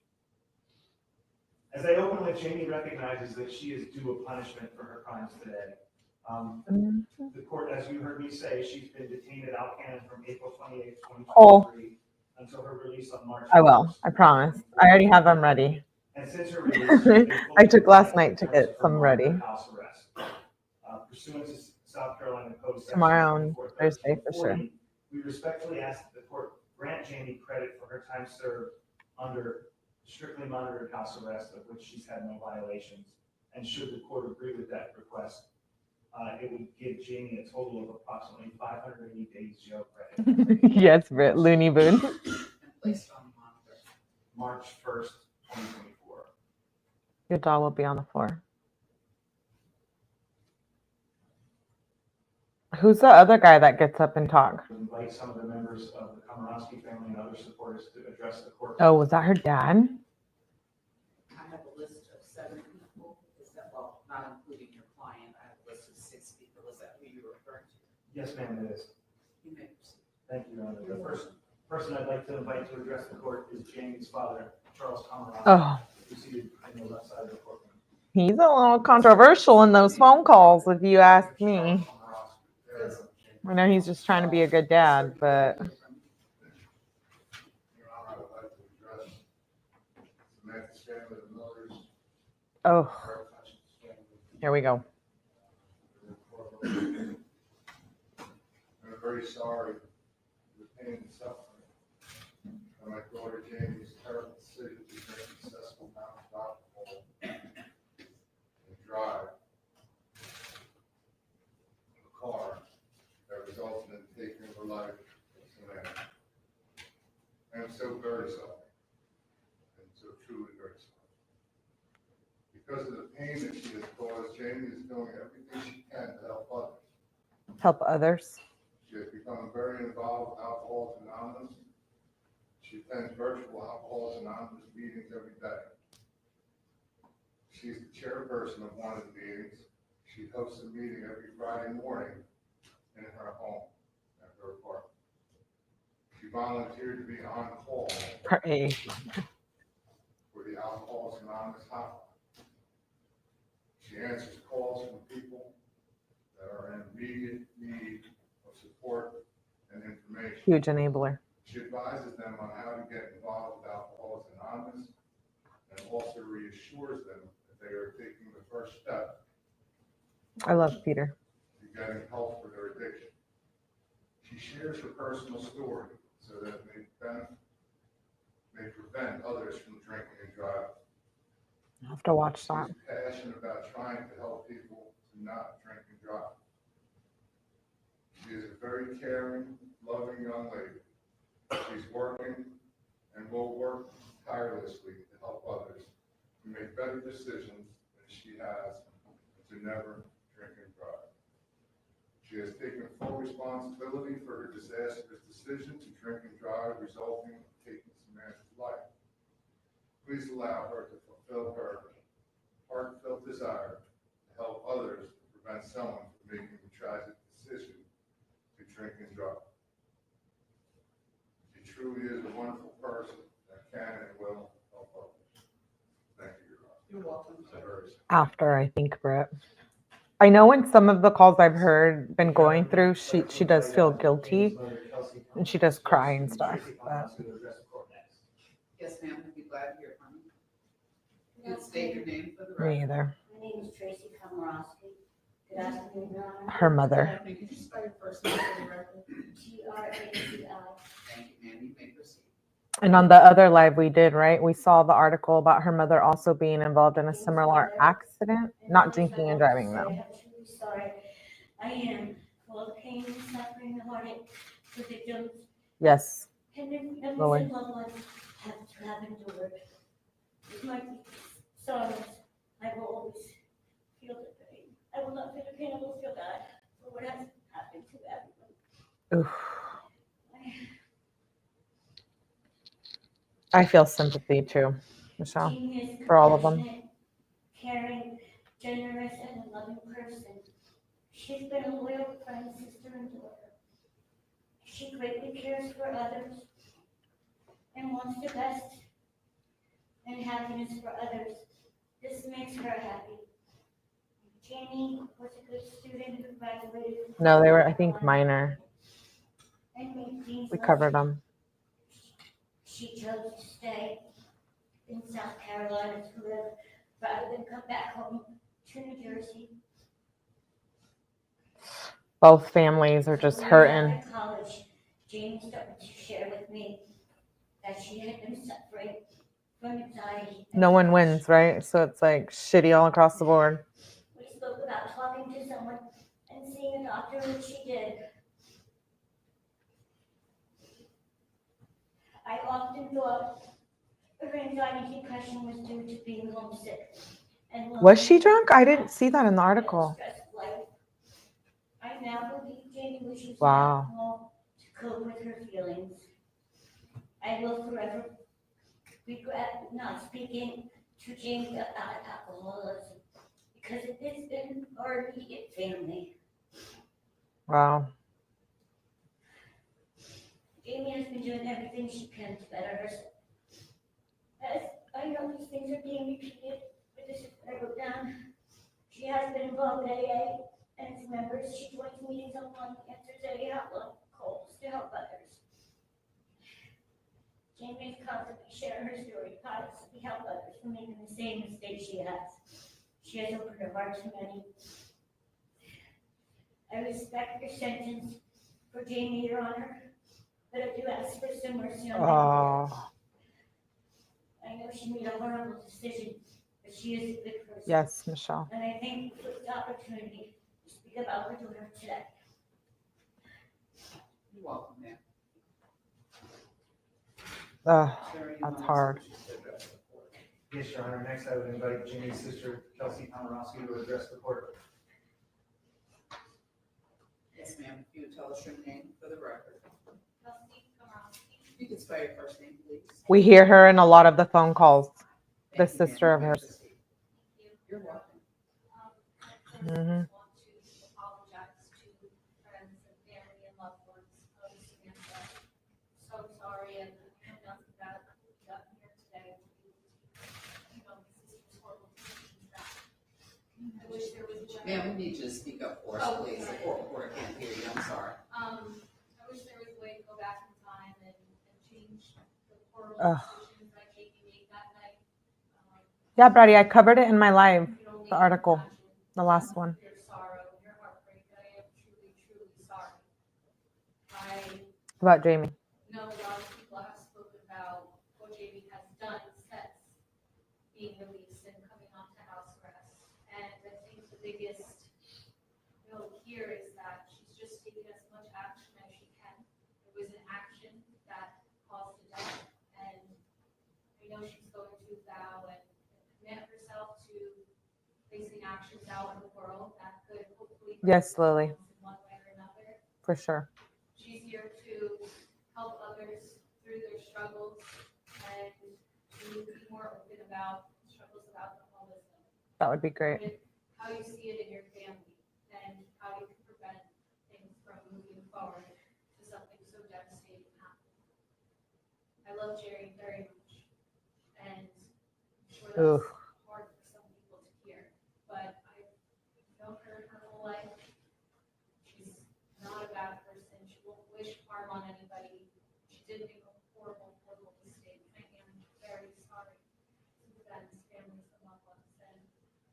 As I open with, Jamie recognizes that she is due a punishment for her crimes today. The court, as you heard me say, she's been detained at 𝗟 from April 28th, 2023 until her release on March 1st. I will. I promise. I already have them ready. And since her release, she's been fully I took last compliant night to in terms get of her some ready. monitored house arrest. Pursuant to South Carolina Code Section Tomorrow and 24, Thursday for 1340, sure. we respectfully ask that the court grant Jamie credit for her time served under strictly monitored house arrest, of which she's had no violations. And should the court agree with that request, it would give Jamie a total of approximately 580 days jail credit. Yes, Britt. Looney Boone. And placed on monitor. March 1st, 2024. Your doll will be on the floor. Who's the other guy that gets up and talk? Invite some of the members of the Komoroski family and other supporters to address the court. Oh, was that her dad? I have a list of 7 people, is that, well, not including your client, I have a list of 6 people, is that who you were referring to? Yes, ma'am, it is. You may proceed. Thank you, Your Honor. The first person I'd like to invite to address the court is Jamie's father, Charles Komoroski, Oh, who's seated on the left side of the courtroom. he's a little controversial in those phone calls, if you ask me. I know he's just trying to be a good dad, but Your Honor, I would like to address Samantha Miller's, oh, Aric Hutchinson's family. here we go. I'm very sorry for the pain and suffering of my daughter Jamie's terrible decision to drink excessive amount of alcohol and drive a car that resulted in taking her life as a man. I am so very sorry, and so truly very sorry. Because of the pain that she has caused, Jamie is doing everything she can to help others. Help others. She has become very involved with Alcoholics Anonymous. She attends virtual Alcoholics Anonymous meetings every day. She's the chairperson of one of the meetings. She hosts a meeting every Friday morning in her home at her apartment. She volunteered to be on call Pray. for the Alcoholics Anonymous hotline. She answers calls from people that are in immediate need of support and information. Huge enabler. She advises them on how to get involved with Alcoholics Anonymous and also reassures them that they are taking the first step I love Peter. to getting help for their addiction. She shares her personal story so that it may prevent others from drinking and driving. I'll have to watch that. She's passionate about trying to help people to not drink and drive. She is a very caring, loving young lady. She's working and will work tirelessly to help others to make better decisions than she has to never drink and drive. She has taken full responsibility for her disastrous decision to drink and drive, resulting in taking Samantha's life. Please allow her to fulfill her heartfelt desire to help others to prevent someone from making the tragic decision to drink and drive. She truly is a wonderful person that can and will help others. Thank you, Your Honor. You You're welcome. After, I think, Britt. I know in some of the calls I've heard been going through, she does feel guilty and she does cry and stuff. But Yes, ma'am, I'd be glad to hear from you. You can state your name for the record. me either. My name is Lee Komoroski. Good afternoon, Your Honor. Her mother. Could you spell your first name for the record? 𝗟𝗲PHI. Thank you, ma'am. You may proceed. And on the other live we did, right? We saw the article about her mother also being involved in a similar accident, not drinking and driving though. I'm truly sorry. I am full of pain and suffering, the heartache, the victims, Yes. and their families Lord. and loved ones have endured. With my sorrows, I will always feel the pain. I will not feel the pain, I will feel God for what has happened to everyone. Oof. I feel sympathy too, Michelle, Jean is for all of them. compassionate, caring, generous, and a loving person. She's been a loyal friend, sister, and daughter. She greatly cares for others and wants the best and happiness for others. This makes her happy. Jamie was a good student who graduated. No, they were, I think, minor. And made Jean's We life. covered them. She chose to stay in South Carolina to live rather than come back home to New Jersey. Both families are just When we were out hurting. of college, Jamie started to share with me that she had been suffering from anxiety. No one wins, right? So it's like shitty all across the board. We spoke about talking to someone and seeing a doctor, which she did. I often thought her anxiety and depression was due to being homesick. And Was she drunk? I didn't see that in the article. stressed life. I now believe Jamie wishes Wow. alcohol to cope with her feelings. I will forever regret not speaking to Jamie about alcoholism because it has been our immediate family. Wow. Jamie has been doing everything she can to better herself. As I know these things are being repeated, but this is what I wrote down. She has been involved with 𝗟EITG and its members. She joins meetings online, answers 𝗟EITG hotline calls to help others. Jamie is constantly sharing her story, constantly help others from making the same mistakes she has. She has opened her heart to many. I respect your sentence for Jamie, Your Honor, but I do ask for some mercy on my Oh, I know she made a horrible decision, but she is a good person. yes, Michelle. And I thank you for this opportunity to speak about her daughter today. You're welcome, ma'am. Ugh, Sir, you that's want hard. to address the court? Yes, Your Honor. Next, I would invite Jamie's sister, 𝗟𝗄𝗃 Komoroski, to address the court. Yes, ma'am. If you would tell us your name for the record. 𝗟𝗃 Komoroski. You can spell your first name, please. We hear her in a lot of the phone calls. Thank The you, ma'am. sister of You may hers. proceed. You're welcome. I Mhm. want to apologize to friends and family and loved ones of Samantha. So sorry, and I know nothing about it. We got here today. You know, this is horrible. I wish there was a Ma'am, we need you to speak up for us, Oh, please. The court can't hear you. I'm sorry. I wish there was a way to go back in time and change the horrible Ugh. decisions that Jamie made that night. Yeah, Brady, I covered it in my live, You can only the article, imagine the last one. Your sorrow, your heartbreak. I am truly, truly sorry. I About Jamie. know a lot of people have spoken about what Jamie has done since being released and coming onto house arrest. And I think the biggest note here is that she's just taken as much action as she can. It was an action that caused a death. And I know she's going to vow and commit herself to placing actions out in the world that could hopefully. Yes, Lily. In one way or another. For sure. She's here to help others through their struggles and to be more open about struggles about alcoholism. That would be great. And how you see it in your family and how you can prevent things from moving forward to something so devastating happening. I love Jerry very much, and I'm sure Oof. that's hard for did make a horrible, horrible mistake. I am very sorry to the Ben's families and loved ones. And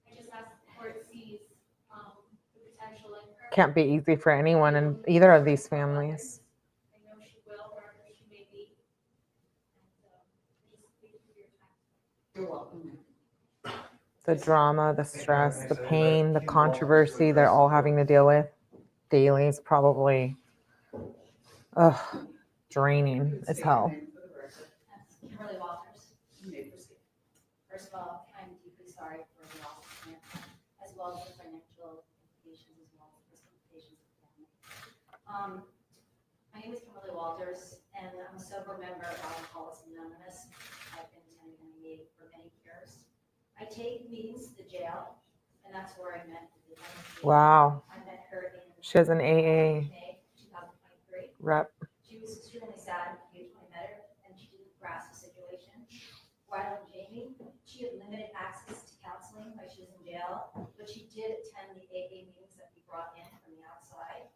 I just ask the court sees the potential in her. Can't be easy for anyone in either of these families. I know she will, wherever she may be. And just thank you for your time. You're welcome. The drama, the stress, the pain, the controversy they're all having to deal with daily is probably draining as hell. Kimberly Walters. You may proceed. First of all, I'm deeply sorry for the loss of Samantha, as well as the financial implications, as well as the personal implications of the family. My name is Kimberly Walters, and I'm a sober member of Alcoholics Anonymous. I've been attending 𝗟EITIG for many years. I take meetings to the jail, and that's where I met the Wow. I met her in She has an AA May 2023. rep. She was extremely sad and confused when I met her, and she didn't grasp the situation. While in Jamie, she had limited access to counseling while she was in jail, but she did attend the AA meetings that we brought in from the outside.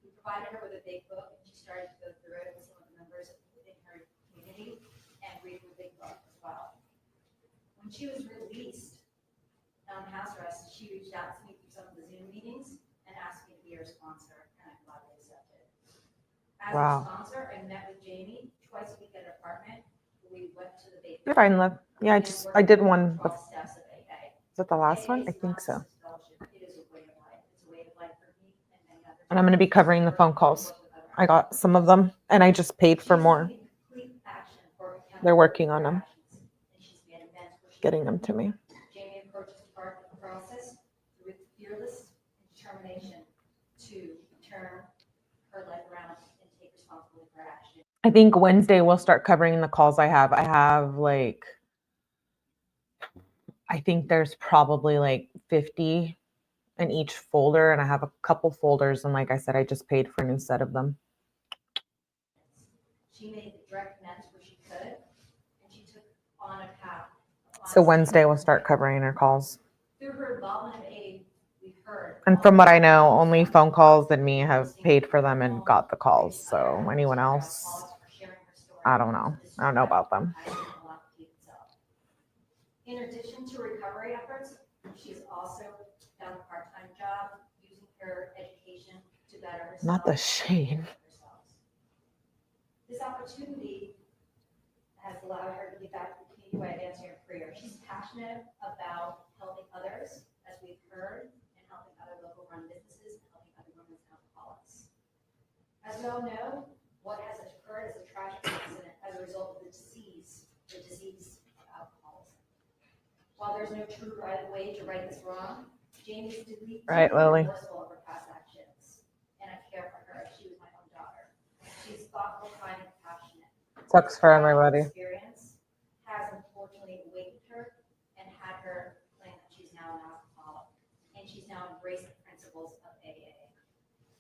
We provided her with a big book, and she started to go through it with some of the members within her community and read the big book as well. When she was released on house arrest, she reached out to me through some of the Zoom meetings and asked me to be her sponsor, and I gladly accepted. As Wow. a sponsor, I met with Jamie twice a week at her apartment. We went to the bake. You're fine, love. Yeah, I did one. 12 steps of AA. Is that the last one? AA I is think not so. just a fellowship, it is a way of life. It's a way of life for me and many others. And I'm going to be covering the phone calls. I got some of them, and I just paid for more. They're working on them, getting them to me. Jamie approaches part of the process with fearless determination to turn her life around and take responsibility for her action. I think Wednesday we'll start covering the calls I have. I think there's probably like 50 in each folder, and I have a couple folders. And like I said, I just paid for a new set of them. She made the direct amends where she could, and she took on a path. So Wednesday we'll start covering her calls. Through her involvement in AA, we've heard. And from what I know, only phone calls and me have paid for them and got the calls. So anyone else, I don't know. I don't know about them. In addition to recovery efforts, she's also done a part-time job using her education to better herself. Not the shade. This opportunity has allowed her to get back to the community by advancing her career. She's passionate about helping others, as we've heard, and helping other local run businesses and helping other women with alcoholics. As we all know, what has occurred is a tragic accident as a result of the disease of alcoholism. While there's no true right way to right this wrong, Jamie's deeply remorseful of her past actions, and I care for her. She was my own daughter. She's thoughtful, kind, and compassionate. Sucks for everybody. Experience has unfortunately awakened her and had her claim that she's now an alcoholic, and she's now embraced the principles of AA.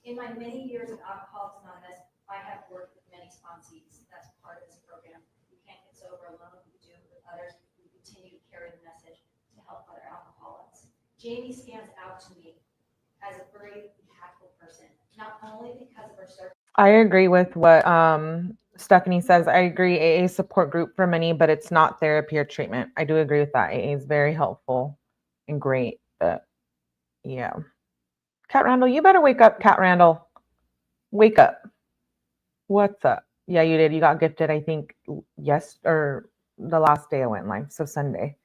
In my many years of Alcoholics Anonymous, I have worked with many sponsees. That's part of this program. We can't get sober alone. We do it with others. We continue to carry the message to help other alcoholics. Jamie stands out to me as a very impactful person, not only because of her service. I agree with what Stephanie says. I agree. AA support group for many, but it's not therapy or treatment. I do agree with that. AA is very helpful and great, but yeah. Cat Randall, you better wake up, Cat Randall. Wake up. What's up? Yeah, you did. You got gifted, I think, yes, or the last day I went live, so Sunday.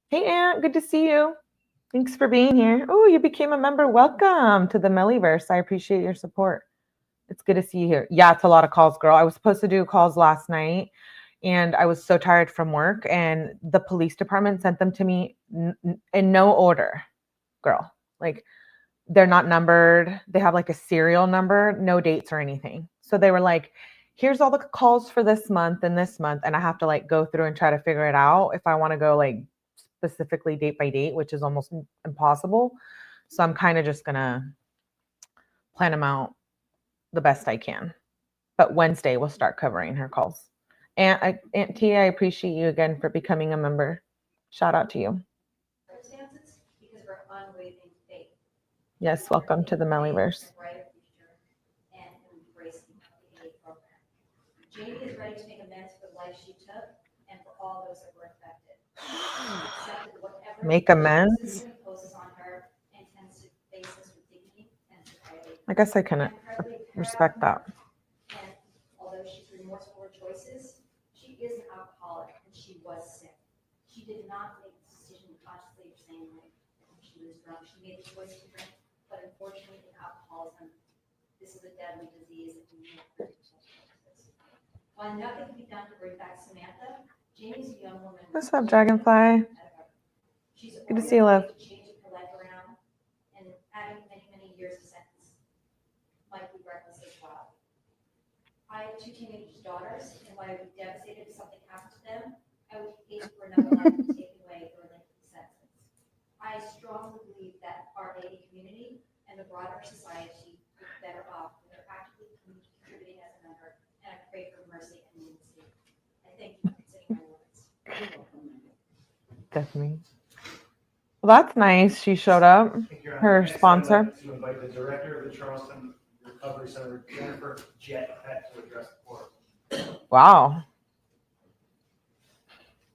Hey, Aunt, good to see you. Thanks for being here. Oh, you became a member. Welcome to the 𝗟EITIverse. I appreciate your support. It's good to see you here. Yeah, it's a lot of calls, girl. I was supposed to do calls last night, and I was so tired from work, and the police department sent them to me in no order, girl. Like, they're not numbered. They have like a serial number, no dates or anything. So they were like, here's all the calls for this month and this month. And I have to like go through and try to figure it out if I want to go like specifically date by date, which is almost impossible. So I'm kind of just going to plan them out the best I can. But Wednesday we'll start covering her calls. Aunt T, I appreciate you again for becoming a member. Shout out to you. Circumstances because of her unwavering faith. Yes, welcome to the 𝗟EITIverse. life she took and for all those that were affected. She accepted whatever Make amends. decision imposes on her and intends to face this with dignity and sobriety. I guess I can respect that. And although she's remorseful for her choices, she is an alcoholic and she was sick. She did not make the decision consciously or sanely. She was drunk. She made the choice to drink, but unfortunately, in alcoholism, this is a deadly disease that can be While nothing can be done to bring back Samantha, Jamie's a young woman. What's up, Dragonfly? She's Good to see you, love. changing her life around and adding many, many years to sentence. Might be reckless as well. I have 2 teenage daughters, and while I would be devastated if something happened to them, I would hate for another life to take away or lengthen the sentence. I strongly believe that our 𝗟EIᑎG community and the broader society is better off when they're actively contributing as a member, and I pray for mercy and leniency. I thank you for considering my words. Definitely. Well, that's nice. She showed up. Her Next, I'd sponsor. like to invite the director of the Charleston Recovery Center, Jennifer Jett, to address the board. Wow.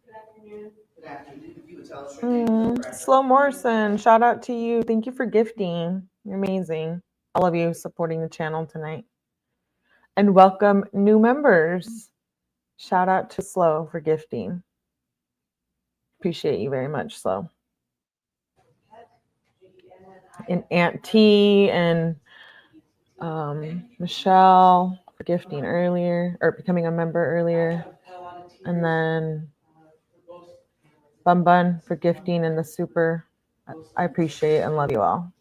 Good afternoon. Good afternoon. If you would tell us your name for the record. Slow Morrison, shout out to you. Thank you for gifting. You're amazing. All of you supporting the channel tonight. And welcome new members. Shout out to Slow for gifting. Appreciate you very much, Slow. And Aunt T and Michelle for gifting earlier, or becoming a member earlier. And then Bun Bun for gifting and the super. I appreciate and love you all.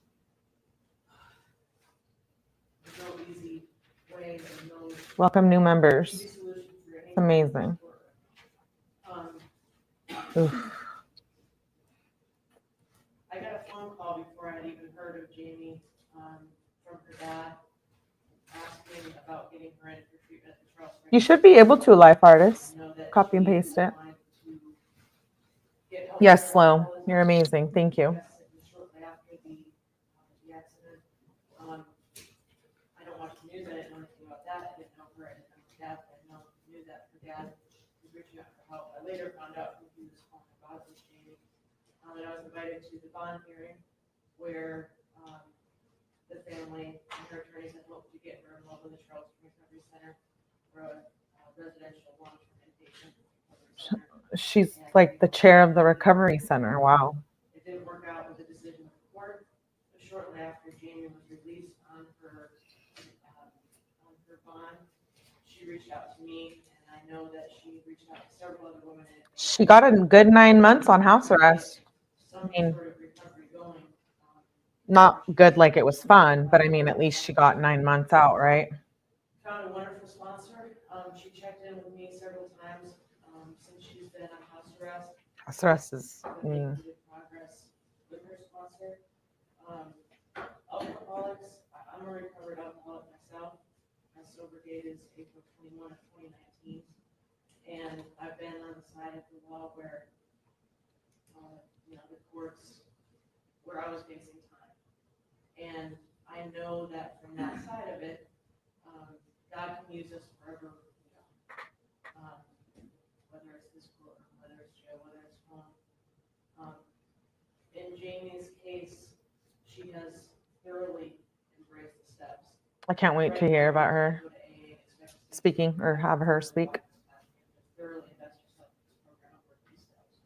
Welcome new members. It's amazing. Oof. I got a phone call before I had even heard of Jamie from her dad asking about getting her in for treatment at the Charles. You should be able to, life artist. Copy and paste it. Yes, Slow. You're amazing. Thank you. Shortly after the accident, I don't watch the news. I didn't know anything about that. I didn't know her. I didn't know her dad. I didn't know knew that her dad was reaching out for help. I later found out who he was calling about was Jamie. And I was invited to the bond hearing where the family and her attorneys had hoped to get her enrolled in the Charleston Recovery Center for a residential long-term inpatient recovery center. She's like the chair of the recovery center. Wow. It didn't work out with the decision of the court, but shortly after Jamie was released on her bond, she reached out to me, and I know that she reached out to several other women. She got a good 9 months on house arrest. I mean, not good like it was fun, but I mean, at least she got 9 months out, right? Found a wonderful sponsor. She checked in with me several times since she's been on house arrest. House arrest is. Progress with her sponsor. Alcoholics. I'm a recovered alcoholic myself. My sober date is April 21 of 2019, and I've been on the side of the law where, the courts, where I was facing time, and I know that from that side of it, God can use us wherever we go. Whether it's this court, whether it's jail, whether it's home. In Jamie's case, she has thoroughly embraced the steps. I can't wait to hear about her speaking or have her speak. Thoroughly invest yourself in this program over these steps.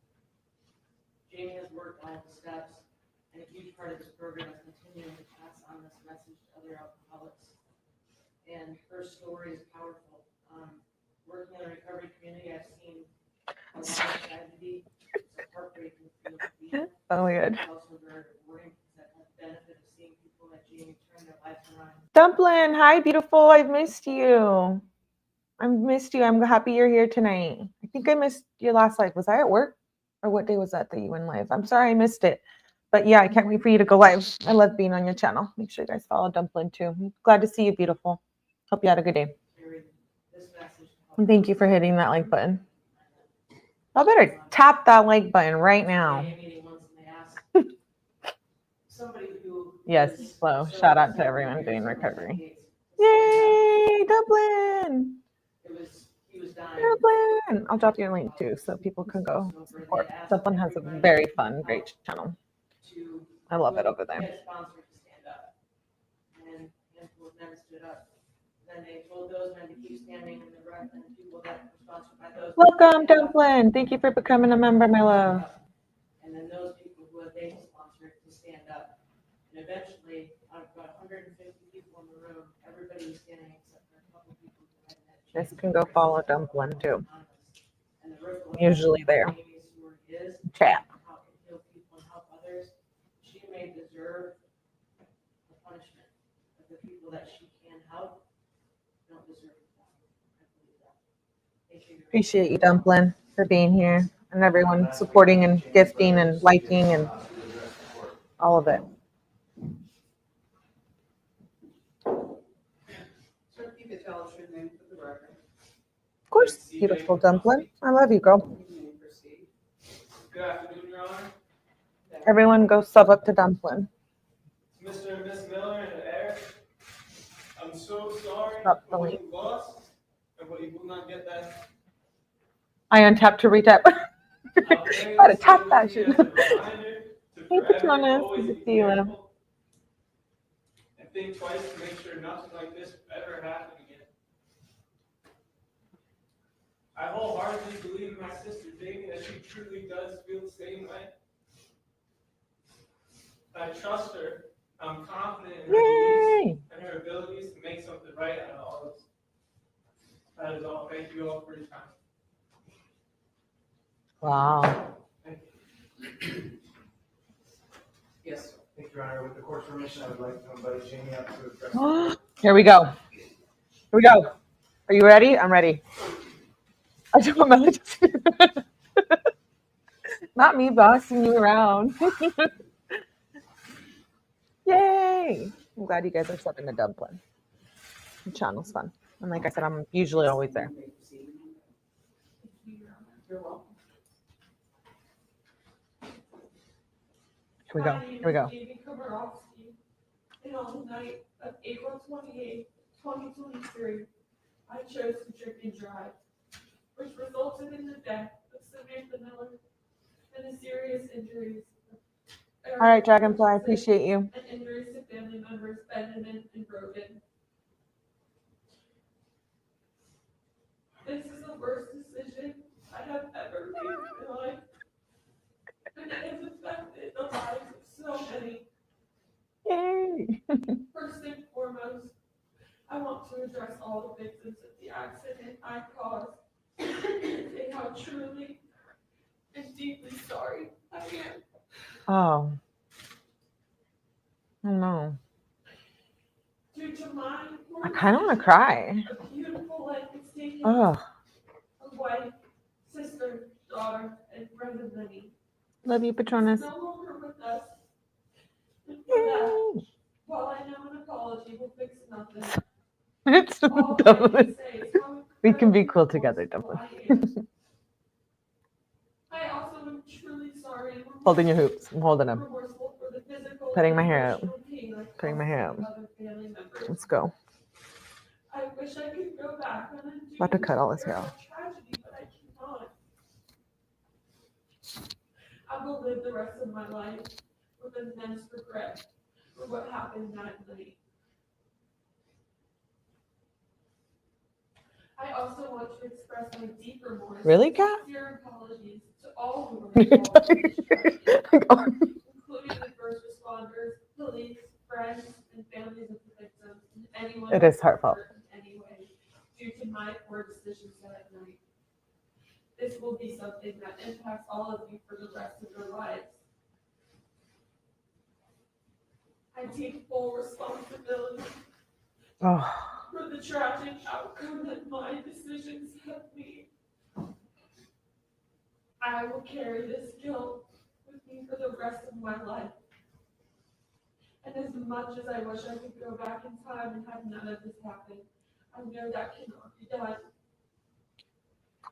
Jamie has worked all the steps, and a huge part of this program is continuing to pass on this message to other alcoholics. And her story is powerful. Working in the recovery community, I've seen a lot of tragedy. It's a heartbreaking field to be in. Oh my God. It's also very rewarding because I've had the benefit of seeing people like Jamie turn their lives around. Dumplin, hi, beautiful. I've missed you. I'm happy you're here tonight. I think I missed your last live. Was I at work? Or what day was that you went live? I'm sorry I missed it. But yeah, I can't wait for you to go live. I love being on your channel. Make sure you guys follow Dumplin too. I'm glad to see you, beautiful. Hope you had a good day. And thank you for hitting that like button. I better tap that like button right now. Yes, slow. Shout out to everyone doing recovery. Yay, Dublin! He was dying. Dublin. I'll drop you a link too so people can go support. Dublin has a very fun, great channel. I love it over there. Get a sponsor to stand up. And handful never stood up. Then they told those men to keep standing, and the rest and the people that were sponsored by those. Welcome, Dublin. Thank you for becoming a member, my love. And then those people who they sponsored to stand up. And eventually, out of about 150 people in the room, everybody was standing except for a couple people who had that. Guys can go follow Dublin too. And the ripple effect Usually of there. Amy's story is Chat. how it can heal people and help others. She may deserve the punishment of the people that she can help. Don't deserve it. I believe that. Thank you. Appreciate you, Dublin, for being here and everyone supporting and gifting and liking and all of it. Turkey Patel should name for the record. Of course, beautiful Dublin. I love you, girl. You may proceed. Good afternoon, Your Honor. Everyone go sub up to Dublin. Mr. and Miss Miller and Aric, I'm so sorry Drop the for what link. you lost and what you will not get that. I untapped to retap. Gotta tap that shit. Hey, Patronus. Good to see you, man. And think twice to make sure nothing like this ever happen again. I wholeheartedly believe in my sister Jamie that she truly does feel the same way. I trust her. I'm confident in her beliefs and her abilities to make something right out of all this. That is all. Thank you all for your time. Wow. Yes, sir. Thank you, Your Honor. With the court's permission, I would like to invite Jamie up to address. Here we go. Here we go. Are you ready? I'm ready. I don't remember. Not me bossing you around. Yay! I'm glad you guys are stepping to Dublin. The channel's fun. And like I said, I'm usually always there. You may proceed. You're welcome. Here we go. Here we go. Lee Komoroski, and on the night of April 28, 2023, I chose to drink and drive, which resulted in the death of Samantha Miller and the serious injuries. All right, Dragonfly, I appreciate you. And injuries to family members Benjamin and Brogan. This is the worst decision I have ever made in my life. And it has affected the lives of so many. Yay! First and foremost, I want to address all the victims of the accident I caused and say how truly and deeply sorry I am. Oh. Oh no. Due to my I kind of want to cry. a beautiful life is taken. Oh. A wife, sister, daughter, and friend of many. Love you, Patronus. No longer with us. And for that, Yay! while I know an apology will fix nothing, It's all I Dublin. can say is how We can be incredibly cool together, remorseful Dublin. I am. I also am truly sorry and Holding your hoops. I'm holding them. remorseful for the physical Putting my and hair up. emotional pain I Putting my hair caused up. other family members. Let's go. I wish I could go back and undo About to cut all this this hair off. tragedy, but I cannot. I will live the rest of my life with immense regret for what happened that night. I also want to express my deep remorse. Really, Kat? Sincere apologies to all who were involved in this tragedy, including the first responders, police, friends, and families of the victims, and anyone It is heartfelt. hurt in any way due to my poor decisions that night. This will be something that impacts all of you for the rest of your lives. I take full responsibility Oh. for the tragic outcome that my decisions have made. I will carry this guilt with me for the rest of my life. And as much as I wish I could go back in time and have none of this happen, I know that cannot be done.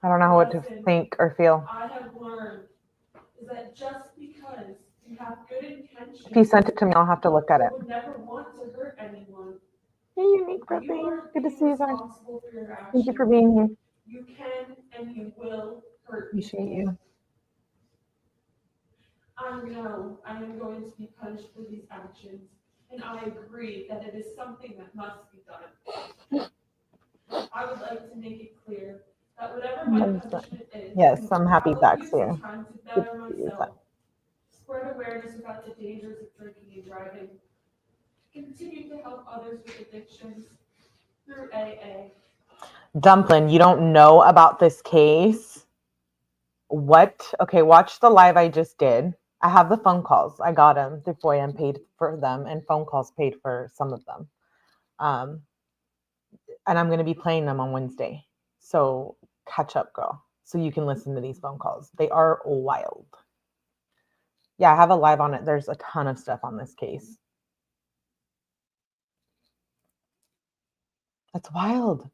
I don't know what to think or feel. I have learned is that just because you have good intentions, If you sent it to me, I'll have to look at it. you would never want to hurt anyone. Hey, unique birthday. You are Good to see you guys. responsible for your Thank you actions. for being here. You can and you will hurt Appreciate people. you. I know I am going to be punished for these actions, and I agree that it is something that must be done. I would like to make it clear that whatever my punishment is, Yes, I'm happy I will Zach's use here. this time to Good better to see you, myself, spread awareness about the dangers of drinking and driving, continue to help others with addictions through AA. Dumplin', you don't know about this case? What? Okay, watch the live I just did. I have the phone calls. I got them through FOIA and paid for them, and phone calls paid for some of them. And I'm going to be playing them on Wednesday. So catch up, girl, so you can listen to these phone calls. They are wild. Yeah, I have a live on it. There's a ton of stuff on this case. That's wild.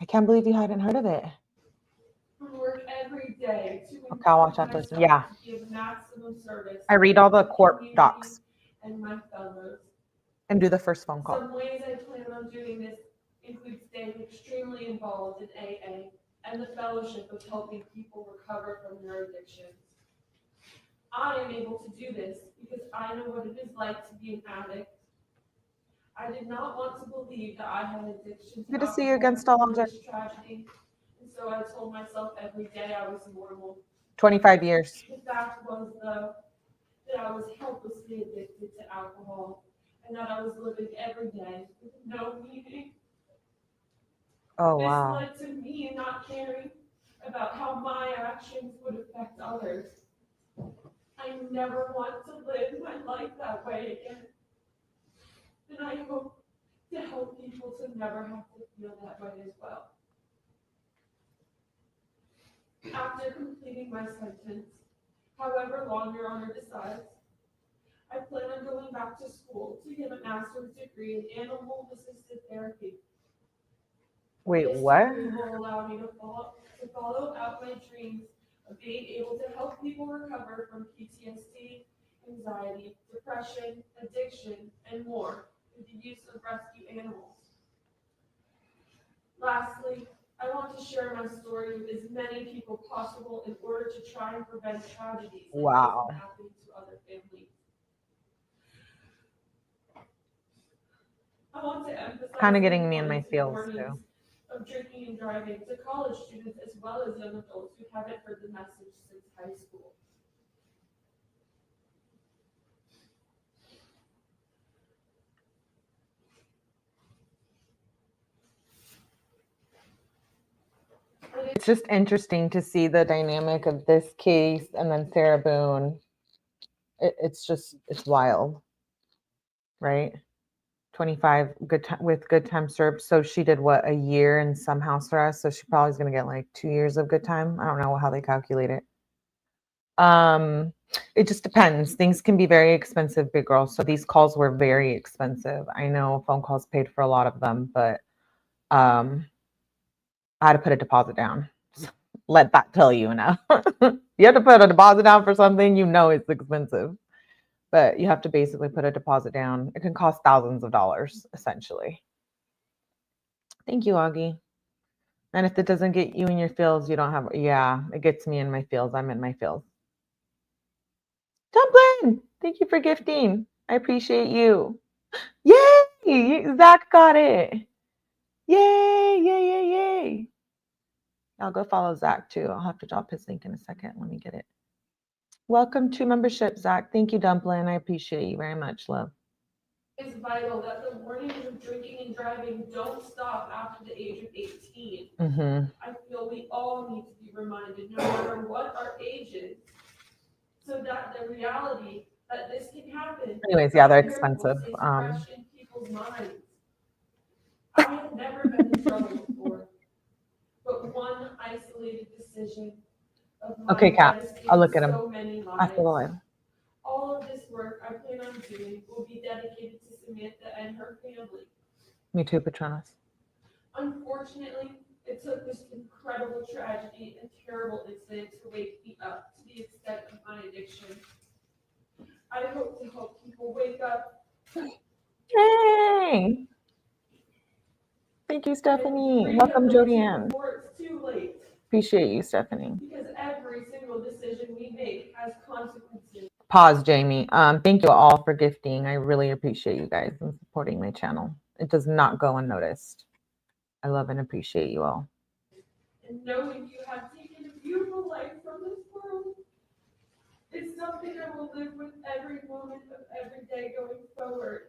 I can't believe you hadn't heard of it. I work every day to Okay, I'll watch improve after this. myself Yeah. to give maximum service I read all the to court community docs and my fellows. and do the first phone call. Some ways I plan on doing this include staying extremely involved in AA and the fellowship of helping people recover from their addictions. I am able to do this because I know what it is like to be an addict. I did not want to believe that I had addiction to Good to see you alcohol again, Stella. before this tragedy, and so I told myself every day I was normal. 25 years. The fact was, though, that I was helplessly addicted to alcohol and that I was living every day with no meaning. Oh, This wow. led to me not caring about how my actions would affect others. I never want to live my life that way again. And I hope to help people to never have to feel that way as well. After completing my sentence, however long Your Honor decides, I plan on going back to school to get a master's degree in animal-assisted therapy. Wait, This what? degree will allow me to follow out my dreams of being able to help people recover from PTSD, anxiety, depression, addiction, and more through the use of rescue animals. Lastly, I want to share my story with as many people possible in order to try and prevent tragedies like this Wow. from happening to other families. I want to emphasize Kind of the getting me in my importance and feels warnings too. of drinking and driving to college students as well as young adults who haven't heard the message since high school. It's just interesting to see the dynamic of this case and then Sarah Boone. It's wild, right? 25 good time with good time served. So she did what, a year in some house arrest. So she probably is going to get like 2 years of good time. I don't know how they calculate it. It just depends. Things can be very expensive, big girl. So these calls were very expensive. I know phone calls paid for a lot of them, but I had to put a deposit down. Let that tell you now. You have to put a deposit down for something, you know it's expensive. But you have to basically put a deposit down. It can cost thousands of dollars, essentially. Thank you, Augie. And if it doesn't get you in your feels, you don't have, yeah, it gets me in my feels. I'm in my feels. Dumplin, thank you for gifting. I appreciate you. Yay! Zach got it. Yay, yay, yay, yay. I'll go follow Zach too. I'll have to drop his link in a second. Let me get it. Welcome to membership, Zach. Thank you, Dumplin. I appreciate you very much, love. It's vital that the warnings of drinking and driving don't stop after the age of 18. I feel we all need to be reminded, no matter what our age is, so that the reality that this can happen. Anyways, yeah, they're expensive. Is fresh in people's minds. I have never been in trouble before, but one isolated decision of mine Okay, Kat, I'll look at him so many after the lives. live. All of this work I plan on doing will be dedicated to Samantha and her family. Me too, Patronus. Unfortunately, it took this incredible tragedy and terrible incident to wake me up to the extent of my addiction. I hope to help people wake up. Yay! Yay. Thank you, Stephanie. Welcome, Jody Ann. Before it's too late, Appreciate you, Stephanie. because every single decision we make has consequences. Pause, Jamie. Thank you all for gifting. I really appreciate you guys and supporting my channel. It does not go unnoticed. I love and appreciate you all. And knowing you have taken a beautiful life from this world is something I will live with every moment of every day going forward.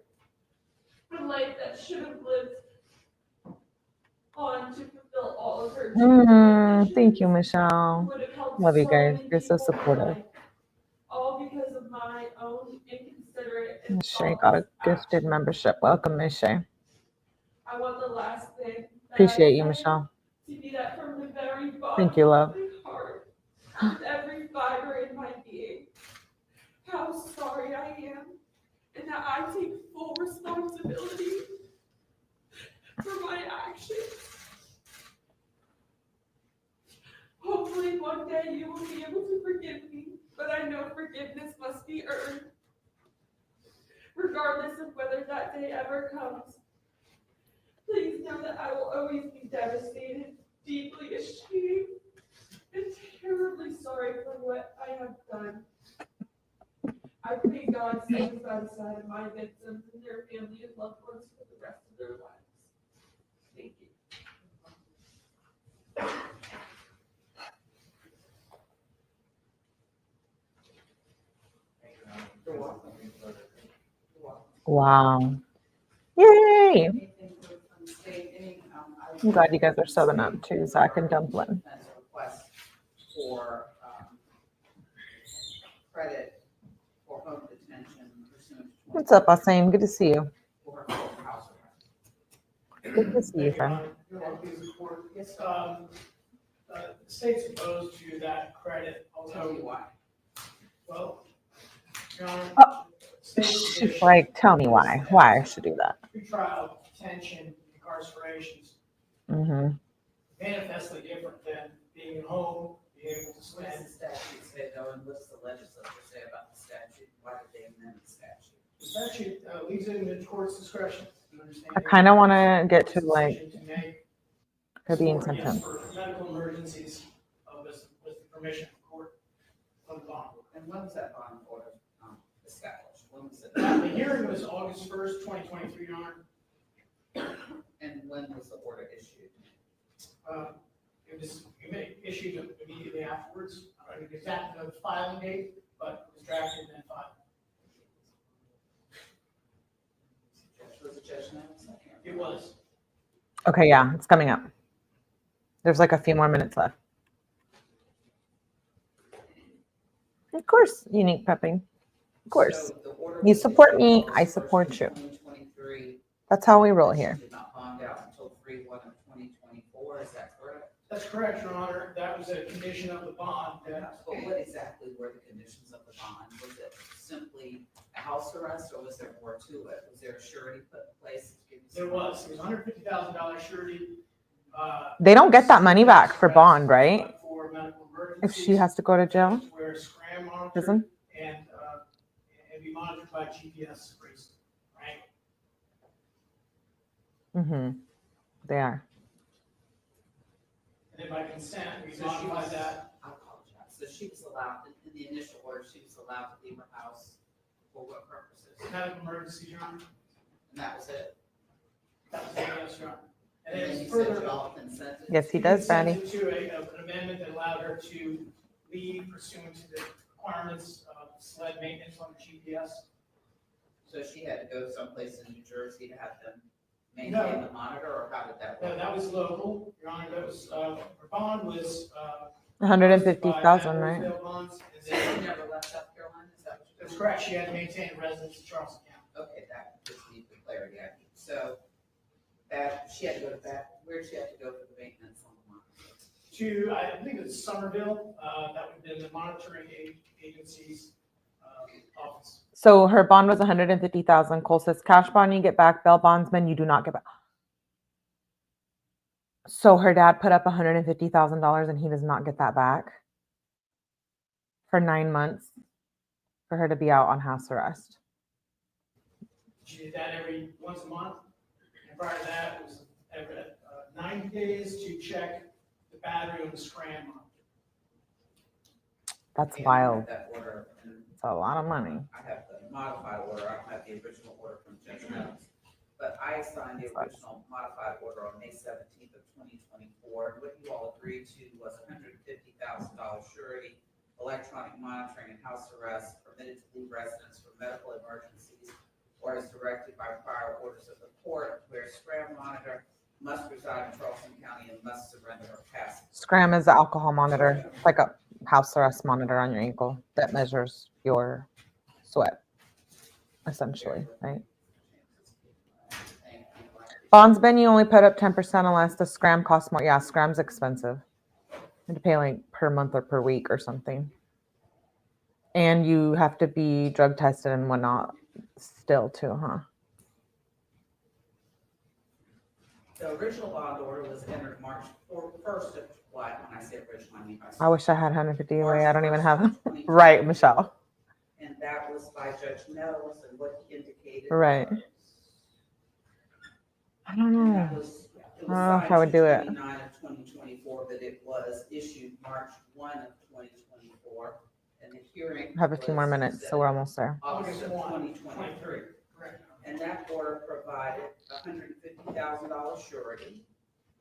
A life that should have lived on to fulfill all of her dreams and ambitions. Thank you, Michelle. Would have helped Love you so guys. many You're so people supportive. in life, all because of my own inconsiderate and Miss Shay got a thoughtless gifted actions. membership. Welcome, Miss Shay. I want the last thing that Appreciate I you, say Michelle. to be that from the very bottom Thank you, love. of my heart, with every fiber in my being, how sorry I am, and that I take full responsibility for my actions. Hopefully one day you will be able to forgive me, but I know forgiveness must be earned. Regardless of whether that day ever comes, please know that I will always be devastated, deeply ashamed, and terribly sorry for what I have done. I pray God stands by the side of my victims and their family and loved ones for the rest of their lives. Thank you. Wow. Yay. I'm glad you guys are subbing up too, so I can dumpling. Request for credit for home detention pursuant to. What's up, Asim? Good to see you. For her house arrest. Good to see you, friend. The state's opposed to that credit, I'll tell you why. well, Your Honor, Oh. state's She's position like, tell me why I should do that. pretrial detention, incarcerations, Mm-hmm. manifestly different than being at home, being able to What does spend. the statute say though, and what's the legislature say about the statute? Why did they amend the statute? The statute leaves it in the court's discretion. You understand? I kind of want to get to like Decision to make her being for, yes, sentenced. for medical emergencies with the permission of court of the bond. And when was that bond order established? When was it? The hearing was August 1st, 2023, Your Honor. And when was the order issued? It was issued immediately afterwards. I don't know the exact filing date, but it was drafted and then filed. Was it Judge Nelson? It was. Okay, yeah, it's coming up. There's like a few more minutes left. Of course, unique prepping. Of course. So the order You was support issued me, August I 1st, support you. 2023. That's how we roll here. Did not bond out until 3/1 of 2024, is that correct? That's correct, Your Honor. That was a condition of the bond. But what exactly were the conditions of the bond? Was it simply a house arrest, or was there more to it? Was there a surety put in place? to give you There some- was. It was $150,000 surety. They don't get that money back for bond, right? For medical If emergencies. she has to go to jail, Where scram monitored prison. and be monitored by GPS race, right? Mm-hmm. They are. And then by consent, we So she modified was- that. I apologize. So she was allowed, in the initial order, she was allowed to leave her house for what purposes? Medical emergency, Your Honor. And that was it? That was the yes, Your Honor. And And then then it's you said further. y'all consented? Yes, he does, Betty. consented to an amendment that allowed her to leave pursuant to the requirements of sled maintenance on the GPS. So she had to go someplace in New Jersey to have them No. maintain the monitor, or how did that No, work? that was local, Your Honor. That was, her bond was. 150,000, right? Wholesale bonds, and So then- she never left South Carolina, is that what you're? That's correct. She had to maintain a residence in Charleston County. Okay, that just needs the clarity I need. So that, she had to go to that, where'd she have to go for the maintenance on the monitor? I think it's Somerville, that would have been the monitoring agency's office. So her bond was 150,000. Cole says cash bond you get back, bail bondsman you do not get back. So her dad put up $150,000 and he does not get that back for 9 months for her to be out on house arrest. She did that every once a month. And prior to that, it was every 90 days to check the battery on the scram monitor. That's And I have wild. that order, and It's a lot of money. I have the modified order, I don't have the original order from Judge Mills. But I signed the original modified order on May 17th of 2024. And what you all agreed to was $150,000 surety, electronic monitoring and house arrest, permitted to leave residence for medical emergencies, or as directed by prior orders of the court, where scram monitor must reside in Charleston County and must surrender her pass. Scram is the alcohol monitor, it's like a house arrest monitor on your ankle that measures your sweat, essentially, right? Bonds bin, you only put up 10% unless the scram costs more. Yeah, scram's expensive. You have to pay like per month or per week or something. And you have to be drug tested and whatnot still too, huh? The original bond order was entered March 1st of, when I say original, I mean. I wish I had 150 away. I don't even have them. Right, Michelle. And that was by Judge Mills, and what he indicated. Right. was- I don't and know. that was- it was I don't know if signed I would do it. 29 of 2024, but it was issued March 1 of 2024, and the hearing. I have a few more was minutes, set so we're almost there. August of 2023. Correct. And that order provided $150,000 surety.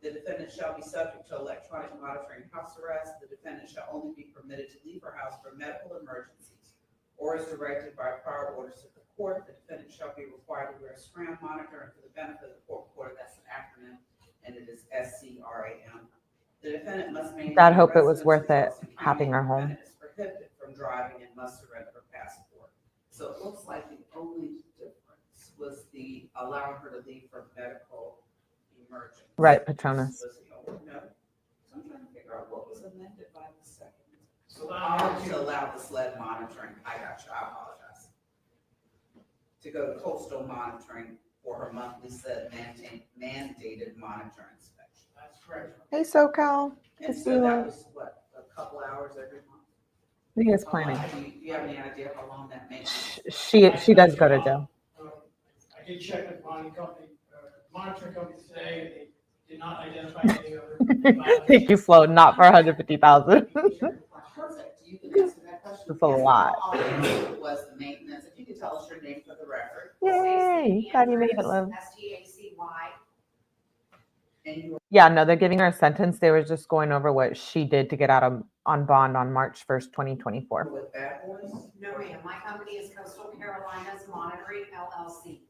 The defendant shall be subject to electronic monitoring and house arrest. The defendant shall only be permitted to leave her house for medical emergencies or as directed by prior orders of the court. The defendant shall be required to wear a scram monitor, and for the benefit of the court reporter, that's an acronym, and it is 𝗟𝗄. The defendant must maintain. God hope it was residence worth in it Charleston County. having her The home. defendant is prohibited from driving and must surrender her passport. So it looks like the only difference was the allowing her to leave for medical emergency. Right, Patronus. Was the only note. So I'm trying to figure out what was amended by the second. So To allow the sled monitoring, I got you, I apologize. To go to coastal monitoring for her monthly sled mandated monitor inspection. That's correct. Hey, SoCal. And Good to so see that you. was what, a couple hours every month? He is planning. Do you have any idea how long that makes? She does go to jail. I did check with monitoring company today, and they did not identify any other. Thank you, Flo. Not for 150,000. Perfect, you can answer that question. That's a lot. All I answered was the maintenance, if you could tell us your name for the record. Yay! Glad you made it, Liv. 𝗟𝗄. And you Yeah, no, they're giving her a sentence. They were just going over what she did to get out on bond on March 1st, 2024. were with Bad Boys? No, ma'am, my company is Coastal Carolinas Monitoring LLC.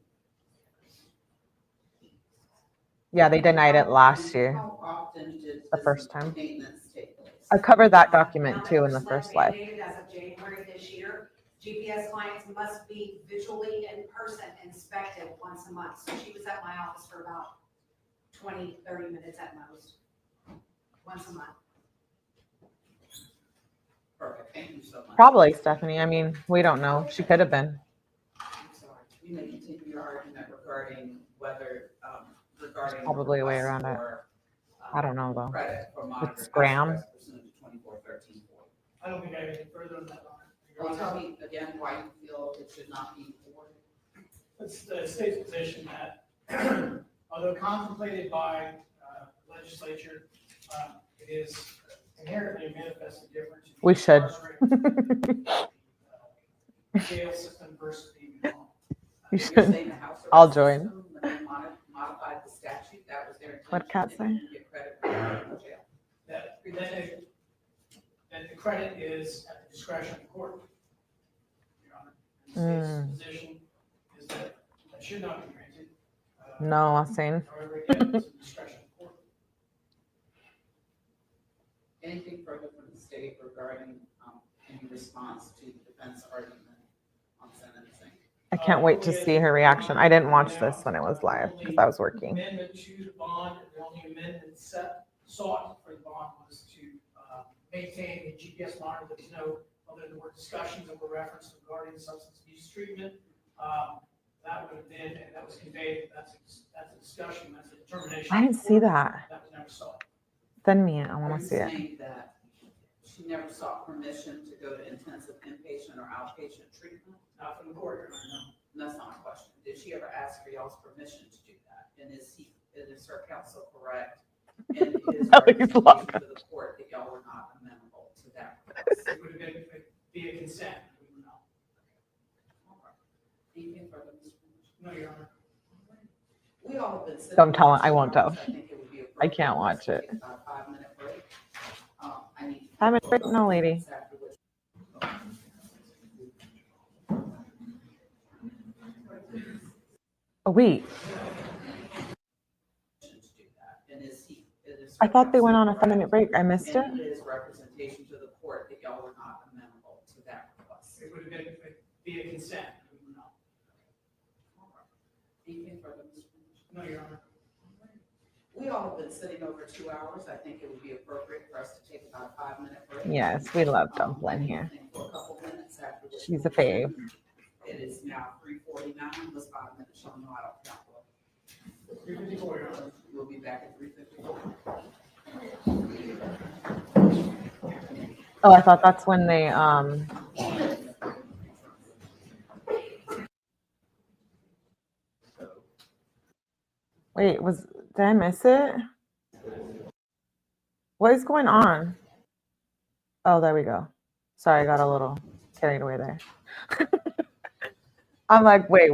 Yeah, they denied it last year, How often did the this first time. maintenance take place? I covered that document too in the Now, first that was slide. mandated as of January this year. GPS clients must be visually in person inspected once a month. So she was at my office for about 20, 30 minutes at most, once a month. Perfect, thank you so much. Probably, Stephanie. I mean, we don't know. She could have been. I'm sorry, you may continue your argument regarding whether, regarding. Probably a way requests around it. for, I don't know, though. Credit for monitoring. scram. house arrest pursuant to 2413. I don't think I have any further on that. Well, tell me again why you feel it should not be awarded. It's the state's position that although contemplated by legislature, it is inherently a manifest difference. We should. Jail system versus the home. You You're should. saying the house arrest I'll join. system, when they modified the statute, that was their intention. What'd Kat they say? didn't get credit for going to jail. That the credit is at the discretion of the court. Your Honor. And the state's position is that that should not be granted. No, I'm saying. However, again, it's a discretion of the court. Anything further from the state regarding any response to the defense argument on sentencing? I can't wait to see her reaction. I didn't watch this when it was live because I was working. Amendment to the bond, the only amendment sought for the bond was to maintain a GPS monitor. There's no other than were discussions that were referenced regarding substance abuse treatment. That would have been, and that was conveyed, that's a discussion, that's a determination. I didn't see that. That was never sought. Send me it. I Are want you to see it. saying that she never sought permission to go to intensive inpatient or outpatient treatment? Not from the court, Your Honor, no. And that's not my question. Did she ever ask for y'all's permission to do that? And is he Sir Counsel correct in his That was representation long. to the court that y'all were not amenable to that request? It would have been via consent. We were not. Anything further, Mr. Finch? No, Your Honor. We all have been sitting. Don't tell over him. I 2 won't hours. tell. I think it would be I can't appropriate watch for us it. to take about a 5-minute break. I need. 5 minutes break? No, lady. After which- A week. to do that. And it is I thought they went on a correct 5-minute break. I missed it. in his representation to the court that y'all were not amenable to that request. It would have been via consent. We were not. Anything further, Mr. Finch? No, Your Honor. We all have been sitting over 2 hours. I think it would be appropriate for us to take about a 5-minute break. Yes, we love Dumplin' here. For a couple minutes after which She's a fave. it is now 3:49. Was 5 minutes. Y'all know I don't count well. 354, Your Honor. We'll be back at 3:54. Oh, I thought that's when they wait, did I miss it? What is going on? Oh, there we go. Sorry, I got a little carried away there. I'm like, wait.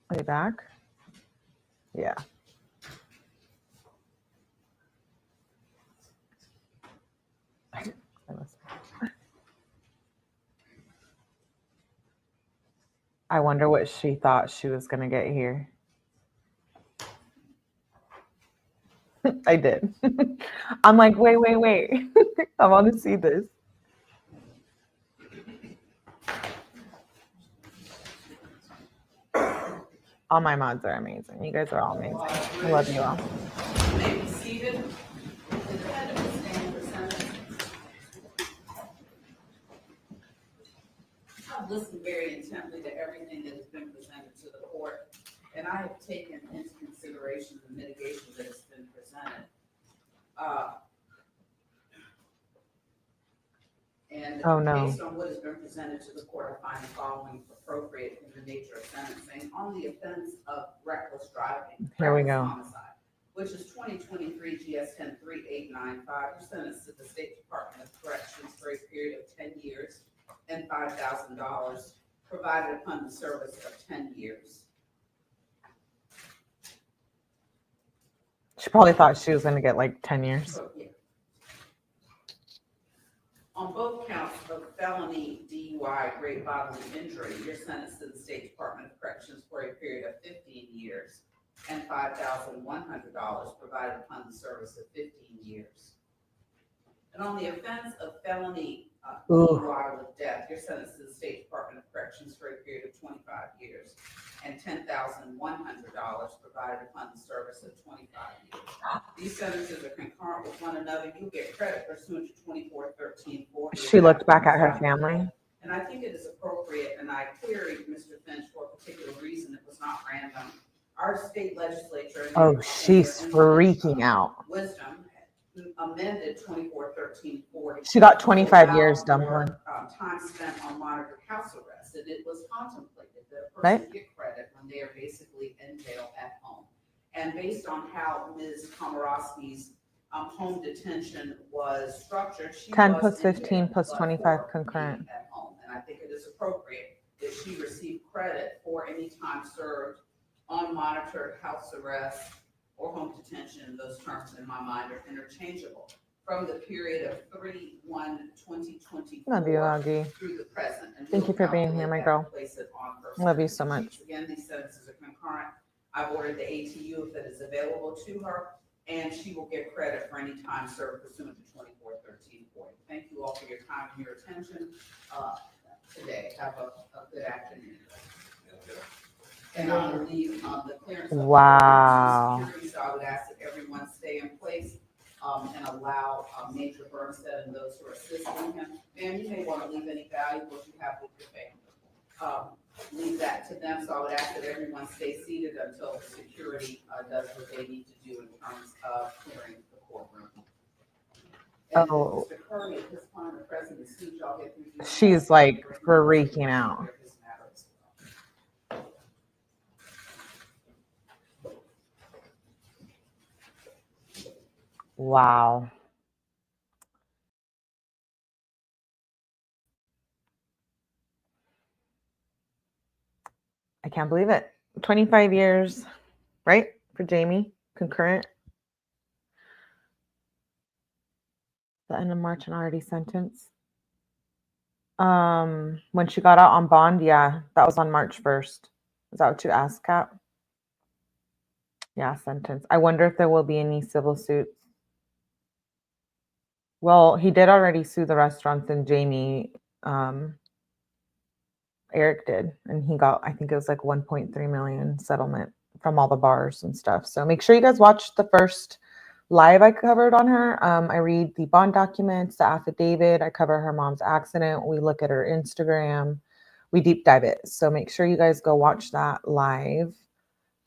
Are you back? Yeah. I wonder what she thought she was going to get here. I did. I'm like, wait. I want to see this. All my mods are amazing. You guys are all amazing. I love you all. You may be seated. The defendant will stand for sentence. I've listened very intently to everything that has been presented to the court, and I have taken into consideration the mitigation that has been presented. And Oh, no. based on what has been presented to the court, I find the following appropriate in the nature of sentencing. On the offense of reckless driving. Here we reckless go. Homicide, which is 2023 GS 103895. You're sentenced to the State Department of Corrections for a period of 10 years and $5,000 provided upon the service of 10 years. She probably thought she was going to get like 10 years. So, yeah. On both counts of felony DUI, great bodily injury, you're sentenced to the State Department of Corrections for a period of 15 years and $5,100 provided upon the service of 15 years. And on the offense of felony DUI with death, you're sentenced to the State Department of Corrections for a period of 25 years and $10,100 provided upon the service of 25 years. These sentences are concurrent with one another. You get credit pursuant to 24-13-4. She looked back at her family. And I think it is appropriate, and I queried Mr. Finch for a particular reason. It was not random. Our state legislature. Oh, she's freaking out. Wisdom amended 24-13-4. She got 25 years, Dumpling. Time spent on monitored house arrest, and it was contemplated that a Right. person get credit when they are basically in jail at home. And based on how Ms. Komoroski's home detention was structured, she 10 was plus in jail, 15 plus but 25 for concurrent. being at home. And I think it is appropriate that she receive credit for any time served on monitored house arrest or home detention. Those terms in my mind are interchangeable. From the period of 3/1/2024 Love you, Augie. through the present. And Thank you for being here, my girl. place it on her Love you so sentence much. sheets. Again, these sentences are concurrent. I've ordered the ATU if it is available to her, and she will get credit for any time served pursuant to 24-13-40. Thank you all for your time and your attention today. Have a good afternoon. And I believe the clearance of Wow. security, so I would ask that everyone stay in place and allow Major Burnstead and those who are assisting him. Ma'am, you may want to leave any valuables you have with your family. Leave that to them, so I would ask that everyone stay seated until the security does what they need to do in terms of clearing the courtroom. And Oh. Mr. Curry, at this point, the president's speech, I'll get through. She's like freaking out. This matter Wow. I can't believe it. 25 years, right? For Jamie, concurrent. The end of March and already sentenced. When she got out on bond, yeah, that was on March 1st. Is that what you asked, Cap? Yeah, sentence. I wonder if there will be any civil suits. Well, he did already sue the restaurants, and Jamie, Aric did, and he got, I think it was like 1.3 million settlement from all the bars and stuff. So make sure you guys watch the first live I covered on her. I read the bond documents, the affidavit. I cover her mom's accident. We look at her Instagram. We deep dive it. So make sure you guys go watch that live.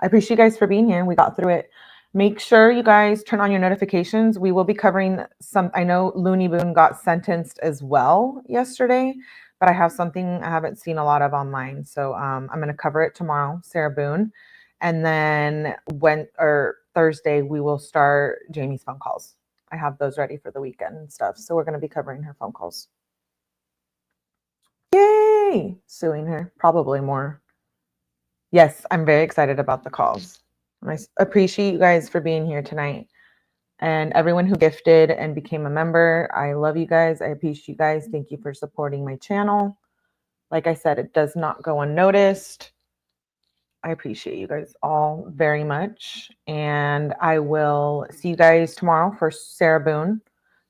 I appreciate you guys for being here. We got through it. Make sure you guys turn on your notifications. We will be covering some, I know Looney Boone got sentenced as well yesterday, but I have something I haven't seen a lot of online. So I'm going to cover it tomorrow, Sarah Boone. And then Thursday, we will start Jamie's phone calls. I have those ready for the weekend and stuff. So we're going to be covering her phone calls. Yay! Suing her, probably more. Yes, I'm very excited about the calls. I appreciate you guys for being here tonight. And everyone who gifted and became a member, I love you guys. I appreciate you guys. Thank you for supporting my channel. Like I said, it does not go unnoticed. I appreciate you guys all very much. And I will see you guys tomorrow for Sarah Boone.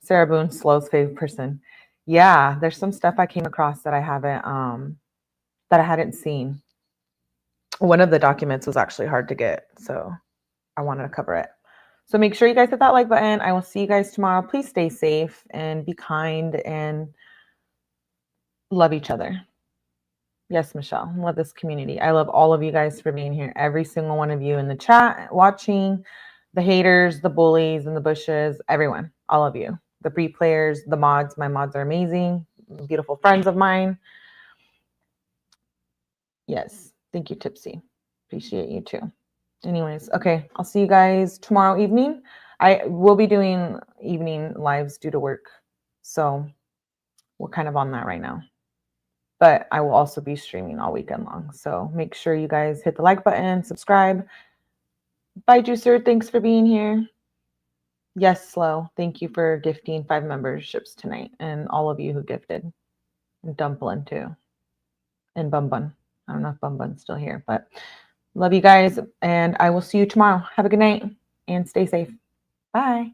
Sarah Boone, Slow's favorite person. Yeah, there's some stuff I came across that I hadn't seen. One of the documents was actually hard to get, so I wanted to cover it. So make sure you guys hit that like button. I will see you guys tomorrow. Please stay safe and be kind and love each other. Yes, Michelle, love this community. I love all of you guys for being here. Every single one of you in the chat, watching, the haters, the bullies, and the bushes, everyone, all of you. The replayers, the mods. My mods are amazing. Beautiful friends of mine. Yes, thank you, Tipsy. Appreciate you too. Anyways, okay, I'll see you guys tomorrow evening. I will be doing evening lives due to work, so we're kind of on that right now. But I will also be streaming all weekend long, so make sure you guys hit the like button, subscribe. Bye, Juicer. Thanks for being here. Yes, Slow. Thank you for gifting 5 memberships tonight, and all of you who gifted. And Dumplin' too. And Bum Bun. I don't know if Bum Bun's still here, but love you guys, and I will see you tomorrow. Have a good night and stay safe. Bye.